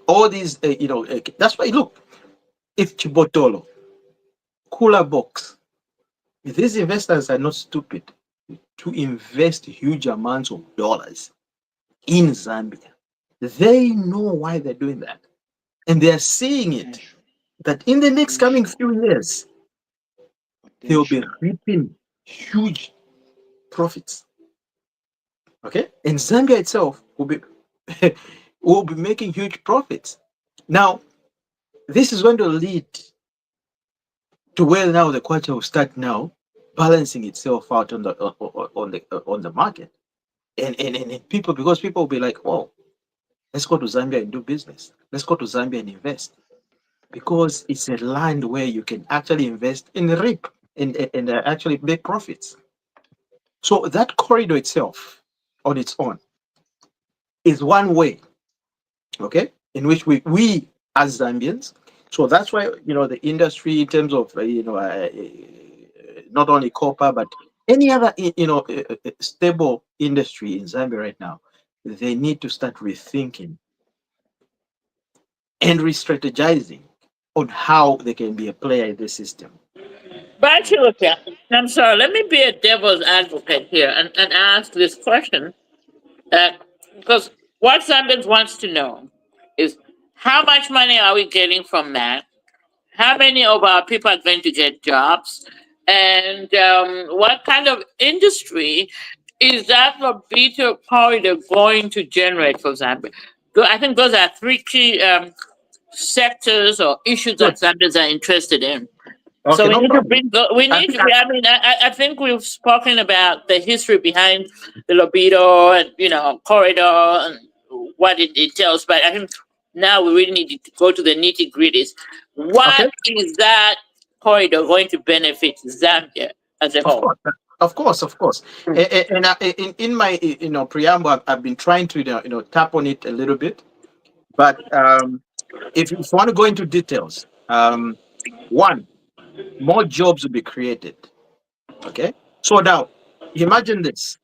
all these, that's why, look, if Chibotolo, Cooler Box, these investors are not stupid to invest huge amounts of dollars in Zambia. They know why they're doing that. And they're seeing it, that in the next coming few years, they will be reaping huge profits. Okay? And Zambia itself will be will be making huge profits. Now, this is going to lead to where now the kwacha will start now balancing itself out on the market, and people, because people will be like, oh, let's go to Zambia and do business. Let's go to Zambia and invest, because it's a land where you can actually invest and reap and actually make profits. So that corridor itself, on its own, is one way, okay, in which we as Zambians. So that's why the industry, in terms of not only copper but any other stable industry in Zambia right now, they need to start rethinking and re-strategizing on how they can be a player in the system. But look, I'm sorry, let me be a devil's advocate here and ask this question. Because what Zambians wants to know is, how much money are we getting from that? How many of our people are going to get jobs? And what kind of industry is that Lobito corridor going to generate for Zambia? I think those are three key sectors or issues that Zambians are interested in. Okay, So we no need to problem. we need to. I mean, I think we've spoken about the history behind the Lobito and corridor and what it entails. But I think now we really need to go to the nitty gritties. What is that corridor going to benefit Zambia as a whole? Of course. And in my preamble, I've been trying to tap on it a little bit, but if you want to go into details, one, more jobs will be created. Okay, so now imagine this: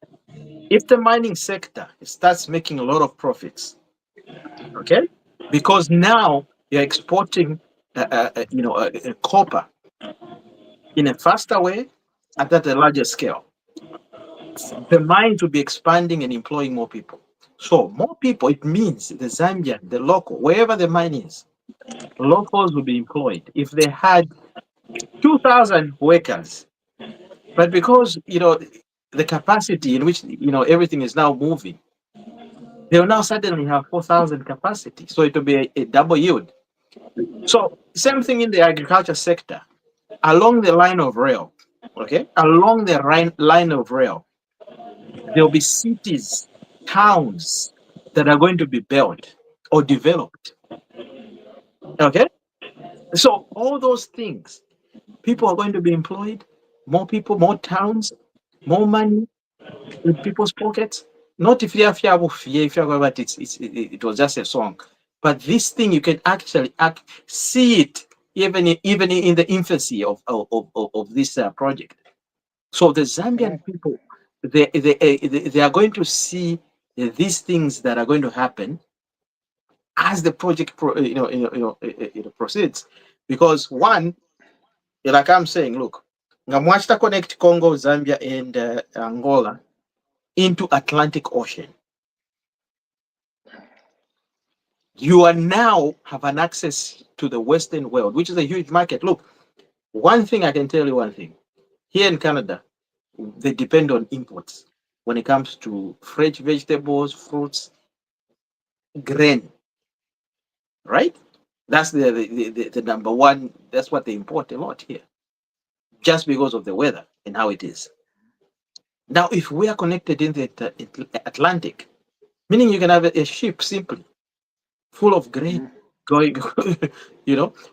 if the mining sector starts making a lot of profits, okay, because now you're exporting, copper in a faster way and at a larger scale, the mines will be expanding and employing more people. So more people, it means the Zambian, the local, wherever the mine is, locals will be employed. If they had 2,000 workers, but because the capacity in which everything is now moving, they will now suddenly have 4,000 capacity. So it will be a double yield. So same thing in the agriculture sector, along the line of rail. Okay, along the line of rail, there will be cities, towns that are going to be built or developed. Okay? So all those things, people are going to be employed, more people, more towns, more money in people's pockets. Not if you have but it was just a song. But this thing you can actually see it even in the infancy of this project. So the Zambian people, they are going to see these things that are going to happen as the project proceeds. Because one, like I'm saying, look, Ngamwachta connect Congo, Zambia, and Angola into Atlantic Ocean. You are now have an access to the Western world, which is a huge market. Look, one thing I can tell you one thing. Here in Canada, they depend on imports when it comes to fresh vegetables, fruits, grain, right? That's the number one. That's what they import a lot here, just because of the weather and how it is. Now, if we are connected in the Atlantic, meaning you can have a ship simply full of grain going,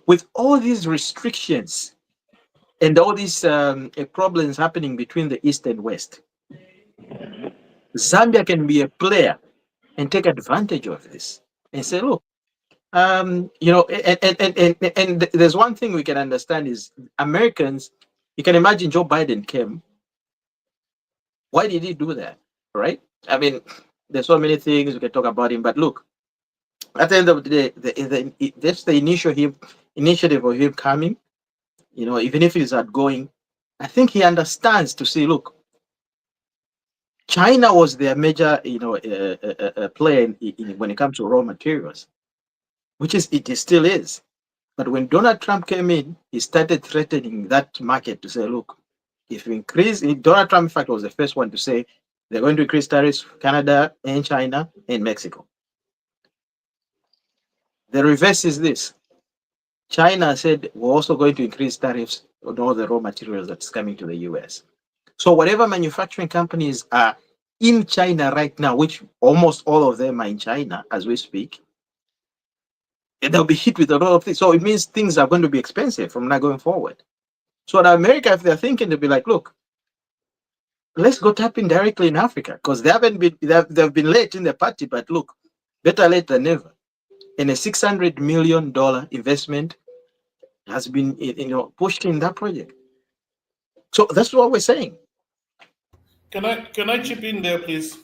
with all these restrictions and all these problems happening between the East and West, Zambia can be a player and take advantage of this and say, look, and there's one thing we can understand is Americans, you can imagine Joe Biden came. Why did he do that? Right? I mean, there's so many things we can talk about him, but look, at the end of the day, that's the initiative of him coming. Even if he's outgoing, I think he understands to see, look, China was their major, player when it comes to raw materials, which it still is. But when Donald Trump came in, he started threatening that market to say, look, if you increase, Donald Trump, in fact, was the first one to say they're going to increase tariffs for Canada and China and Mexico. The reverse is this. China said we're also going to increase tariffs on all the raw materials that's coming to the US. So whatever manufacturing companies are in China right now, which almost all of them are in China as we speak, they'll be hit with a lot of things. So it means things are going to be expensive from now going forward. So in America, if they're thinking, they'll be like, look, let's go tap in directly in Africa, because they've been late in the party, but look, better late than never. And a $600 million investment has been pushed in that project. So that's what we're saying. Can I chip in there, please?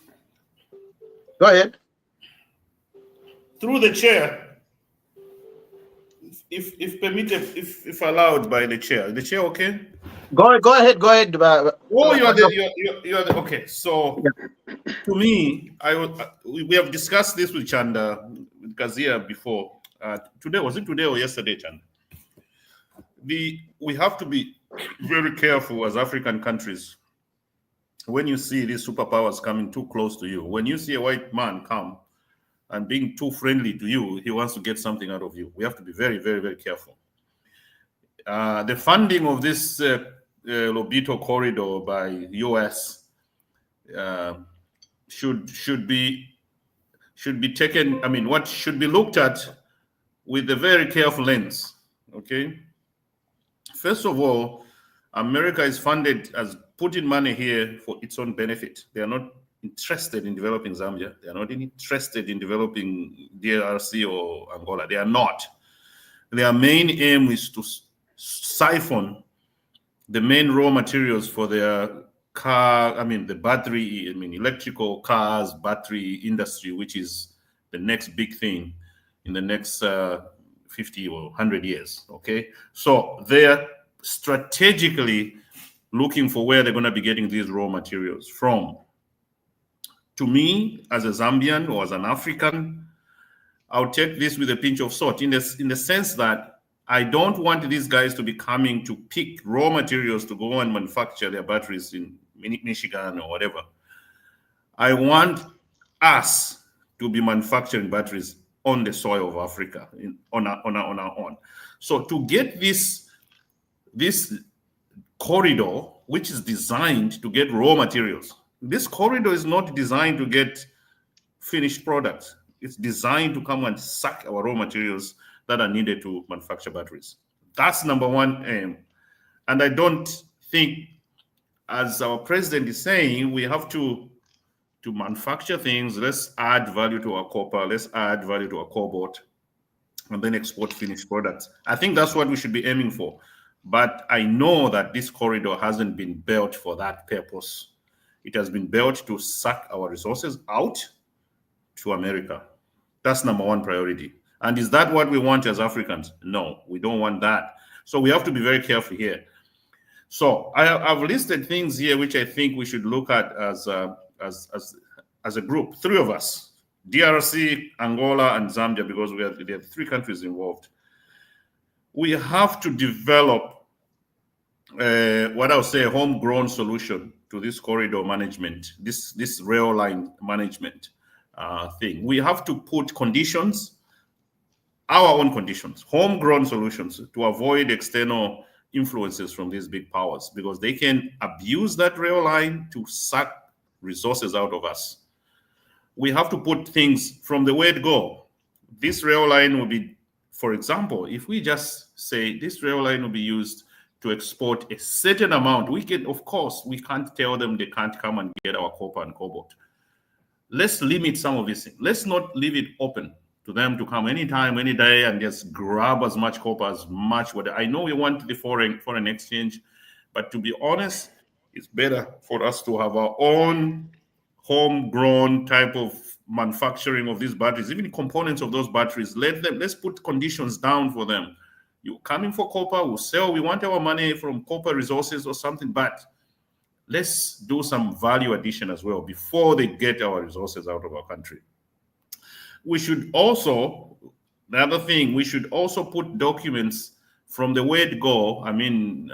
Go ahead. Through the chair, if permitted, if allowed by the chair. The chair, okay? Go ahead. Oh, you're the okay. So, to me, we have discussed this with Chanda Gazia before. Today, was it today or yesterday, Chanda? We have to be very careful as African countries when you see these superpowers coming too close to you. When you see a white man come and being too friendly to you, he wants to get something out of you. We have to be very, very, very careful. The funding of this Lobito corridor by US should be taken. I mean, what should be looked at with a very careful lens. Okay. First of all, America is funded as putting money here for its own benefit. They are not interested in developing Zambia. They are not interested in developing DRC or Angola. They are not. Their main aim is to siphon the main raw materials for their the battery, electrical cars, battery industry, which is the next big thing in the next 50 or 100 years, okay? So they're strategically looking for where they're going to be getting these raw materials from. To me, as a Zambian or as an African, I'll take this with a pinch of salt in the sense that I don't want these guys to be coming to pick raw materials to go and manufacture their batteries in Michigan or whatever. I want us to be manufacturing batteries on the soil of Africa, on our own. So to get this corridor, which is designed to get raw materials, this corridor is not designed to get finished products. It's designed to come and suck our raw materials that are needed to manufacture batteries. That's number one aim. And I don't think, as our president is saying, we have to manufacture things. Let's add value to our copper. Let's add value to our cobalt, and then export finished products. I think that's what we should be aiming for. But I know that this corridor hasn't been built for that purpose. It has been built to suck our resources out to America. That's number one priority. And is that what we want as Africans? No, we don't want that. So we have to be very careful here. So I've listed things here which I think we should look at as a group, three of us: DRC, Angola, and Zambia, because there are three countries involved. We have to develop what I'll say a homegrown solution to this corridor management, this rail line management thing. We have to put conditions, our own conditions, homegrown solutions, to avoid external influences from these big powers, because they can abuse that rail line to suck resources out of us. We have to put things from the word go. This rail line will be, for example, if we just say this rail line will be used to export a certain amount, we can, of course, we can't tell them they can't come and get our copper and cobalt. Let's limit some of these things. Let's not leave it open to them to come anytime, any day, and just grab as much copper, as much whatever. I know we want the foreign exchange, but to be honest, it's better for us to have our own homegrown type of manufacturing of these batteries, even components of those batteries. Let's put conditions down for them. You coming for copper, we'll sell. We want our money from copper resources or something, but let's do some value addition as well before they get our resources out of our country. We should also, the other thing, we should also put documents from the word go. I mean,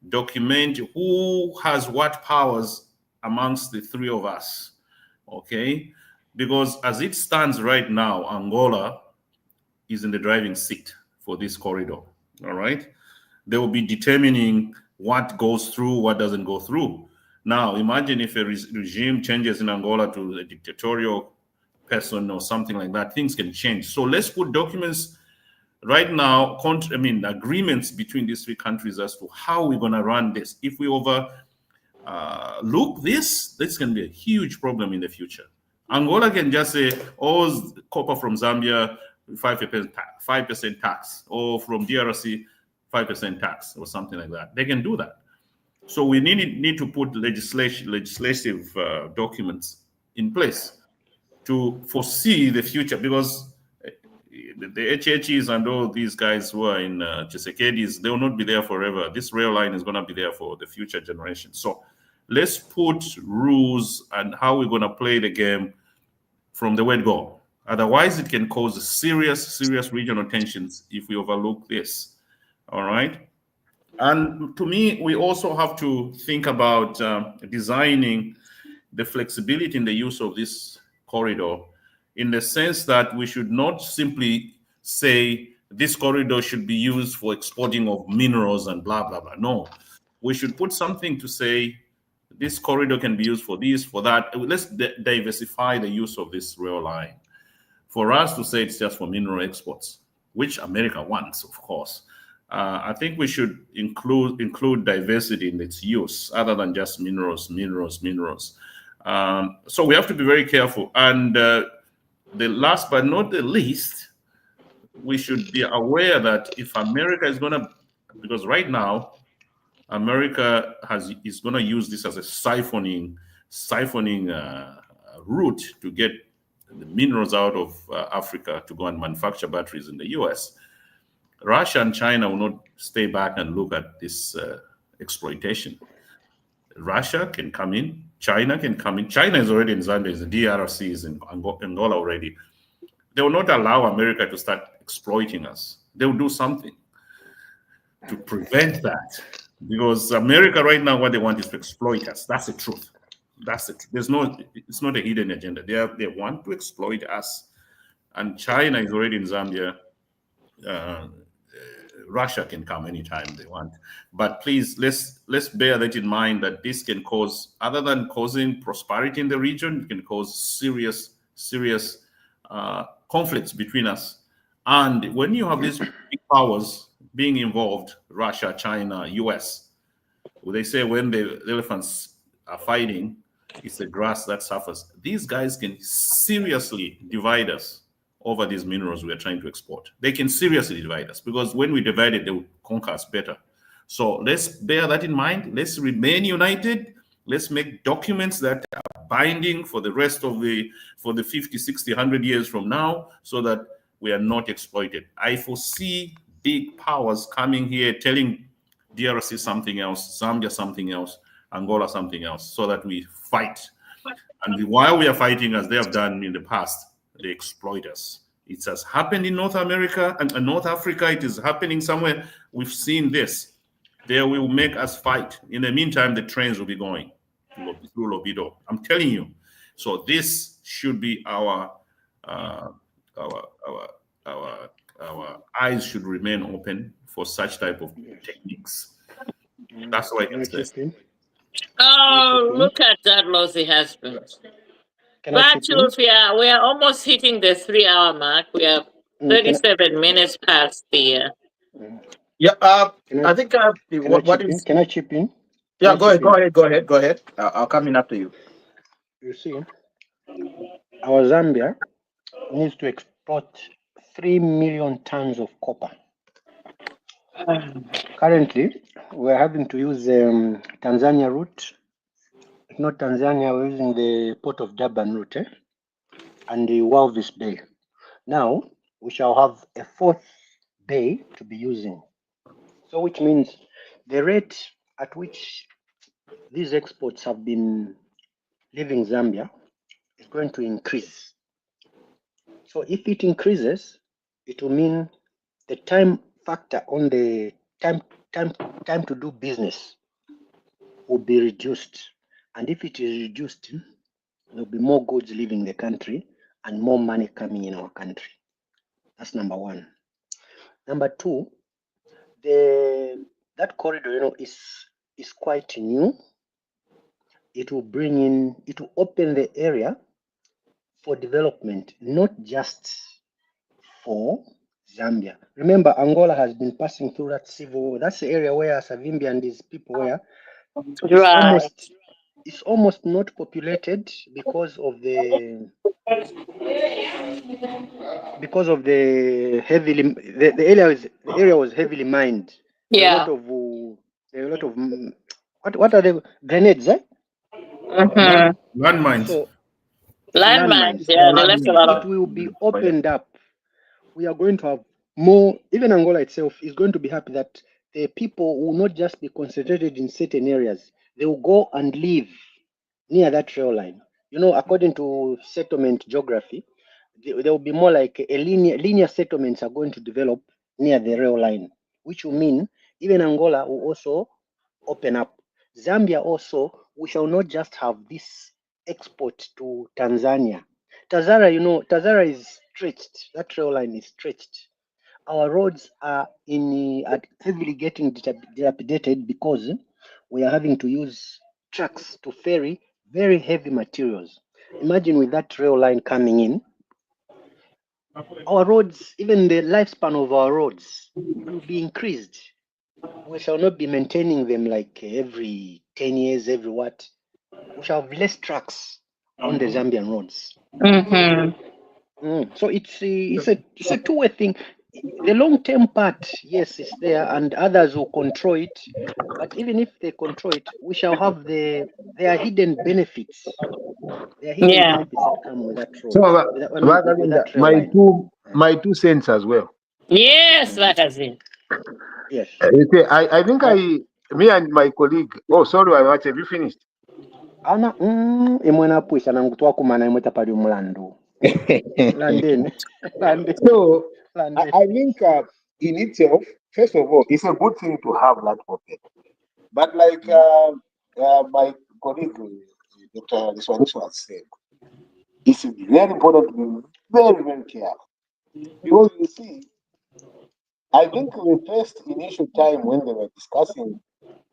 document who has what powers amongst the three of us, okay? Because as it stands right now, Angola is in the driving seat for this corridor, all right? They will be determining what goes through, what doesn't go through. Now, imagine if a regime changes in Angola to a dictatorial person or something like that, things can change. So let's put documents right now, agreements between these three countries as to how we're gonna run this. If we overlook this can be a huge problem in the future. Angola can just say, oh, copper from Zambia, 5% tax, or from DRC, 5% tax, or something like that. They can do that. So we need to put legislative documents in place to foresee the future, because the HHEs and all these guys who are in Chisekedi's, they will not be there forever. This rail line is going to be there for the future generation. So let's put rules and how we're going to play the game from the word go. Otherwise, it can cause serious regional tensions if we overlook this. All right. And to me, we also have to think about designing the flexibility in the use of this corridor, in the sense that we should not simply say this corridor should be used for exporting of minerals and blah, blah, blah. No, we should put something to say this corridor can be used for this, for that. Let's diversify the use of this rail line. For us to say it's just for mineral exports, which America wants, of course, I think we should include diversity in its use, other than just minerals. So we have to be very careful. And the last but not the least, we should be aware that if America is gonna, because right now, America is gonna use this as a siphoning route to get the minerals out of Africa to go and manufacture batteries in the US. Russia and China will not stay back and look at this exploitation. Russia can come in, China can come in. China is already in Zambia, the DRC is in Angola already. They will not allow America to start exploiting us. They will do something to prevent that. Because America right now, what they want is to exploit us. That's the truth. That's it. It's not a hidden agenda. They want to exploit us. And China is already in Zambia. Russia can come anytime they want. But please, let's bear that in mind, that this can cause, other than causing prosperity in the region, it can cause serious conflicts between us. And when you have these big powers being involved, Russia, China, US, they say when the elephants are fighting, it's the grass that suffers. These guys can seriously divide us over these minerals we're trying to export. They can seriously divide us because when we divide it, they will conquer us better. So let's bear that in mind. Let's remain united. Let's make documents that are binding for the rest of for the 50, 60, 100 years from now so that we are not exploited. I foresee big powers coming here telling DRC something else, Zambia something else, Angola something else, so that we fight. And while we are fighting, as they have done in the past, they exploit us. It has happened in North America and North Africa. It is happening somewhere. We've seen this. They will make us fight. In the meantime, the trains will be going through Lobido. I'm telling you. So this should be our eyes should remain open for such type of techniques. That's why I can say. Oh, look at that lousy husband. Batu, we are almost hitting the 3-hour mark. We are 37 minutes past the. Yeah, I think Can I chip in? Yeah, go ahead. I'll come in after you. You see, our Zambia needs to export 3 million tons of copper. Currently, we're having to use Tanzania route. If not Tanzania, we're using the Port of Durban route and the Walvis Bay. Now, we shall have a fourth bay to be using. So, which means the rate at which these exports have been leaving Zambia is going to increase. So, if it increases, it will mean the time factor on the time to do business will be reduced. And if it is reduced, there'll be more goods leaving the country and more money coming in our country. That's number one. Number two, that corridor, is quite new. It will open the area for development, not just for Zambia. Remember, Angola has been passing through that civil war. That's the area where Savimbi and his people were. It's almost not populated because of the heavily the area was heavily mined. Yeah. There were a lot of what are the grenades? Landmines. So landmines. Yeah, they left a lot of. It will be opened up. We are going to have more. Even Angola itself is going to be happy that the people will not just be concentrated in certain areas. They will go and live near that rail line. According to settlement geography, there will be more like a linear settlements are going to develop near the rail line, which will mean even Angola will also open up. Zambia also, we shall not just have this export to Tanzania. Tazara is stretched. That rail line is stretched. Our roads are heavily getting dilapidated because we are having to use trucks to ferry very heavy materials. Imagine with that rail line coming in, our roads, even the lifespan of our roads will be increased. We shall not be maintaining them like every 10 years, every what. We shall have less trucks on the Zambian roads. So it's a two-way thing. The long-term part, yes, is there, and others will control it. But even if they control it, we shall have their hidden benefits. There are hidden benefits that come with that road. So, With that rail line. my 2 cents as well. Yes, magazine. Yes. I think me and my colleague. Oh, sorry, have you finished? Ana imwena puisha nangu twakumana imwe tapali umulandu. Landeni. So I think in itself, first of all, it's a good thing to have that open. But like my colleague, Dr. Liswaniswa has said, it's very important to be very, very careful. Because you see, I think the first initial time when they were discussing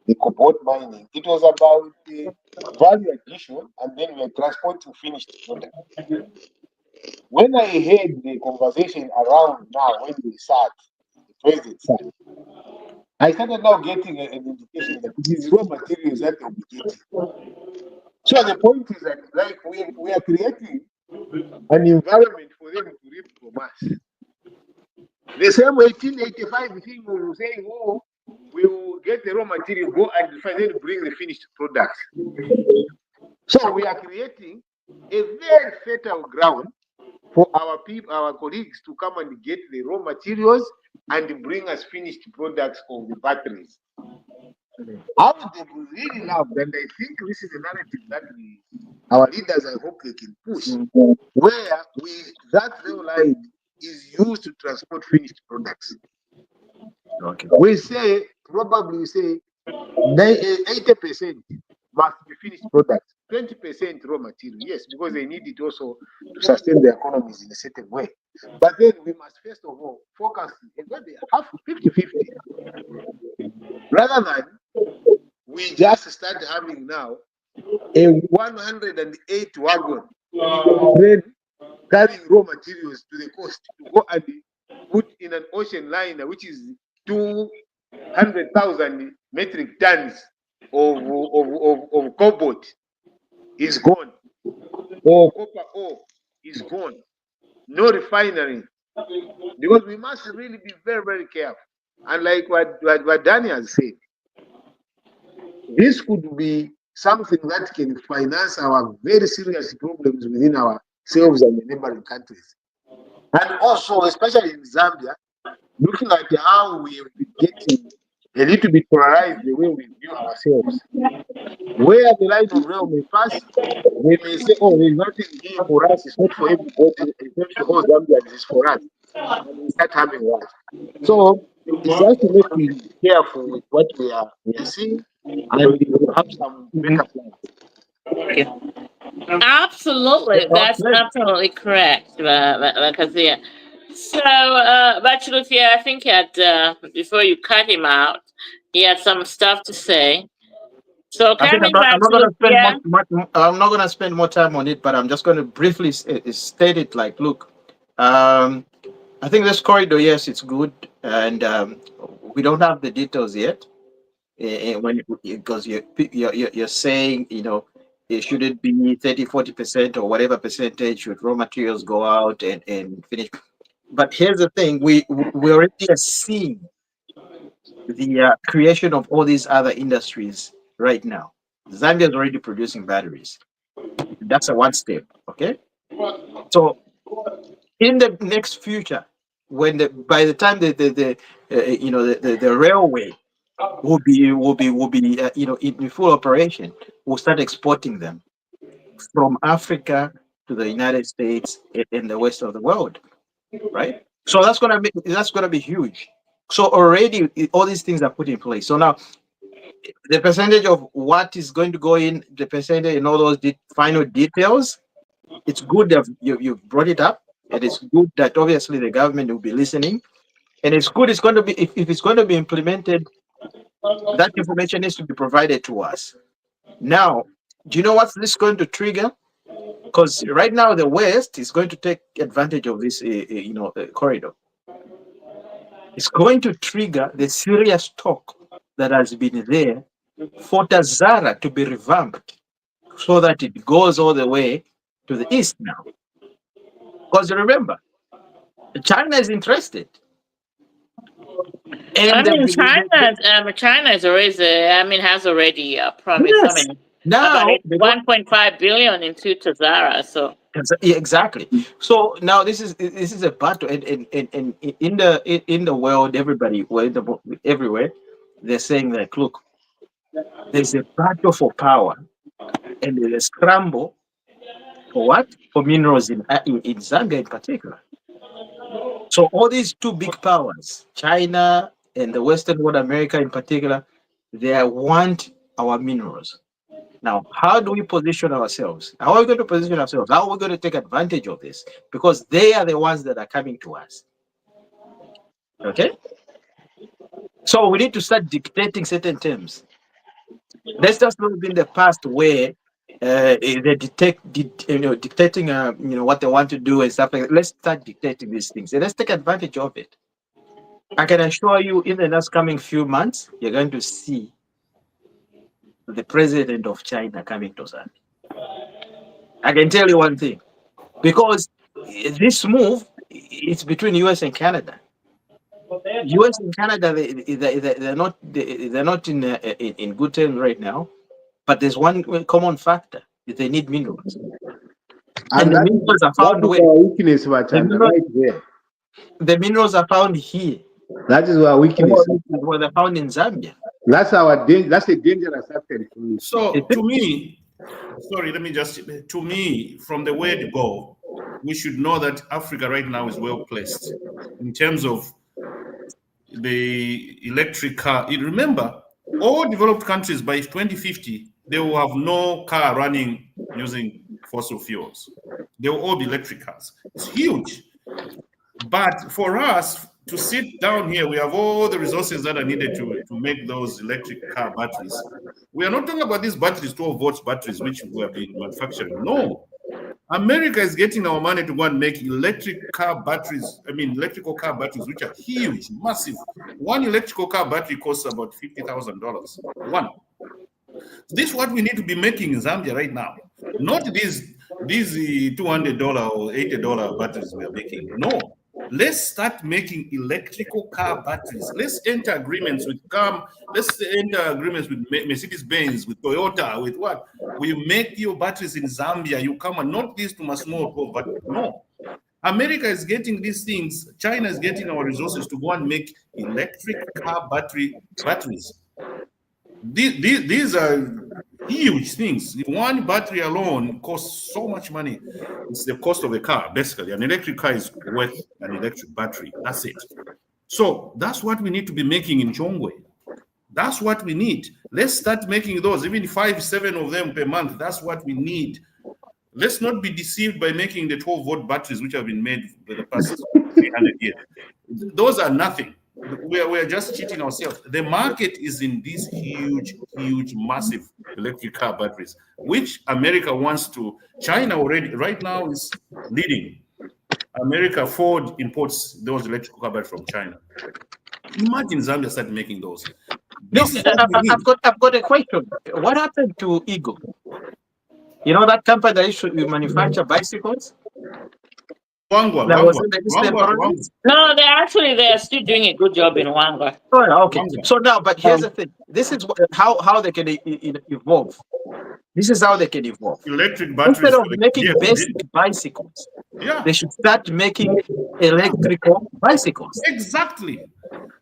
the cobalt mining, it was about the value addition and then we were transporting finished product. when I heard the conversation around now when we sat, the president sat, I started now getting an indication that it is raw materials that they'll be getting. So the point is that like we are creating an environment for them to reap from us. The same 1885 thing we were saying, oh, we will get the raw material, go and finally bring the finished products. So we are creating a very fertile ground for our people, our colleagues to come and get the raw materials and bring us finished products of the batteries. I would really love, and I think this is a narrative that our leaders, I hope they can push, where that rail line is used to transport finished products. Okay. We say, probably say 80% must be finished products, 20% raw material. Yes, because they need it also to sustain the economies in a certain way. But then we must first of all focus maybe half 50-50, rather than we just start having now a 108 wagon train carrying raw materials to the coast to go and put in an ocean liner, which is 200,000 metric tons of cobalt is gone, or copper ore is gone. No refinery, because we must really be very, very careful. And like what Daniel has said, this could be something that can finance our very serious problems within ourselves and the neighboring countries. And also, especially in Zambia, looking at how we have been getting a little bit polarized the way we view ourselves. Where the line of rail may pass, we may say, oh, there's nothing here for us, it's not for everybody, it's not for all Zambians, it's for us. And we start having war. So it's just to make me careful with what we are seeing, and we will have some better plans. Absolutely, that's Okay. absolutely correct, because yeah. So, Bachelotier, I think he had before you cut him out, he had some stuff to say. So, I think coming I'm back not to going to spend Lucia, I'm not going to spend more time on it, but I'm just going to briefly state it. Like, look, um, I think this corridor, yes, it's good, and we don't have the details yet. When because you're saying, should it be 30-40% or whatever percentage should raw materials go out and finish. But here's the thing: we already are seeing the creation of all these other industries right now. Zambia is already producing batteries. That's a one step. Okay, so in the next future, when by the time the railway will be in full operation, we'll start exporting them from Africa to the United States and the rest of the world, right? So that's gonna be huge. So already all these things are put in place. So now the percentage of what is going to go in, the percentage and all those final details, it's good that you've brought it up, and it's good that obviously the government will be listening, and it's good. It's going to be if it's going to be implemented, that information needs to be provided to us. Now, do you know what's this going to trigger? Because right now the West is going to take advantage of this, corridor. It's going to trigger the serious talk that has been there for Tazara to be revamped so that it goes all the way to the east now. Because remember, China is interested, I and mean, China is already, has already promised, yes, about now they don't 1.5 billion into Tazara. So, Yeah, exactly. So now this is a battle, and in the world, everybody, everywhere, they're saying like, look, there's a battle for power, and there's a scramble for what? For minerals in Zambia in particular. So all these two big powers, China and the Western world, America in particular, they want our minerals. Now, how do we position ourselves? How are we going to position ourselves? How are we going to take advantage of this? Because they are the ones that are coming to us. Okay? So we need to start dictating certain terms. Let's just not be in the past where they dictating, what they want to do and stuff like that. Let's start dictating these things and let's take advantage of it. I can assure you, in the next coming few months, you're going to see the president of China coming to Zambia. I can tell you one thing, because this move, it's between US and Canada. US and Canada, they're not in good terms right now. But there's one common factor: they need minerals, and the minerals are found where? Our weakness, Wachanda, right there. The minerals are found here. That is our weakness. Where they're found in Zambia. That's our that's a dangerous factor. So to me, sorry, let me just, to me, from the word go, we should know that Africa right now is well placed in terms of the electric car. Remember, all developed countries by 2050, they will have no car running using fossil fuels. They will all be electric cars. It's huge. But for us to sit down here, we have all the resources that are needed to make those electric car batteries. We are not talking about these batteries, 12 volts batteries, which we have been manufacturing. No. America is getting our money to go and make electric car batteries, electrical car batteries, which are huge, massive. One electrical car battery costs about $50,000. One. This is what we need to be making in Zambia right now. Not these $200 or $80 batteries we are making. No. Let's start making electrical car batteries. Let's enter agreements with Mercedes-Benz, with Toyota, with what? We make your batteries in Zambia. You come and not these to my small pro, but no. America is getting these things. China is getting our resources to go and make electric car batteries. These are huge things. One battery alone costs so much money. It's the cost of a car, basically. An electric car is worth an electric battery. That's it. So that's what we need to be making in Chongwe. That's what we need. Let's start making those, even 5-7 of them per month. That's what we need. Let's not be deceived by making the 12-volt batteries, which have been made for the past 300 years. Those are nothing. We are just cheating ourselves. The market is in these huge, massive electric car batteries, which America wants to. China already, right now, is leading. America, Ford imports those electrical car batteries from China. Imagine Zambia started making those. I've got a question. What happened to Eagle? You know that company that used to manufacture bicycles? Wangwa. No, they're still doing a good job in Wangwa. Oh, okay. So now, but here's the thing. This is how they can evolve. This is how they can evolve. Electric batteries. Instead of making basic bicycles, they should start making electrical bicycles. Exactly.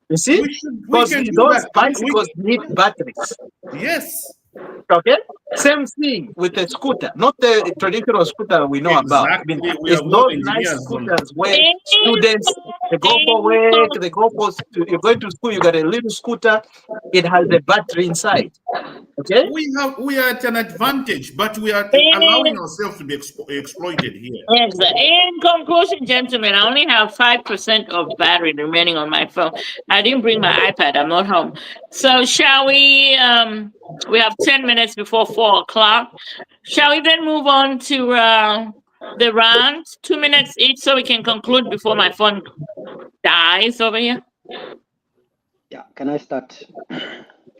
You see? Because those bicycles need batteries. Yes. Okay. Same thing with the scooter, not the traditional scooter we know about. I mean, it's those nice scooters where students, they go for work, they go for, you're going to school, you got a little scooter, it has a battery inside. Okay. We are at an advantage, but we are allowing ourselves to be exploited here. Exactly. In conclusion, gentlemen, I only have 5% of battery remaining on my phone. I didn't bring my iPad. I'm not home. So shall we? We have 10 minutes before 4 o'clock. Shall we then move on to the rounds? 2 minutes each, so we can conclude before my phone dies over here. Yeah. Can I start?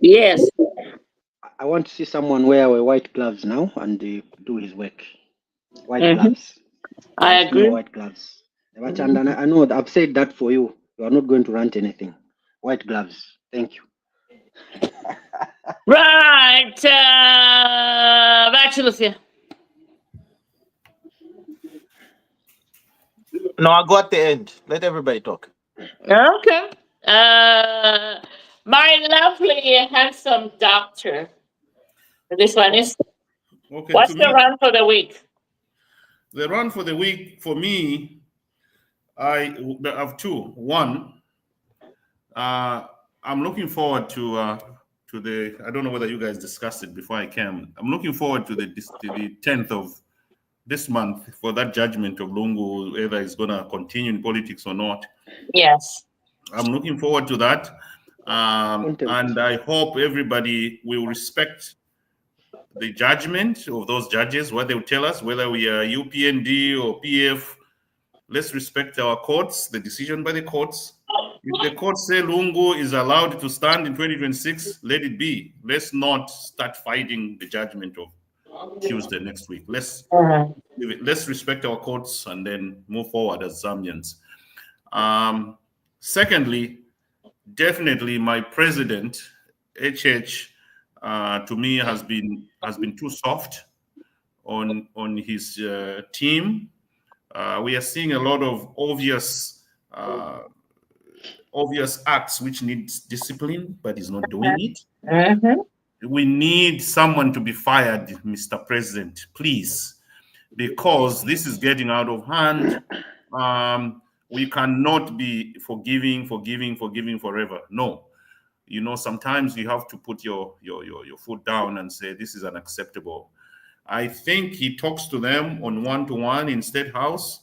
Yes. I want to see someone wear white gloves now and do his work. White gloves. I agree. White gloves. And I know I've said that for you. You are not going to rant anything. White gloves. Thank you. Right. Back to Lucia. No, I'll go at the end. Let everybody talk. Okay. My lovely, handsome doctor. This one is. Okay. What's the run for the week? The run for the week for me, I have two. One, I'm looking forward to the. I don't know whether you guys discussed it before I came. I'm looking forward to the 10th of this month for that judgment of Lungu, whether it's going to continue in politics or not. Yes. I'm looking forward to that. And I hope everybody will respect the judgment of those judges, what they will tell us, whether we are UPND or PF. Let's respect our courts, the decision by the courts. If the courts say Lungu is allowed to stand in 2026, let it be. Let's not start fighting the judgment of Tuesday next week. Let's respect our courts and then move forward as Zambians. Secondly, definitely my president, HH, to me has been too soft on his team. We are seeing a lot of obvious acts which needs discipline, but he's not doing it. We need someone to be fired, Mr. President, please, because this is getting out of hand. We cannot be forgiving forever. No, sometimes you have to put your foot down and say this is unacceptable. I think he talks to them on one-to-one in State House,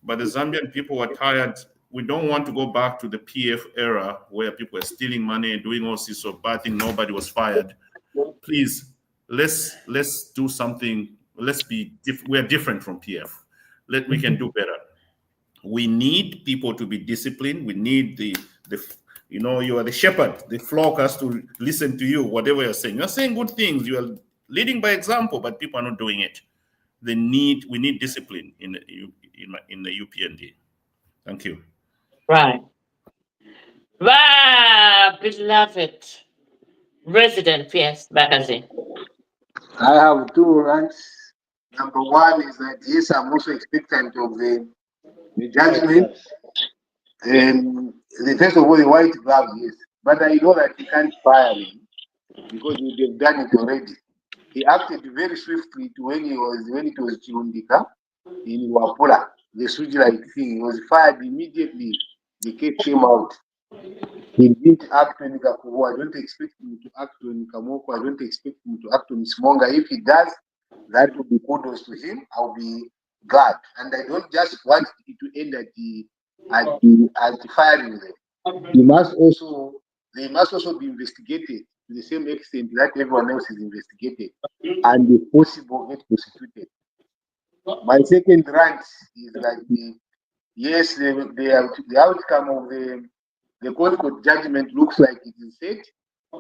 but the Zambian people are tired. We don't want to go back to the PF era where people were stealing money and doing all sorts of bad things. Nobody was fired. Please, let's do something. We're different from PF. We can do better. We need people to be disciplined. We need you are the shepherd. The flock has to listen to you, whatever you're saying. You're saying good things. You are leading by example, but people are not doing it. We need discipline in the UPND. Thank you. Right. Wow, beloved resident PS Bakazi. I have two rants. Number one is that yes, I'm also expectant of the judgment. And first of all, the white glove, yes. But I know that he can't fire him because they've done it already. He acted very swiftly when it was Chirundika in Wapula, the Suji-like thing. He was fired immediately. The case came out. He didn't act on Kakubo. I don't expect him to act on Kamoko. I don't expect him to act on Smonga. If he does, that will be kudos to him. I'll be glad. And I don't just want it to end at the firing them. They must also be investigated to the same extent that everyone else is investigated, and if possible, get prosecuted. My second rant is that the outcome of the court judgment looks like it is set.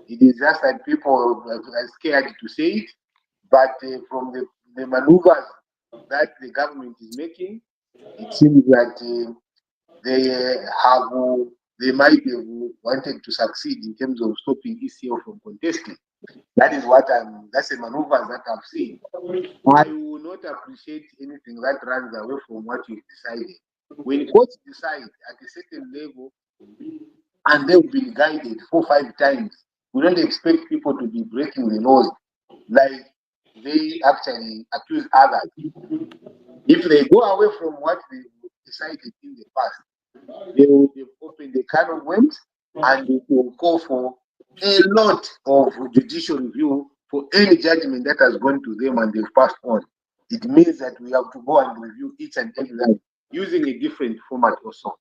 It is just that people are scared to say it, but from the maneuvers that the government is making, it seems that they might have wanted to succeed in terms of stopping ECL from contesting. That's the maneuvers that I've seen. I will not appreciate anything that runs away from what you've decided. When courts decide at a certain level and they've been guided 4 or 5 times, we don't expect people to be breaking the laws like they actually accuse others. If they go away from what they decided in the past, they will open the can of worms and they will call for a lot of judicial review for any judgment that has gone to them and they've passed on. It means that we have to go and review each and every line using a different format also.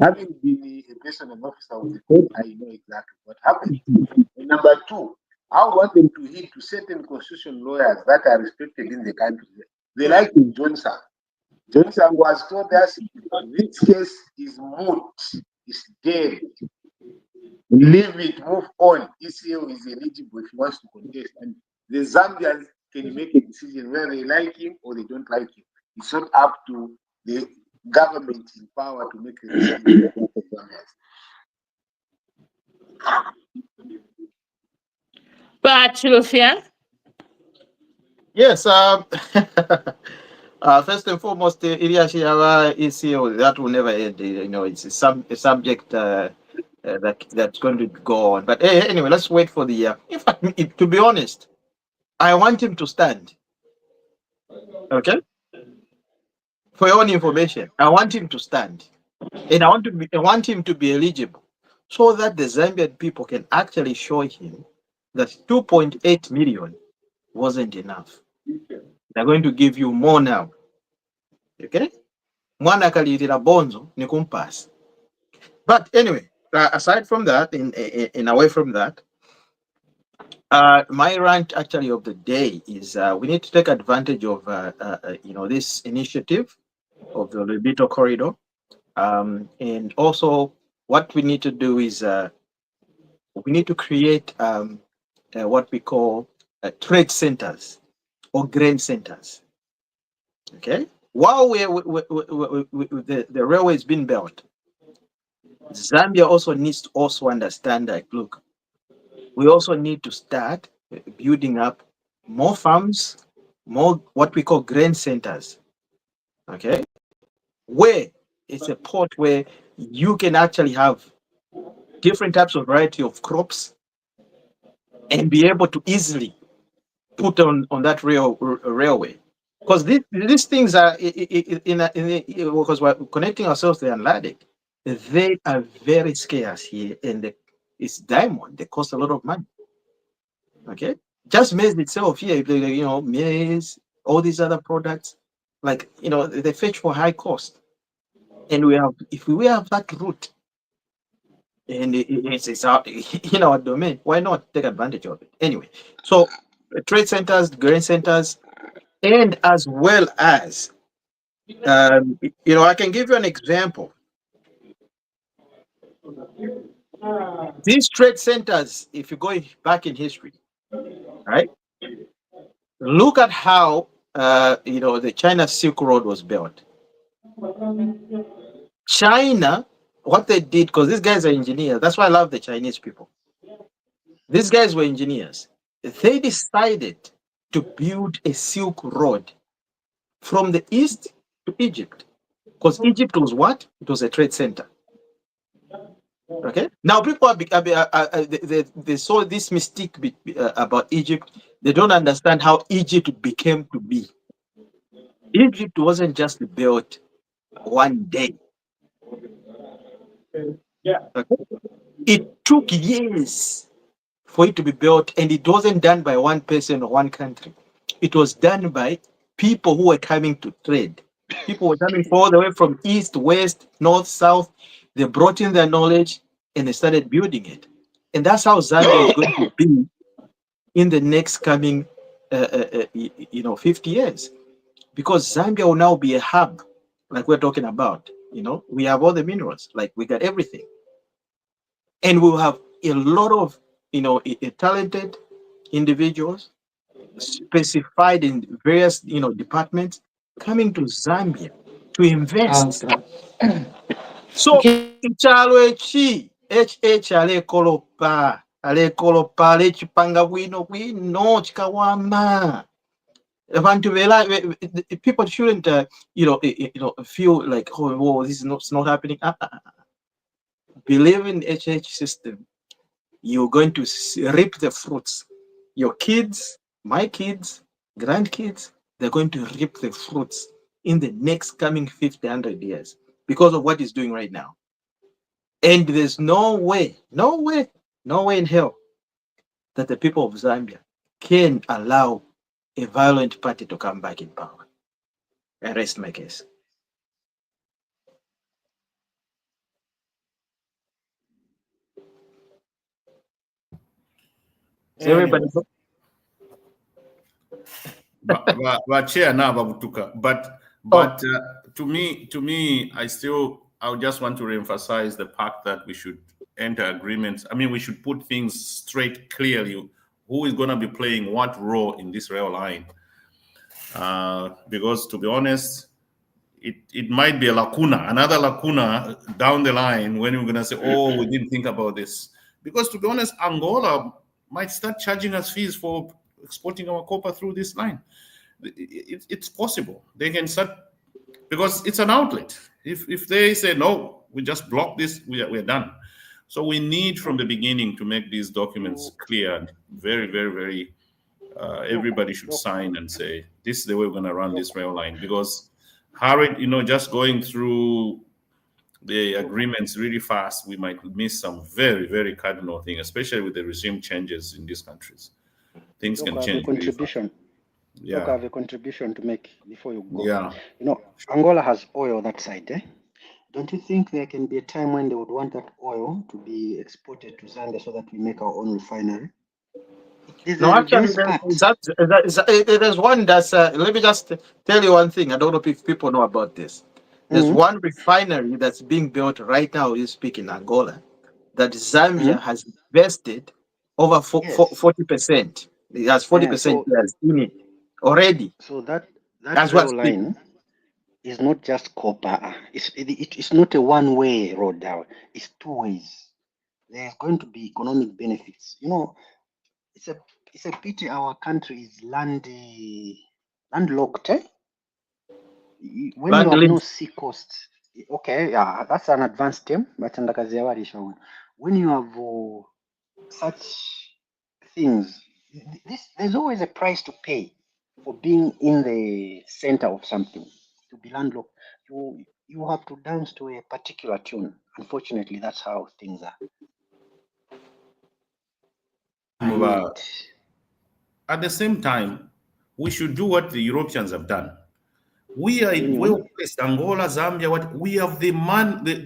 Having been a personal officer of the court, I know exactly what happened. And number two, I want them to heed to certain constitutional lawyers that are respected in the country. They like Johnson. Johnson was told us this case is moot, it's dead. Leave it, move on. ECL is eligible if he wants to contest. And the Zambians can make a decision whether they like him or they don't like him. It's not up to the government in power to make a decision. But Rufia? Yes. First and foremost, Iliashiava ECO, that will never end. It's a subject that's going to go on. But anyway, let's wait for the. To be honest, I want him to stand. Okay. For your own information, I want him to stand, and I want him to be eligible, so that the Zambian people can actually show him that 2.8 million wasn't enough. They're going to give you more now. Okay? Mwana kalirira bonzo ni kumpasi. But anyway, aside from that, in away from that, My rant actually of the day is we need to take advantage of this initiative of the Lobito corridor, and also what we need to do is we need to create what we call trade centers or grain centers. Okay, while the railway is being built, Zambia also needs to also understand that look, we also need to start building up more farms, more what we call grain centers. Okay, where it's a port where you can actually have different types of variety of crops and be able to easily put on that railway. Because these things are because we're connecting ourselves to the Atlantic, they are very scarce here, and it's diamond. They cost a lot of money. Okay, just maize itself here, maize, all these other products, like they fetch for high cost, and if we have that route, and it's our in our domain, why not take advantage of it anyway? So, trade centers, grain centers, and as well as I can give you an example. These trade centers, if you go back in history, right? Look at how the China Silk Road was built. China, what they did, because these guys are engineers. That's why I love the Chinese people. These guys were engineers. They decided to build a Silk Road from the east to Egypt, because Egypt was what? It was a trade center. Okay. Now people they saw this mystique about Egypt. They don't understand how Egypt became to be. Egypt wasn't just built one day. Okay? It took years for it to be built, and it wasn't done by one person or one country. It was done by people who were coming to trade. People were coming all the way from east, west, north, south. They brought in their knowledge and they started building it. And that's how Zambia is going to be in the next coming 50 years. Because Zambia will now be a hub, like we're talking about. We have all the minerals, like we got everything. And we'll have a lot of talented individuals specified in various departments coming to Zambia to invest. So ikyalo eki alekolopa alekipanga bwino kikawama. People shouldn't feel like, oh, this is not happening. Believe in HH system, you're going to reap the fruits. Your kids, my kids, grandkids, they're going to reap the fruits in the next coming 50, 100 years because of what he's doing right now. And there's no way in hell that the people of Zambia can allow a violent party to come back in power. I rest my case. Is everybody? But chair now, Babutuka. But to me, I just want to reemphasize the fact that we should enter agreements. I mean, we should put things straight, clearly. Who is going to be playing what role in this rail line? Because to be honest, it might be another lacuna down the line when we're going to say, oh, we didn't think about this. Because to be honest, Angola might start charging us fees for exporting our copper through this line. It's possible. They can start, because it's an outlet. If they say, no, we just block this, we're done. So we need from the beginning to make these documents clear and very, very, very, everybody should sign and say, this is the way we're going to run this rail line. Because just going through the agreements really fast, we might miss some very, very cardinal things, especially with the regime changes in these countries. Things can change. Contribution. Yeah. I have a contribution to make before you go. Yeah. Angola has oil that side, eh? Don't you think there can be a time when they would want that oil to be exported to Zambia so that we make our own refinery? There's No, a actually, reverse part. there's one that's. Let me just tell you one thing. I don't know if people know about this. There's one refinery that's being built right now. You speak in Angola, that Zambia has invested over Yes. 40%. It has 40% in it already. So that That's rail what's line is not just copper. It's not a one-way road now. It's two ways. There's going to be economic benefits. You know, it's a pity our country is landlocked. When you have no sea coast, okay, yeah, that's an advanced term, but when you have such things, there's always a price to pay for being in the center of something. To be landlocked, you have to dance to a particular tune. Unfortunately, that's how things are. At the same time, we should do what the Europeans have done. We are in well placed, Angola, Zambia. We have the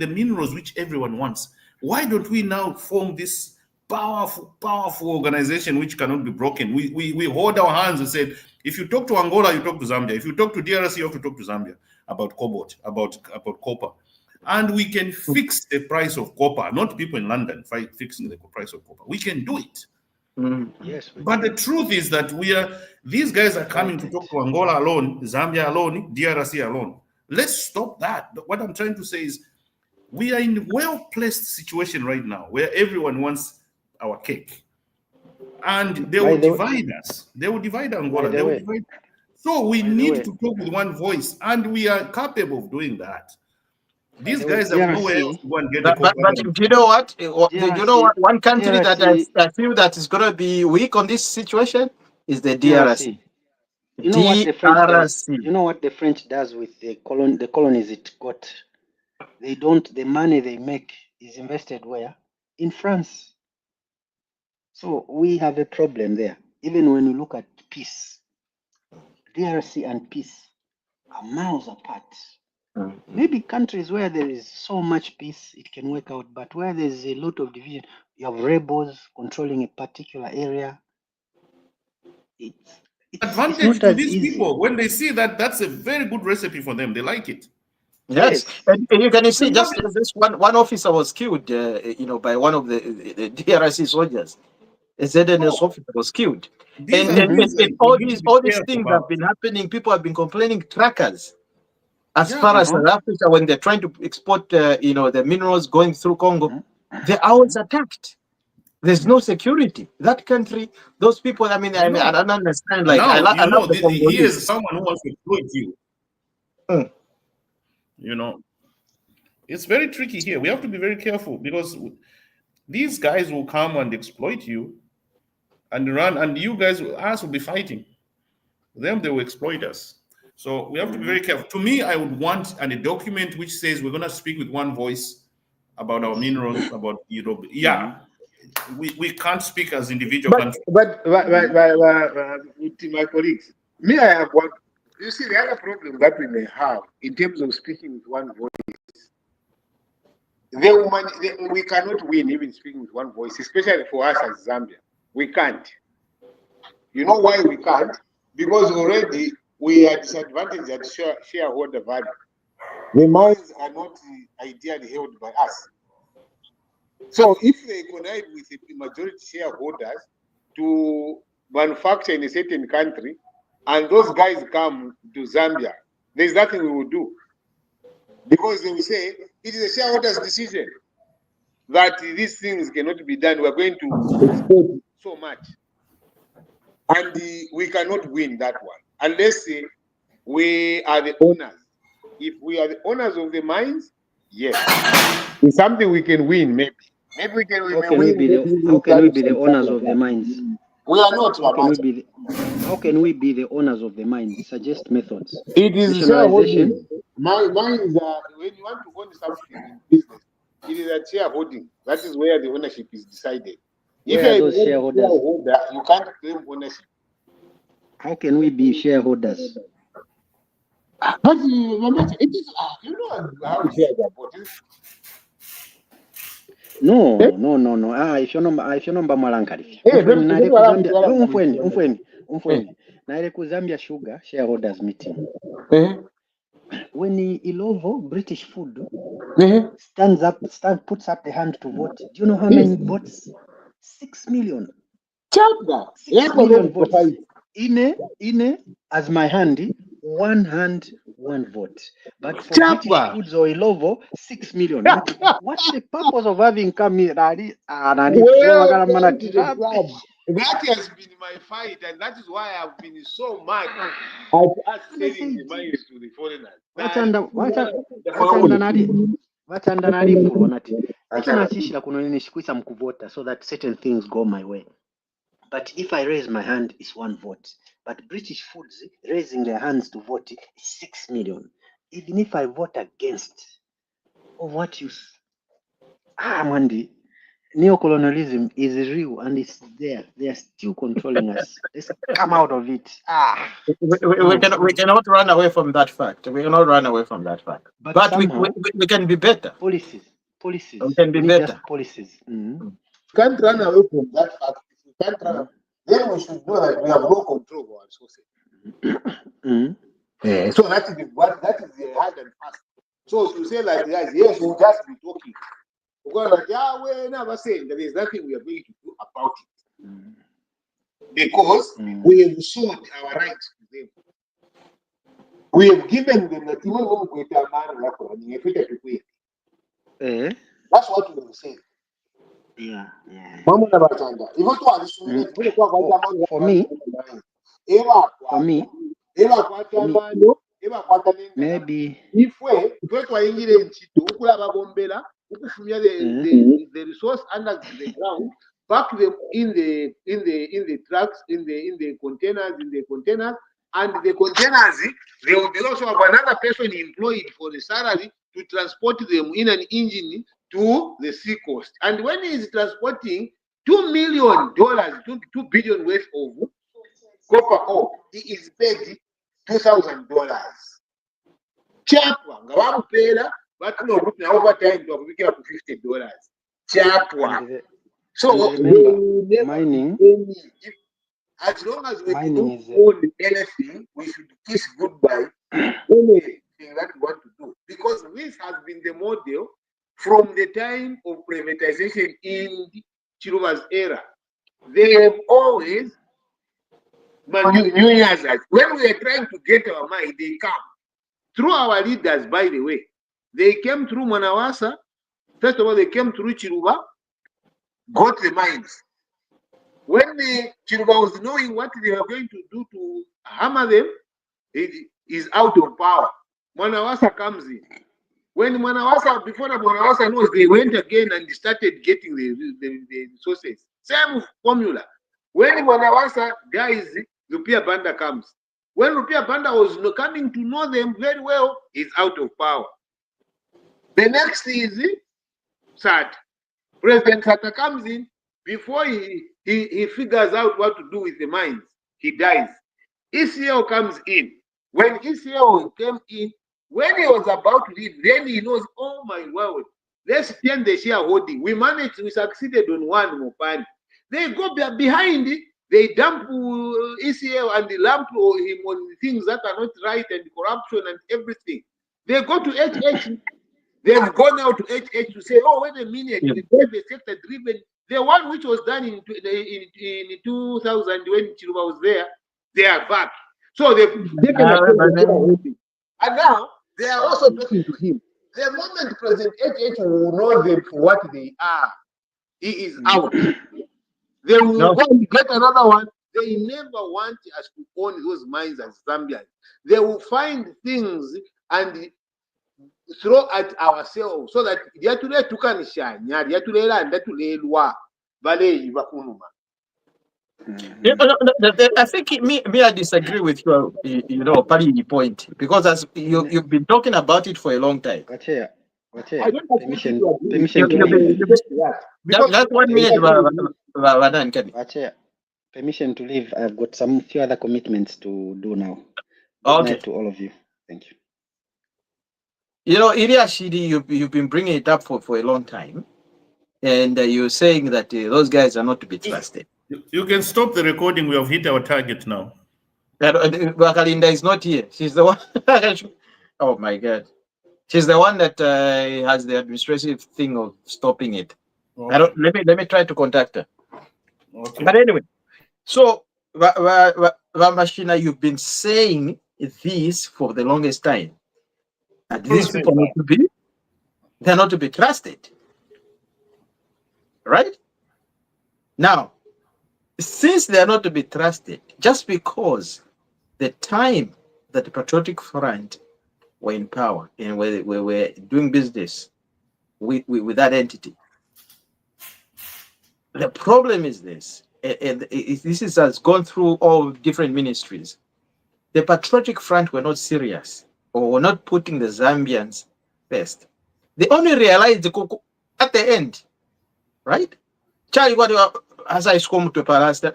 minerals which everyone wants. Why don't we now form this powerful organization which cannot be broken? We hold our hands and said, if you talk to Angola, you talk to Zambia. If you talk to DRC, you have to talk to Zambia about cobalt, about copper. And we can fix the price of copper, not people in London fixing the price of copper. We can do it. Yes, but the truth is that these guys are coming to talk to Angola alone, Zambia alone, DRC alone. Let's stop that. What I'm trying to say is we are in a well-placed situation right now where everyone wants our cake. And they will divide us. They will divide Angola. They will divide. So we need to talk with one voice, and we are capable of doing that. These guys have nowhere else to go and get the copper. But do you know what? You know what? One country that I feel that is going to be weak on this situation is the DRC. You know what the French does? You know what the French does with the colonies it got? The money they make is invested where? In France. So we have a problem there. Even when you look at peace, DRC and peace are miles apart. Maybe countries where there is so much peace, it can work out, but where there's a lot of division, you have rebels controlling a particular area. It's advantage to these people when they see that that's a very good recipe for them. They like it. Yes, and you can see just this one officer was killed, by one of the DRC soldiers. A ZNS officer was killed, and all these things have been happening. People have been complaining. Trackers, as far as South Africa, when they're trying to export, the minerals going through Congo, they're always attacked. There's no security. That country, those people. I mean, I don't understand. Like, now, I love the Congolese. He is someone who wants to exploit you. It's very tricky here. We have to be very careful because these guys will come and exploit you and run, and you guys, us, will be fighting. Them, they will exploit us. So we have to be very careful. To me, I would want a document which says we're going to speak with one voice about our minerals, about Europe. Yeah, we can't speak as individual countries. But my colleagues, me, I have one. You see, the other problem that we may have in terms of speaking with one voice, we cannot win even speaking with one voice, especially for us as Zambia. We can't. You know why we can't? Because already we are disadvantaged at shareholder value. The mines are not ideally held by us. So if they connive with the majority shareholders to manufacture in a certain country, and those guys come to Zambia, there's nothing we will do. Because they will say, it is a shareholder's decision that these things cannot be done. We're going to export so much. And we cannot win that one. Unless we are the owners. If we are the owners of the mines, yes. It's something we can win, maybe. Maybe we can win. How can we be the owners of the mines? We are not. How can we be the owners of the mines? Suggest methods. It is shareholding. Mines are, when you want to own something in business, it is a shareholding. That is where the ownership is decided. If you are those shareholders, you can't claim ownership. How can we be shareholders? But it is, you know how shares are bought. No. If your number Malankari. Umfweni. Naile ku Zambia Sugar shareholders meeting. When Ilovo British Food puts up the hand to vote. Do you know how many votes? 6 million. 6 million votes. Ine as my handy, 1 hand, 1 vote. But for British Foods or Ilovo, 6 million. What's the purpose of having come here? That has been my fight, and that is why I've been so mad at selling the mines to the foreigners. So that certain things go my way. But if I raise my hand, it's 1 vote. But British Foods raising their hands to vote is 6 million. Even if I vote against, of what use? Mandy, neocolonialism is real and it's there. They are still controlling us. Let's come out of it. We cannot run away from that fact. We cannot run away from that fact. But somehow, we can be better. Policies. We can be better. Just policies. You can't run away from that fact. If you can't run away, then we should know that we have no control over our resources. So that is the hard and fast. So to say like that, yes, we'll just be talking. Because like Yahweh never saying there is nothing we are going to do about it. Because we have showed our rights to them. We have given them that even when we get a man, that's what we have said. Yeah. For me, maybe if the resource under the ground, pack them in the trucks, in the containers, and the containers, they will be also have another person employed for the salary to transport them in an engine to the sea coast. And when he is transporting $2 million, $2 billion worth of copper ore, he is paid $2,000. Chapwa, ngawamupela, but no overtime to be up to $50. Chapwa. So remember, mining. As long as we don't own anything, we should kiss goodbye anything that we want to do. Because this has been the model from the time of privatization in Chiluba's era. They have always New Year's. When we are trying to get our mine, they come. Through our leaders, by the way. They came through Manawasa. First of all, they came through Chiluba, got the mines. When the Chiluba was knowing what they were going to do to hammer them, it is out of power. Manawasa comes in. When Manawasa, before Manawasa knows, they went again and started getting the resources. Same formula. When Manawasa dies, Rupia Banda comes. When Rupia Banda was coming to know them very well, it's out of power. The next is Sat. President Sata comes in. Before he figures out what to do with the mines, he dies. ECL comes in. When ECL came in, when he was about to leave, then he knows, oh my word, let's turn the shareholding. We succeeded on one Mopani. They go behind it, they dump ECL and they lump him on things that are not right and corruption and everything. They go to HH. They've gone out to HH to say, oh, wait a minute, the private sector driven. The one which was done in 2000 when Chiluba was there, they are back. So they've taken and now they are also talking to him. The moment President HH will know them for what they are, he is out. They will go and get another one. They never want us to own those mines as Zambians. They will find things and throw at ourselves so that yatule tukanishanya yatulera ndatulelwa bale bakunuma. I think I disagree with you. Pali point, because as you've been talking about it for a long time. Permission to leave. That's 1 minute. Permission to leave. I've got few other commitments to do now. Good night to all of you. Thank you. Ilya Shidi, you've been bringing it up for a long time. and you're saying that those guys are not to be trusted. You can stop the recording. We have hit our target now. Bakalinda is not here. She's the one. Oh my God. She's the one that has the administrative thing of stopping it. Okay. I don't. Let me try to contact her. Okay. But anyway, so Vamashina, you've been saying this for the longest time. And these people they're not to be trusted. Right? Now, since they are not to be trusted, just because the time that the Patriotic Front were in power and we were doing business with that entity, the problem is this, and this has gone through all different ministries. The Patriotic Front were not serious or were not putting the Zambians first. They only realized at the end, right? Charlie, what as I come to Paras that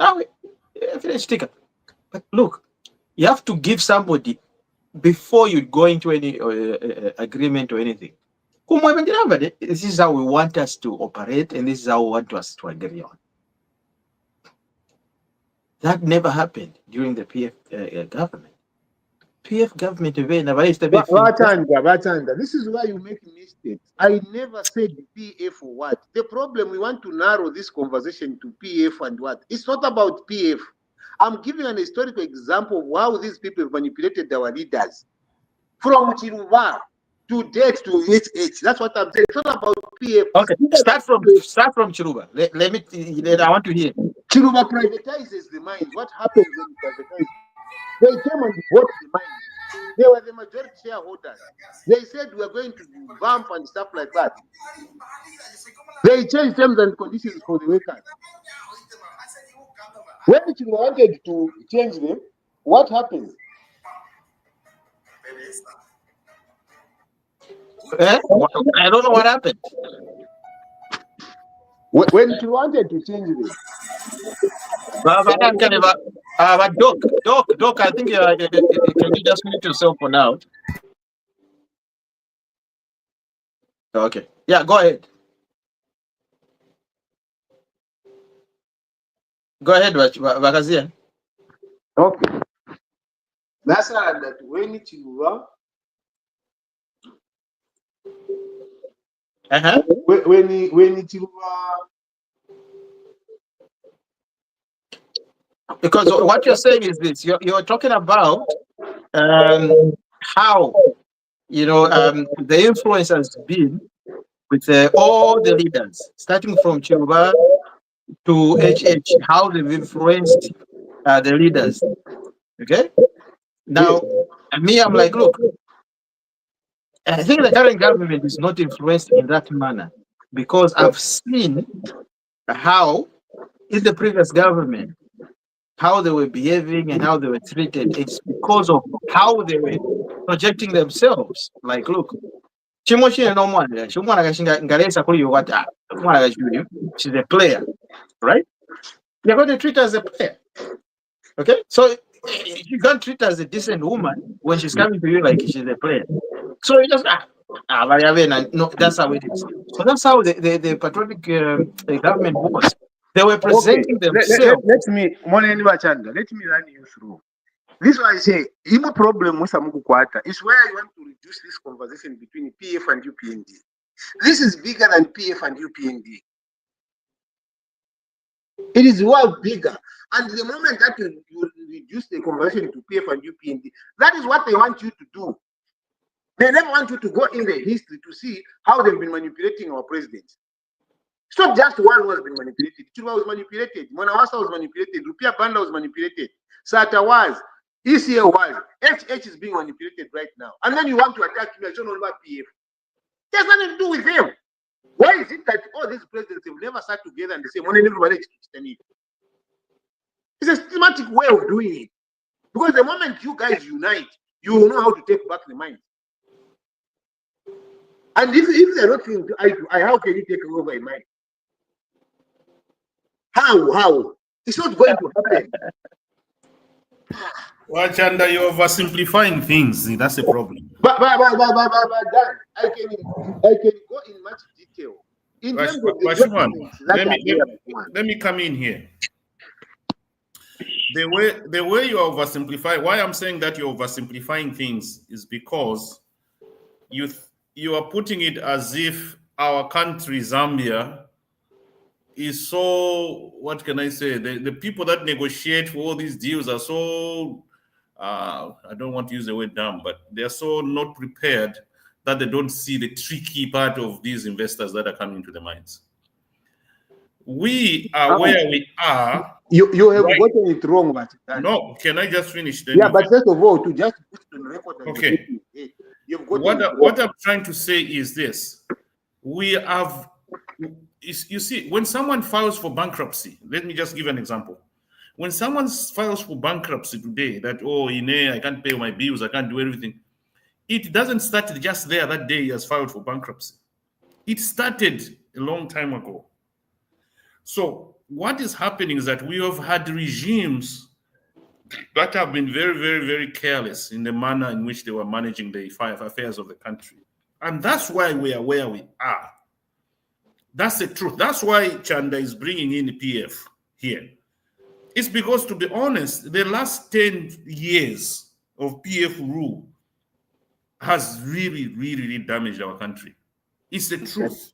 but look, you have to give somebody before you go into any agreement or anything. This is how we want us to operate, and this is how we want us to agree on. That never happened during the PF government. PF government Batanda. This is why you make mistakes. I never said PF for what. The problem, we want to narrow this conversation to PF and what. It's not about PF. I'm giving an historical example of how these people have manipulated our leaders. From Chiruba to date to HH. That's what I'm saying. It's not about PF. Okay, start from Chiruba. Let me. I want to hear. Chiruba privatizes the mines. What happens when you privatize? They came and bought the mines. They were the majority shareholders. They said we are going to vamp and stuff like that. They changed terms and conditions for the workers. When you wanted to change them, what happened? I don't know what happened. When you wanted to change them. Doc, I think can you just mute yourself for now? Okay. Yeah, go ahead. Go ahead, Vakazian. Okay. That's that when you when you because what you're saying is this: you're talking about how the influence has been with all the leaders, starting from Chiruba to HH, how they've influenced the leaders. Okay. Now, me, I'm like, look, I think the current government is not influenced in that manner because I've seen how in the previous government, how they were behaving and how they were treated. It's because of how they were projecting themselves. Like, look, she's a player, right? You're going to treat her as a player. Okay? So you can't treat her as a decent woman when she's coming to you like she's a player. So you just no, that's how it is. So that's how the patriotic government was. They were presenting themselves. Let me run you through. This is why I say, the problem with Samukukwata is where I want to reduce this conversation between PF and UPND. This is bigger than PF and UPND. It is well bigger. And the moment that you reduce the conversation to PF and UPND, that is what they want you to do. They never want you to go in the history to see how they've been manipulating our president. It's not just one who has been manipulated. Chuma was manipulated. Monawasa was manipulated. Rupia Banda was manipulated. Sata was. ECA was. HH is being manipulated right now. And then you want to attack me. I don't know about PF. It has nothing to do with them. Why is it that all these presidents have never sat together and they say, it's a systematic way of doing it. Because the moment you guys unite, you will know how to take back the mind. And if they're not going to eye to eye, how can you take over a mind? How? It's not going to happen. Watch under, you're oversimplifying things. That's the problem. But Dan, I can go in much detail. In But, terms but, of the but Shimon, documents that let are me there, let me come in here. The way you oversimplify, why I'm saying that you're oversimplifying things is because you are putting it as if our country, Zambia, is so, what can I say? The people that negotiate for all these deals are so, I don't want to use the word dumb, but they're so not prepared that they don't see the tricky part of these investors that are coming to the mines. We are where we are. you have right? gotten it wrong, but No, can I just finish? Then yeah, but first of all, to just put it on record, okay. you've gotten it wrong. What I'm trying to say is this: we have, you see, when someone files for bankruptcy, let me just give an example. When someone files for bankruptcy today, that I can't pay my bills, I can't do everything. It doesn't start just there that day he has filed for bankruptcy. It started a long time ago. So what is happening is that we have had regimes that have been very, very, very careless in the manner in which they were managing the affairs of the country. And that's why we are where we are. That's the truth. That's why Chanda is bringing in the PF here. It's because, to be honest, the last 10 years of PF rule has really, really, really damaged our country. It's the truth.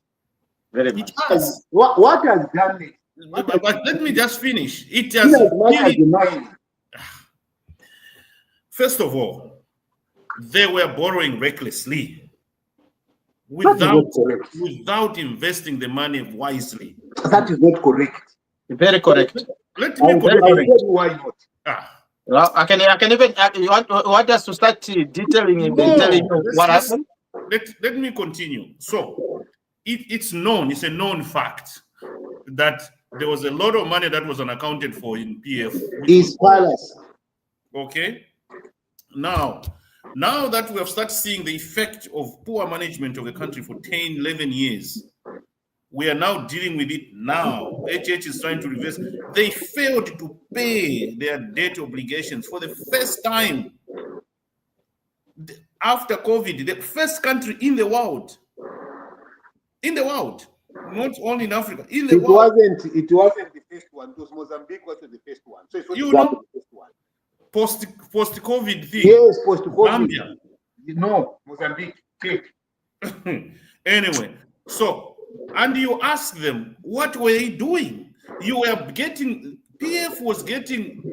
Very much. It has. What has done it? But let me just finish. It has really, first of all, they were borrowing recklessly without investing the money wisely. That is not correct. Very correct. Let me continue. Why not? Well, I can even. You want us to start detailing and telling you what happened? Let me continue. So it's known. It's a known fact that there was a lot of money that was unaccounted for in PF. Is palace. Okay. Now that we have started seeing the effect of poor management of the country for 10, 11 years, we are now dealing with it now. HH is trying to reverse. They failed to pay their debt obligations for the first time after COVID, the first country in the world, not only in Africa, in the world. It wasn't the first one. It was Mozambique was the first one. So it was the first one. Post-COVID thing. Yes, post-COVID. Zambia. No, Mozambique. Take. Anyway, so, and you ask them, what were they doing? PF was getting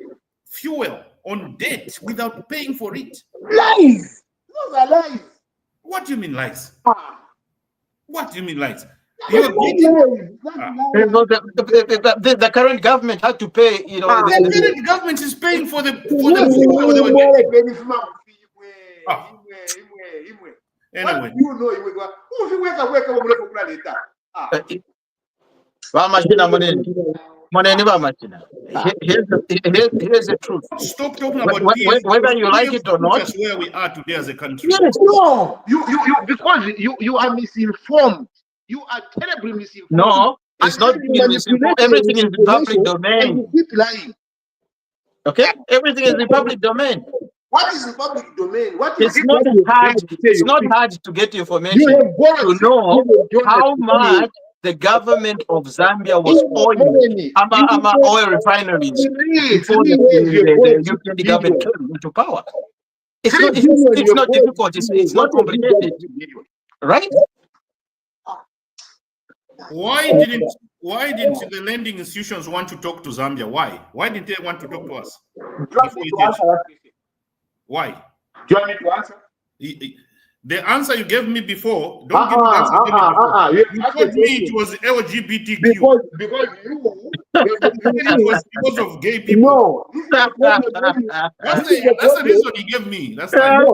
fuel on debt without paying for it. Lies! Those are lies. What do you mean lies? What do you mean lies? The current government had to pay, the current government is paying for the fuel they were getting. Anyway. Here's the truth. Stop talking about whether you like it or not. That's where we are today as a country. Yes, no, because you are misinformed. You are terribly misinformed. No, it's not misinformed. Everything is in public domain. And you keep lying. Okay, everything is in public domain. What is the public domain? It's not hard to get information to know how much the government of Zambia was owing oil refineries before the European government came into power. It's not difficult. It's not complicated, right? Why didn't the lending institutions want to talk to Zambia? Why didn't they want to talk to us? Why? Do you want me to answer? The answer you gave me before, don't give me the answer. You told me it was LGBTQ. Because it was because of gay people. No. That's the reason you gave me. That's fine.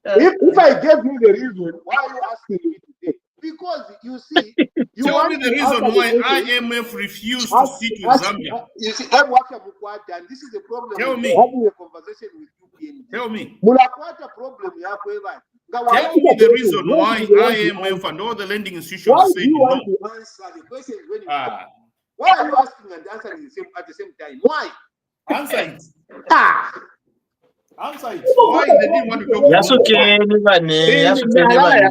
If I gave you the reason, why are you asking me today? Because you see, tell me the reason why IMF refused to sit with Zambia. You see, and this is the problem. Tell me. Having a conversation with you. Tell me. Tell me the reason why IMF and all the lending institutions say no. Why do you want to answer the question? Why are you asking and answering at the same time? Why? Answer it. Answer it. Why they didn't want to talk to Yasukeni bane, In yasukeni bane.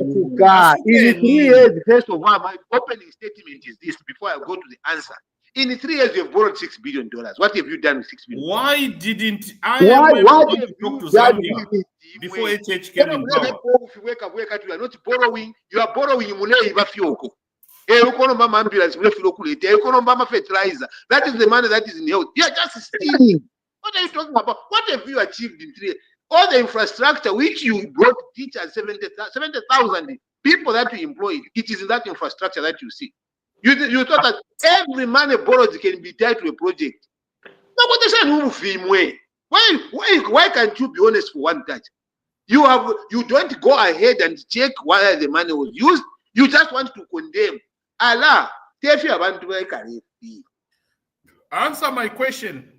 in 3 years, first of all, my opening statement is this before I go to the answer. In 3 years, you have borrowed $6 billion. What have you done with $6 billion? Why didn't Why IMF have want to you talk to done Zambia with before it? HH came in power? If you wake up, you are not borrowing. You are borrowing. Fertilizer. That is the money that is in health. You are just stealing. What are you talking about? What have you achieved in 3 years? All the infrastructure which you brought teachers, 70,000 people that you employed, it is in that infrastructure that you see. You thought that every money borrowed can be tied to a project. Now, what is that? Why can't you be honest for one touch? You don't go ahead and check why the money was used. You just want to condemn. Allah, Answer my question.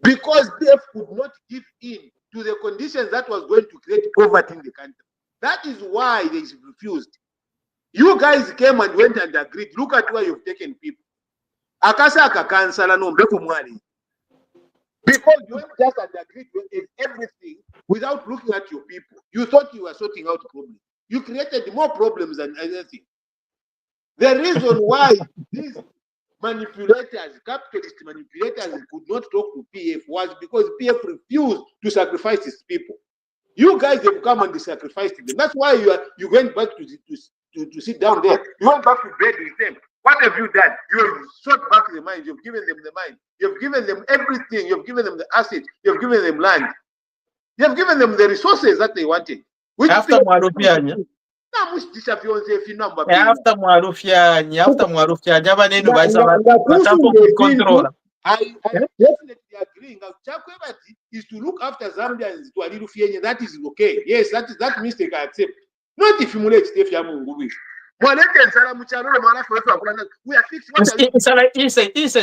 because PF could not give in to the conditions that was going to create poverty in the country. That is why they refused. You guys came and went and agreed. Look at where you've taken people. Akasa akansala no mbeku mwali. Because you went just and agreed with everything without looking at your people. You thought you were sorting out problems. You created more problems than anything. The reason why these manipulators, capitalist manipulators, could not talk to PF was because PF refused to sacrifice its people. You guys have come and sacrificed them. That's why you went back to sit down there. You went back to bed with them. What have you done? You have shot back the mines. You've given them the mine. You've given them everything. You've given them the assets. You've given them land. You've given them the resources that they wanted. After Mwarufianya. After Mwarufianya, abanenu batampo controller. I definitely agree. Chakwebati is to look after Zambians to Alirufienya. That is okay. Yes, that mistake I accept. Not if you mullet Steph Yamungu. We are fixing. What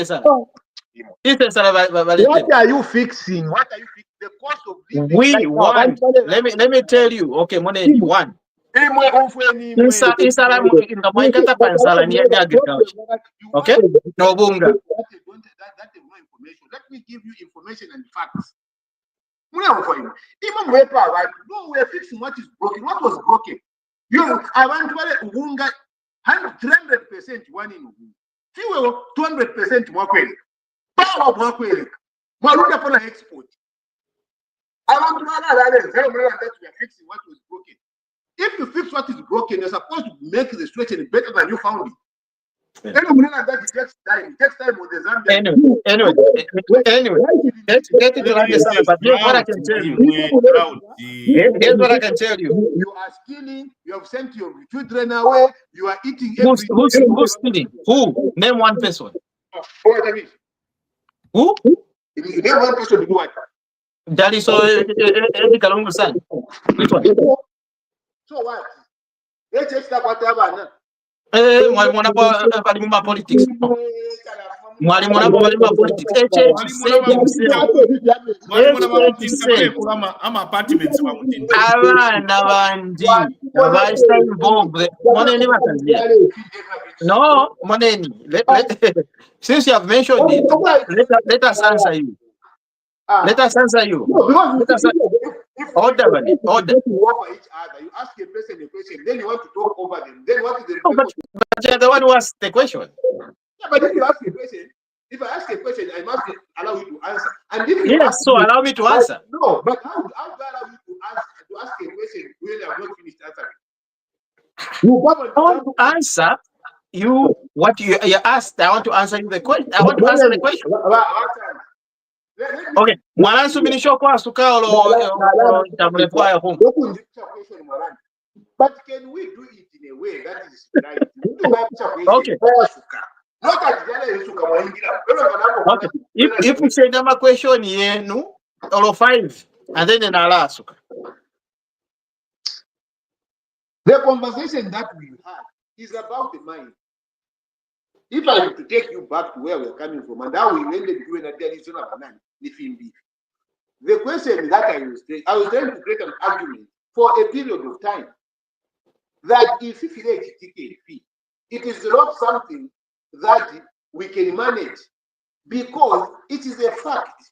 are you fixing? What are you fixing? The cost of living. We want. Let me tell you. Okay, money one. Insala ingamwaikata pansala ni agriculture. Okay? No bunga. Let me give you information and facts. Even we are fixing what is broken. What was broken? I want to Ubunga 100% one in Ubunga. Fuel 200% more query. Power more query. Maluka for export. I want to that we are fixing what was broken. If you fix what is broken, you're supposed to make the situation better than you found it. Yeah. It takes time. It takes time with the Zambian. Anyway, get it to understand. But here's what I can tell you. Here's what I can tell you. You are stealing. You have sent your children away. You are eating Who's stealing? Who? Name one person. Who? Name one person to do what? That is Eddie Kalungu's son. Which one? So what? Let's just start whatever. Mwalimu politics. Mwalimu politics. Abana bandi abaista involved. Moneni bakazia. No, Moneni. Since you have mentioned it, let us answer you. Let us answer you. Order. You offer each other. You ask a question, then you want to talk over them. Then what is the but you're the one who asked the question. Yeah, but if you ask a question, if I ask a question, I must allow you to answer. And if you yes, so allow me to answer. No, but how do I allow you to ask a question when I have not finished answering? I want to answer you what you asked. I want to answer you the question. I want to answer the question. Okay, mwanansu minisho kwa suka olo tamlepoa ya home. But can we do it in a way that is right? Okay. Okay. If we say number question yenu olo 5 and then anala suka. The conversation that we had is about the mind. If I were to take you back to where we're coming from, and how we ended doing a television of man, the question that I was trying to create an argument for a period of time that if it is not something that we can manage because it is a fact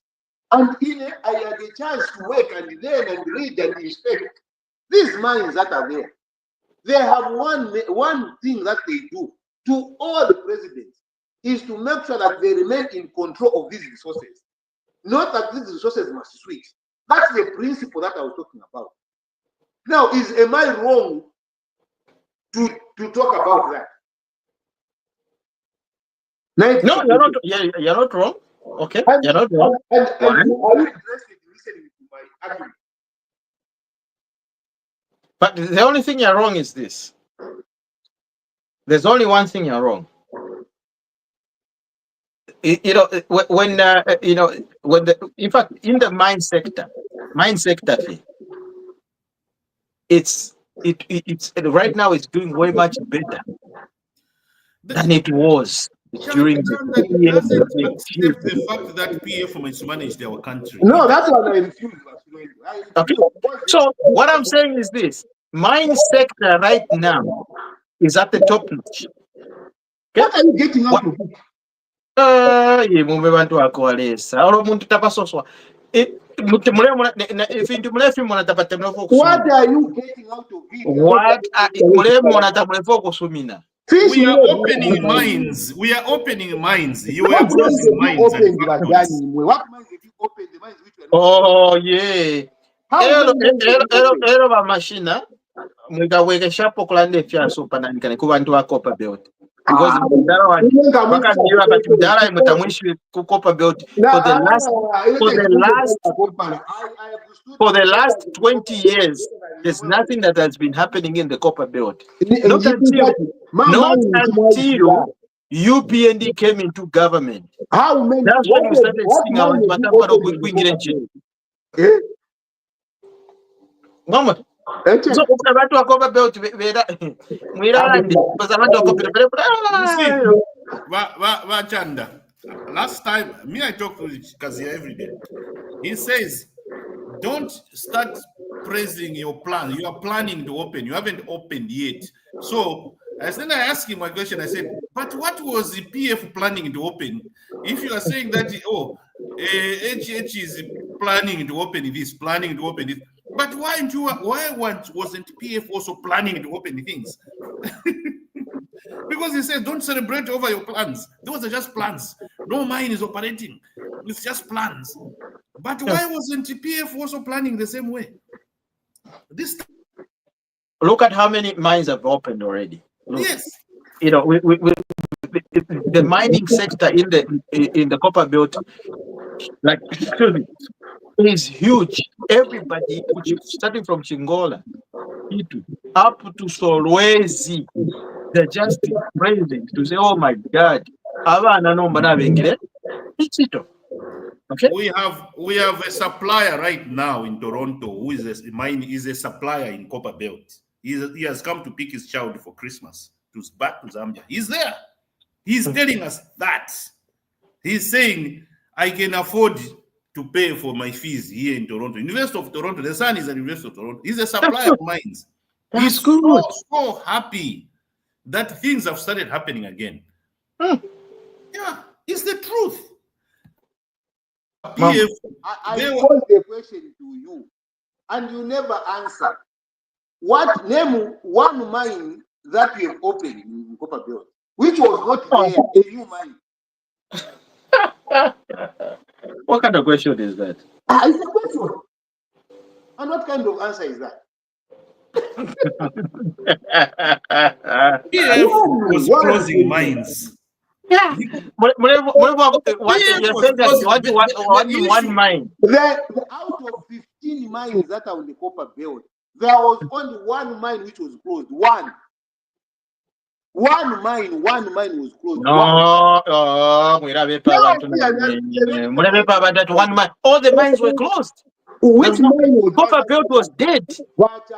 And I had a chance to work and learn and read and inspect these mines that are there. They have one thing that they do to all the presidents is to make sure that they remain in control of these resources. Not that these resources must switch. That's the principle that I was talking about. Now, am I wrong to talk about that? No, you're not. You're not wrong. Okay, you're not wrong. And are you interested in listening to my argument? But the only thing you're wrong is this. There's only one thing you're wrong. When in fact, in the mine sector thing, it's right now it's doing way much better than it was during the doesn't accept the fact that PF mismanaged our country. No, that's what I refuse. Okay. So what I'm saying is this: mine sector right now is at the top notch. Okay? What are you getting out of it? Bantu akoalesa olo muntu tapasoswa What are you getting out of it? We are opening mines. We are opening mines. You are closing mines. What mines have you opened? The mines which were not. Oh yeah. Ero ba machina mwikaweke shapo kulande fyaso pananikane ku bantu wa Copper Belt. Because mdara wa wakandira kati mdara imutamwishi ku Copper Belt for the last 20 years. There's nothing that has been happening in the Copper Belt. Not until UPND came into government. How many? That's when we started seeing our Mama. So abantu wa Copper Belt Chanda. Last time, I talk to Kazia every day. He says, don't start praising your plan. You are planning to open. You haven't opened yet. So as then I asked him my question, I said, but what was the PF planning to open? If you are saying that, HH is planning to open this, planning to open it, but why wasn't PF also planning to open things? Because he said, don't celebrate over your plans. Those are just plans. No mine is operating. It's just plans. But why wasn't PF also planning the same way? Look at how many mines have opened already. Look. Yes. The mining sector in the Copper Belt, like, is huge. Everybody, starting from Chingola up to Solwezi, they're just praising to say, "Oh my God, okay." We have a supplier right now in Toronto who is a supplier in Copper Belt. He has come to pick his child for Christmas back to Zambia. He's there. He's telling us that. He's saying, I can afford to pay for my fees here in Toronto. University of Toronto, the son is an University of Toronto. He's a supplier of mines. He's so happy that things have started happening again. Yeah, it's the truth. I posed the question to you, and you never answered. Name one mine that you have opened in Copper Belt, which was not there, a new mine? What kind of question is that? It's a question. And what kind of answer is that? PF was closing mines. Yeah. What one mine? Out of 15 mines that are on the Copper Belt, there was only one mine which was closed. One mine was closed. One mine. All the mines were closed. Which mine was Copper Belt was dead.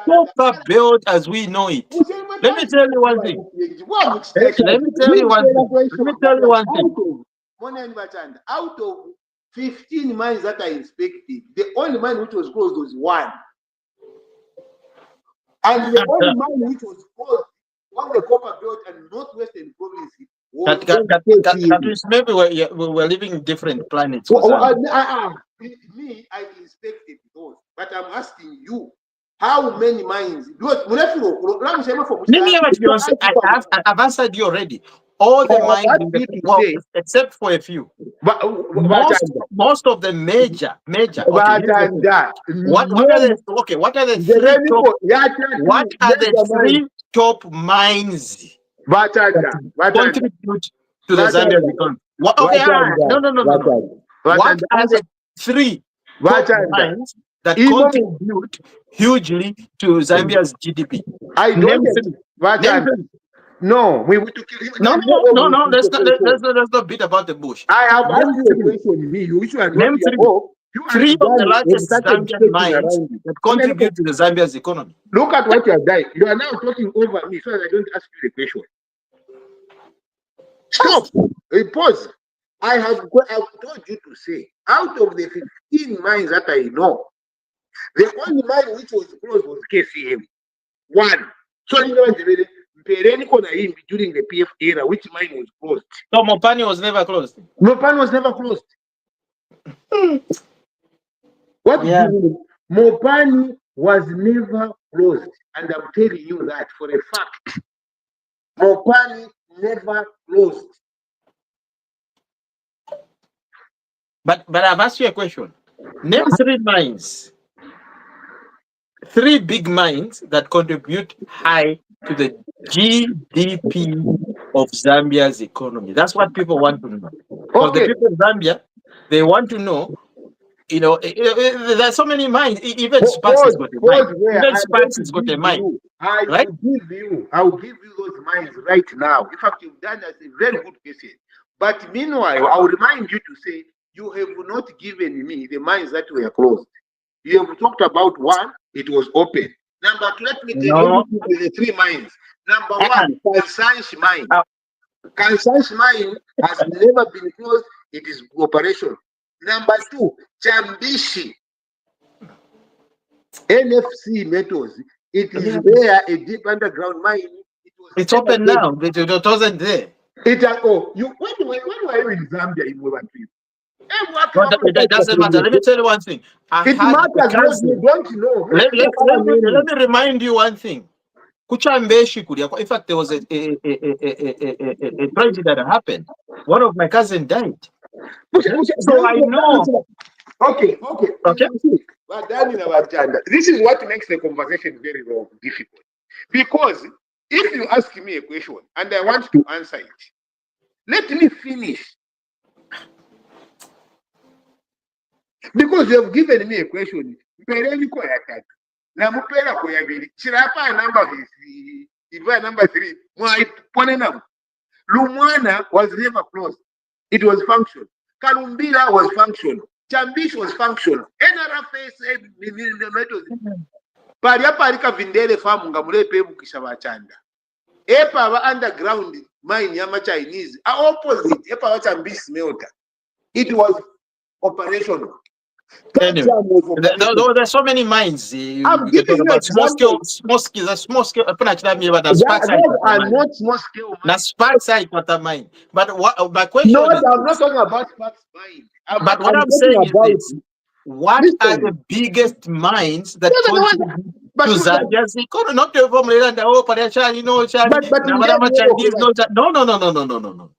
Copper Belt as we know it. Let me tell you one thing. Out of 15 mines that I inspected, the only mine which was closed was one. And the only mine which was closed on the Copper Belt and Northwestern province was maybe we're living in different planets. me, I inspected those, but I'm asking you, how many mines? I've answered you already. All the mines in the world, except for a few. Most of the major. Okay, what are the three top mines that contribute to the Zambian economy? No. What are the three top mines that contribute hugely to Zambia's GDP? Name three. No, we want to kill him. No. Let's not beat about the bush. I have asked you a question. Which one? Name three of the largest Zambian mines that contribute to the Zambia's economy. Look at what you have done. You are now talking over me, so that I don't ask you the question. Stop. Pause. I have told you to say, out of the 15 mines that I know, the only mine which was closed was KCM. One. So you know during the PF era, which mine was closed? So Mopani was never closed. Mopani was never closed. What? Yeah. Mopani was never closed, and I'm telling you that for a fact. Mopani never closed. But I've asked you a question. Name three mines. Three big mines that contribute high to the GDP of Zambia's economy. That's what people want to know. Because the people in Zambia, they want to know, there's so many mines. Even Sparks has got a mine. Even Sparks has got a mine. I will give you those mines right now. In fact, you've done that a very good question. But meanwhile, I will remind you to say, you have not given me the mines that were closed. You have talked about one, it was open. Number two, let me tell you the three mines. Number one, Kansanshi mine. Kansanshi mine has never been closed, it is operation. Number two, Chambishi. NFC Metals. It is there, a deep underground mine. It's open now, but it wasn't there. When were you in Zambia in World War III? That doesn't matter. Let me tell you one thing. It matters what you don't know. Let me remind you one thing. In fact, there was a tragedy that happened. One of my cousins died. So I know. Okay. But this is what makes the conversation very difficult. Because if you ask me a question and I want to answer it, let me finish. Because you have given me a question. Number three. Lumwana was never closed. It was functional. Kalumbira was functional. Chambish was functional. NRFA said the metals. Parika Vindele farm ngamulepe bukisha bachanda. Epa underground mine yama Chinese. Opposite. Epa Chambish smelter. It was operational. Anyway, there's so many mines. I'm giving you small scale. Those are not small scale. That's Spark side, what I mine. But what my question is, I'm not talking about Spark's mine. But what I'm saying is this: what are the biggest mines that contribute to Zambia's economy? Not the formula and the No.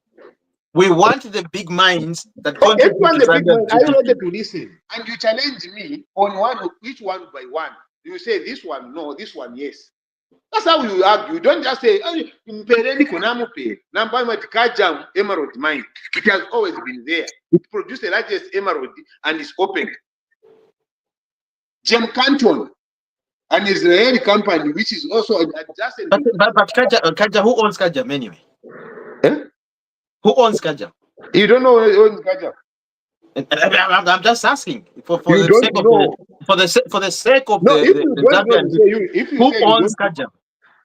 We want the big mines that contribute to Zambia's GDP. Are you ready to listen? And you challenge me on each one by one. You say this one no, this one yes. That's how you argue. You don't just say, emerald mine. It has always been there. It produced the largest emerald and is open. Gem Canton, an Israeli company, which is also adjacent. But Kaja, who owns Kaja anyway? Who owns Kaja? You don't know who owns Kaja? I'm just asking for the sake of the Zambian people. Who owns Kaja?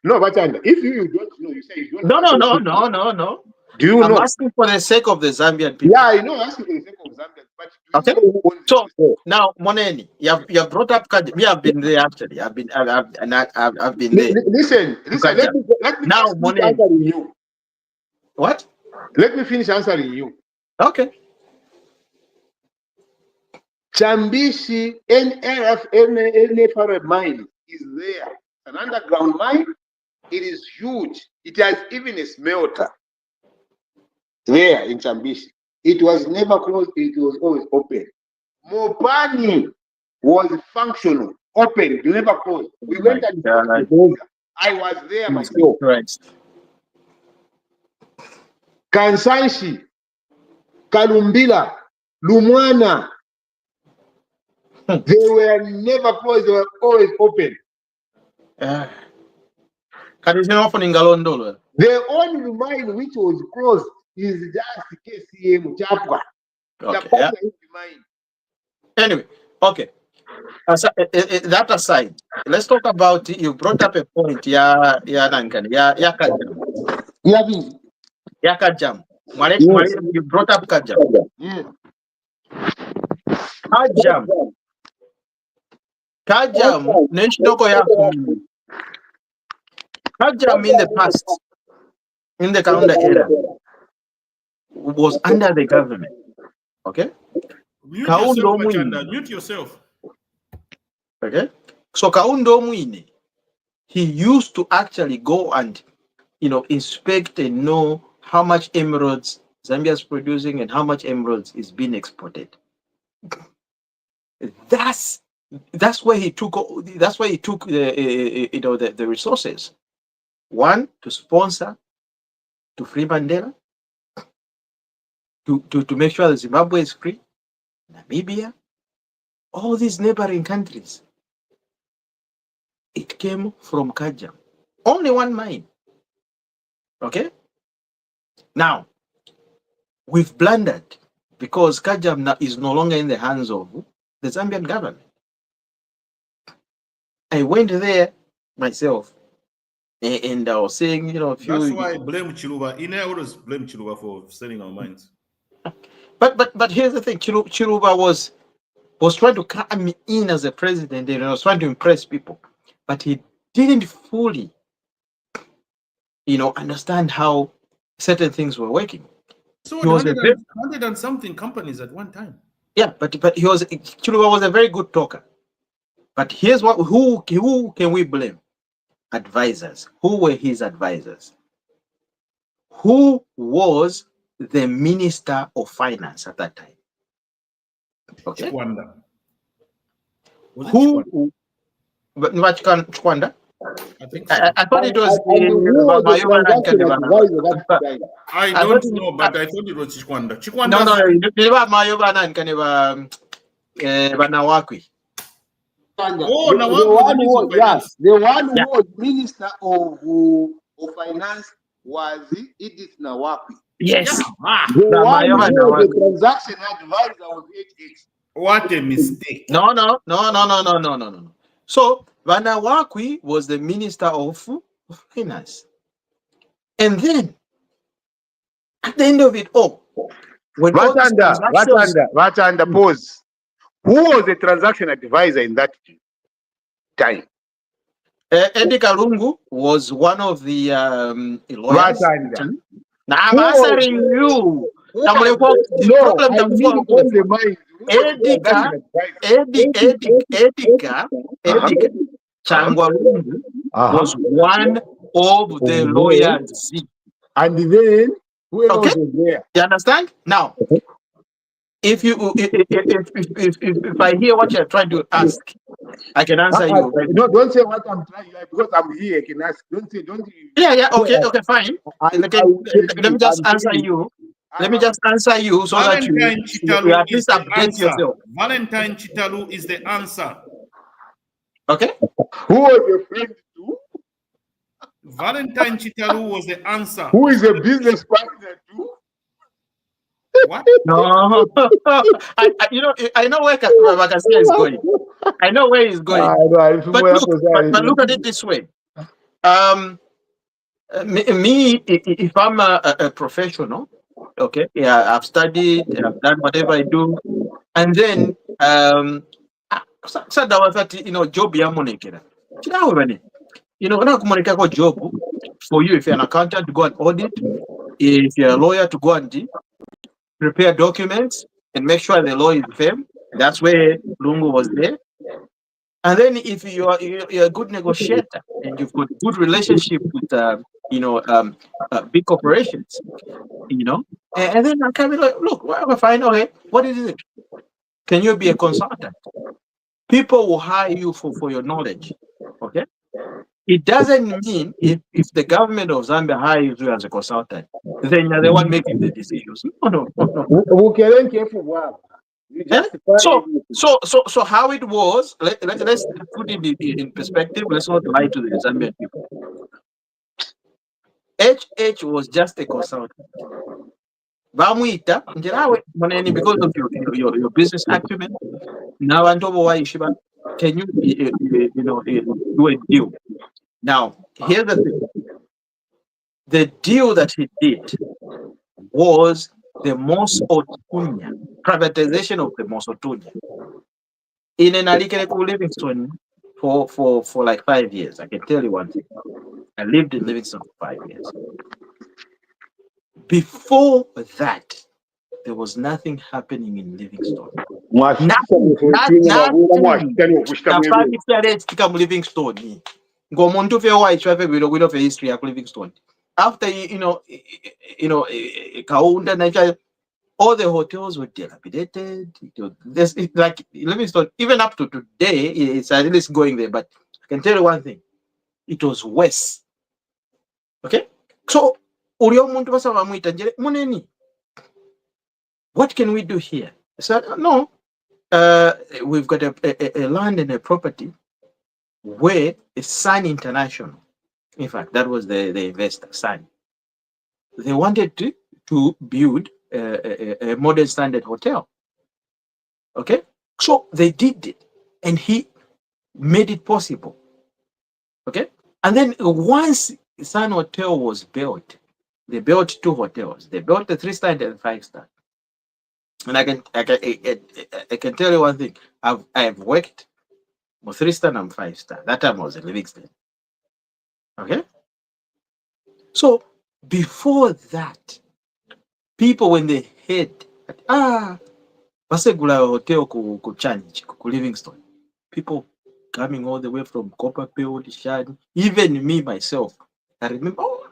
No, but if you don't know, you say you don't know. No. Do you know? I'm asking for the sake of the Zambian people. Yeah, I know, asking for the sake of Zambian. But do you know who owns so now, Moneni, you have brought up Kaja. Me, I've been there actually. I've been there. Listen. Let me now, answering you. What? Let me finish answering you. Okay. Chambishi NFR mine is there. An underground mine. It is huge. It has even a smelter there in Chambishi. It was never closed. It was always open. Mopani was functional, open, never closed. We went and I was there myself. Kansanshi, Kalumbila, Lumwana, they were never closed, they were always open. The only mine which was closed is just KCM Chapwa. Okay. Anyway, okay. That aside, let's talk about, you brought up a point, Kajam. You brought up Kajam. Yeah. Kajam, Kajam in the past, in the calendar era, was under the government. Okay? Mute yourself, Machanda. Mute yourself. Okay? So Kaundo Mwine, he used to actually go and, inspect and know how much emeralds Zambia is producing and how much emeralds is being exported. That's where he took. That's where he took the resources. One, to sponsor, to free Mandela, to make sure that Zimbabwe is free, Namibia, all these neighboring countries. It came from Kajam. Only one mine. Okay? Now, we've blundered because Kajam is no longer in the hands of the Zambian government. I went there myself and I was saying, That's why I blame Chiluba. I always blame Chiluba for selling our mines. But here's the thing, Chiluba was trying to come in as a president and was trying to impress people, but he didn't fully, understand how certain things were working. So 100 and something companies at one time. Yeah, but Chiluba was a very good talker. But here's who can we blame? Advisors. Who were his advisors? Who was the Minister of Finance at that time? Okay. Chikwanda. Who? Chikwanda? I think so. I thought it was. I don't know, but I thought it was Chikwanda. No, Mayobana and Kaneva Banawakwi. The one who was Minister of Finance was Edith Nawakwi. Yes. The one who was the transaction advisor was HX. What a mistake. No. So Banawakwi was the Minister of Finance. And then at the end of it all, when Vatanda, pause. Who was the transaction advisor in that time? Eddie Kalungu was one of the lawyers. Now I'm answering you. Edika Changwalungu was one of the lawyers. And then who else was there? You understand? Now, if I hear what you're trying to ask, I can answer you. No, don't say what I'm trying, because I'm here. I can ask. Don't. Yeah. Okay, fine. Let me just answer you. Let me just answer you so that you at least update yourself. Valentine Chitalu is the answer. Okay. Who was your friend too? Valentine Chitalu was the answer. Who is a business partner too? What? No. I know where Vakasia is going. I know where he's going. But look at it this way. Me, if I'm a professional, okay, yeah, I've studied, I've done whatever I do, and then so that was that, job yamonekera. Job for you, if you're an accountant, to go and audit, if you're a lawyer, to go and prepare documents and make sure the law is firm, That's where Lungu was there. And then if you're a good negotiator and you've got good relationship with big corporations, and then I can be like, look, well, fine, okay, what is it? Can you be a consultant? People will hire you for your knowledge. Okay. It doesn't mean if the government of Zambia hires you as a consultant, then you're the one making the decisions. No. You So how it was, let's put it in perspective. Let's not lie to the Zambian people. HH was just a consultant. Bamwita njerawe moneni because of your business acumen. Now Antobo Waishiba, can you do a deal? Now here's the thing. The deal that he did was the Mosotunya, privatization of the Mosotunya. In an Alikeleku Livingston for like 5 years. I can tell you one thing. I lived in Livingston for 5 years. Before that, there was nothing happening in Livingston. Nothing. Livingston. Go Montu fe white traffic with a history of Livingston. After Kaunda Nigeria, all the hotels were dilapidated. Like Livingston, even up to today, it's at least going there. But I can tell you one thing: it was worse. Okay, so what can we do here? I said, no, we've got a land and a property where Sun International, in fact, that was the investor, Sun. They wanted to build a modern standard hotel. Okay, so they did it, and he made it possible. Okay, and then once Sun Hotel was built, they built 2 hotels. They built the 3-star and the 5-star. And I can tell you one thing. I've worked for 3-star and 5-star. That time I was in Livingston. Okay, so before that, people when they heard Basegula Hotel ku Livingston, people coming all the way from Copperfield, Shad, even me myself, I remember, oh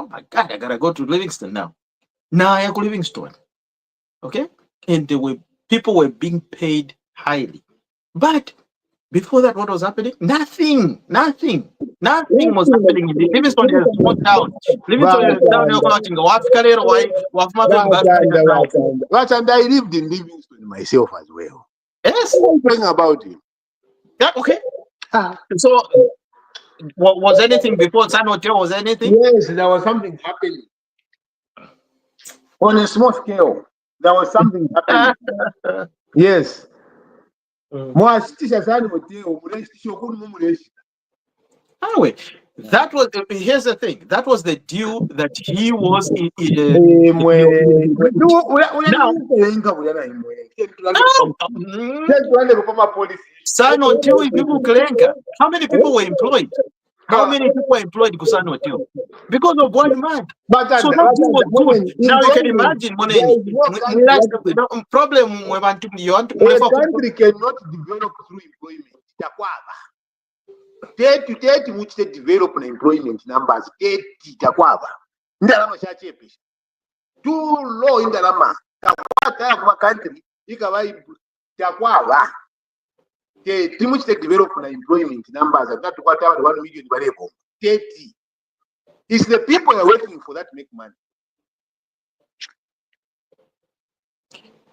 my God, I gotta go to Livingston now. Now I go Livingston. Okay, and people were being paid highly, but before that, what was happening? Nothing was happening in Livingston. Is a small town. Livingston is a town. And I lived in Livingston myself as well. Yes. Talking about him. Yeah. Okay. So, what was anything before San Hotel? Was anything? Yes, there was something happening on a small scale. There was something happening. Yes. Anyway, that was. Here's the thing. That was the deal that he was in. San Hotel is people Kelenga. How many people were employed? How many people were employed in San Hotel? Because of one man. So that deal was good. Now you can imagine, problem a country cannot develop through employment. Date which they develop employment numbers, too low in the Rama. Country, which they develop employment numbers, and that's what 1 million variable. 30. It's the people are working for that make money.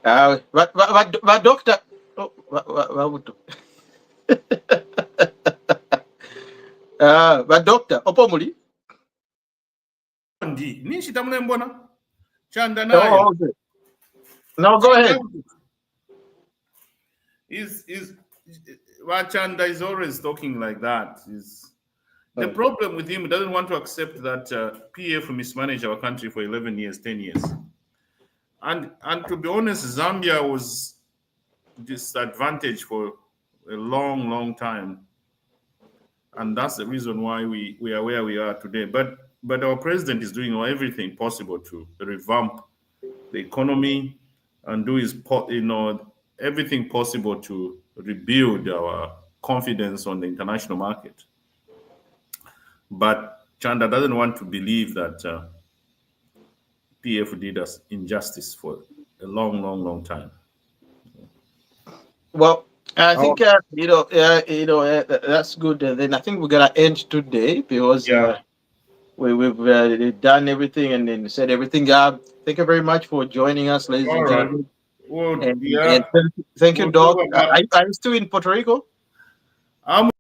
But doctor, but doctor, Opomuli. Oh, okay. Now go ahead. Wachanda is always talking like that. The problem with him, he doesn't want to accept that PF mismanaged our country for 11 years, 10 years. And to be honest, Zambia was disadvantaged for a long, long time. And that's the reason why we are where we are today. But our president is doing everything possible to revamp the economy and do his everything possible to rebuild our confidence on the international market. But Chanda doesn't want to believe that PF did us injustice for a long, long, long time. Well, I think that's good. And then I think we're gonna end today because we've done everything and then said everything. Thank you very much for joining us, ladies All and right. gentlemen. Well, And yeah. thank you, We'll Doc. talk about Are you still in Puerto Rico? I'm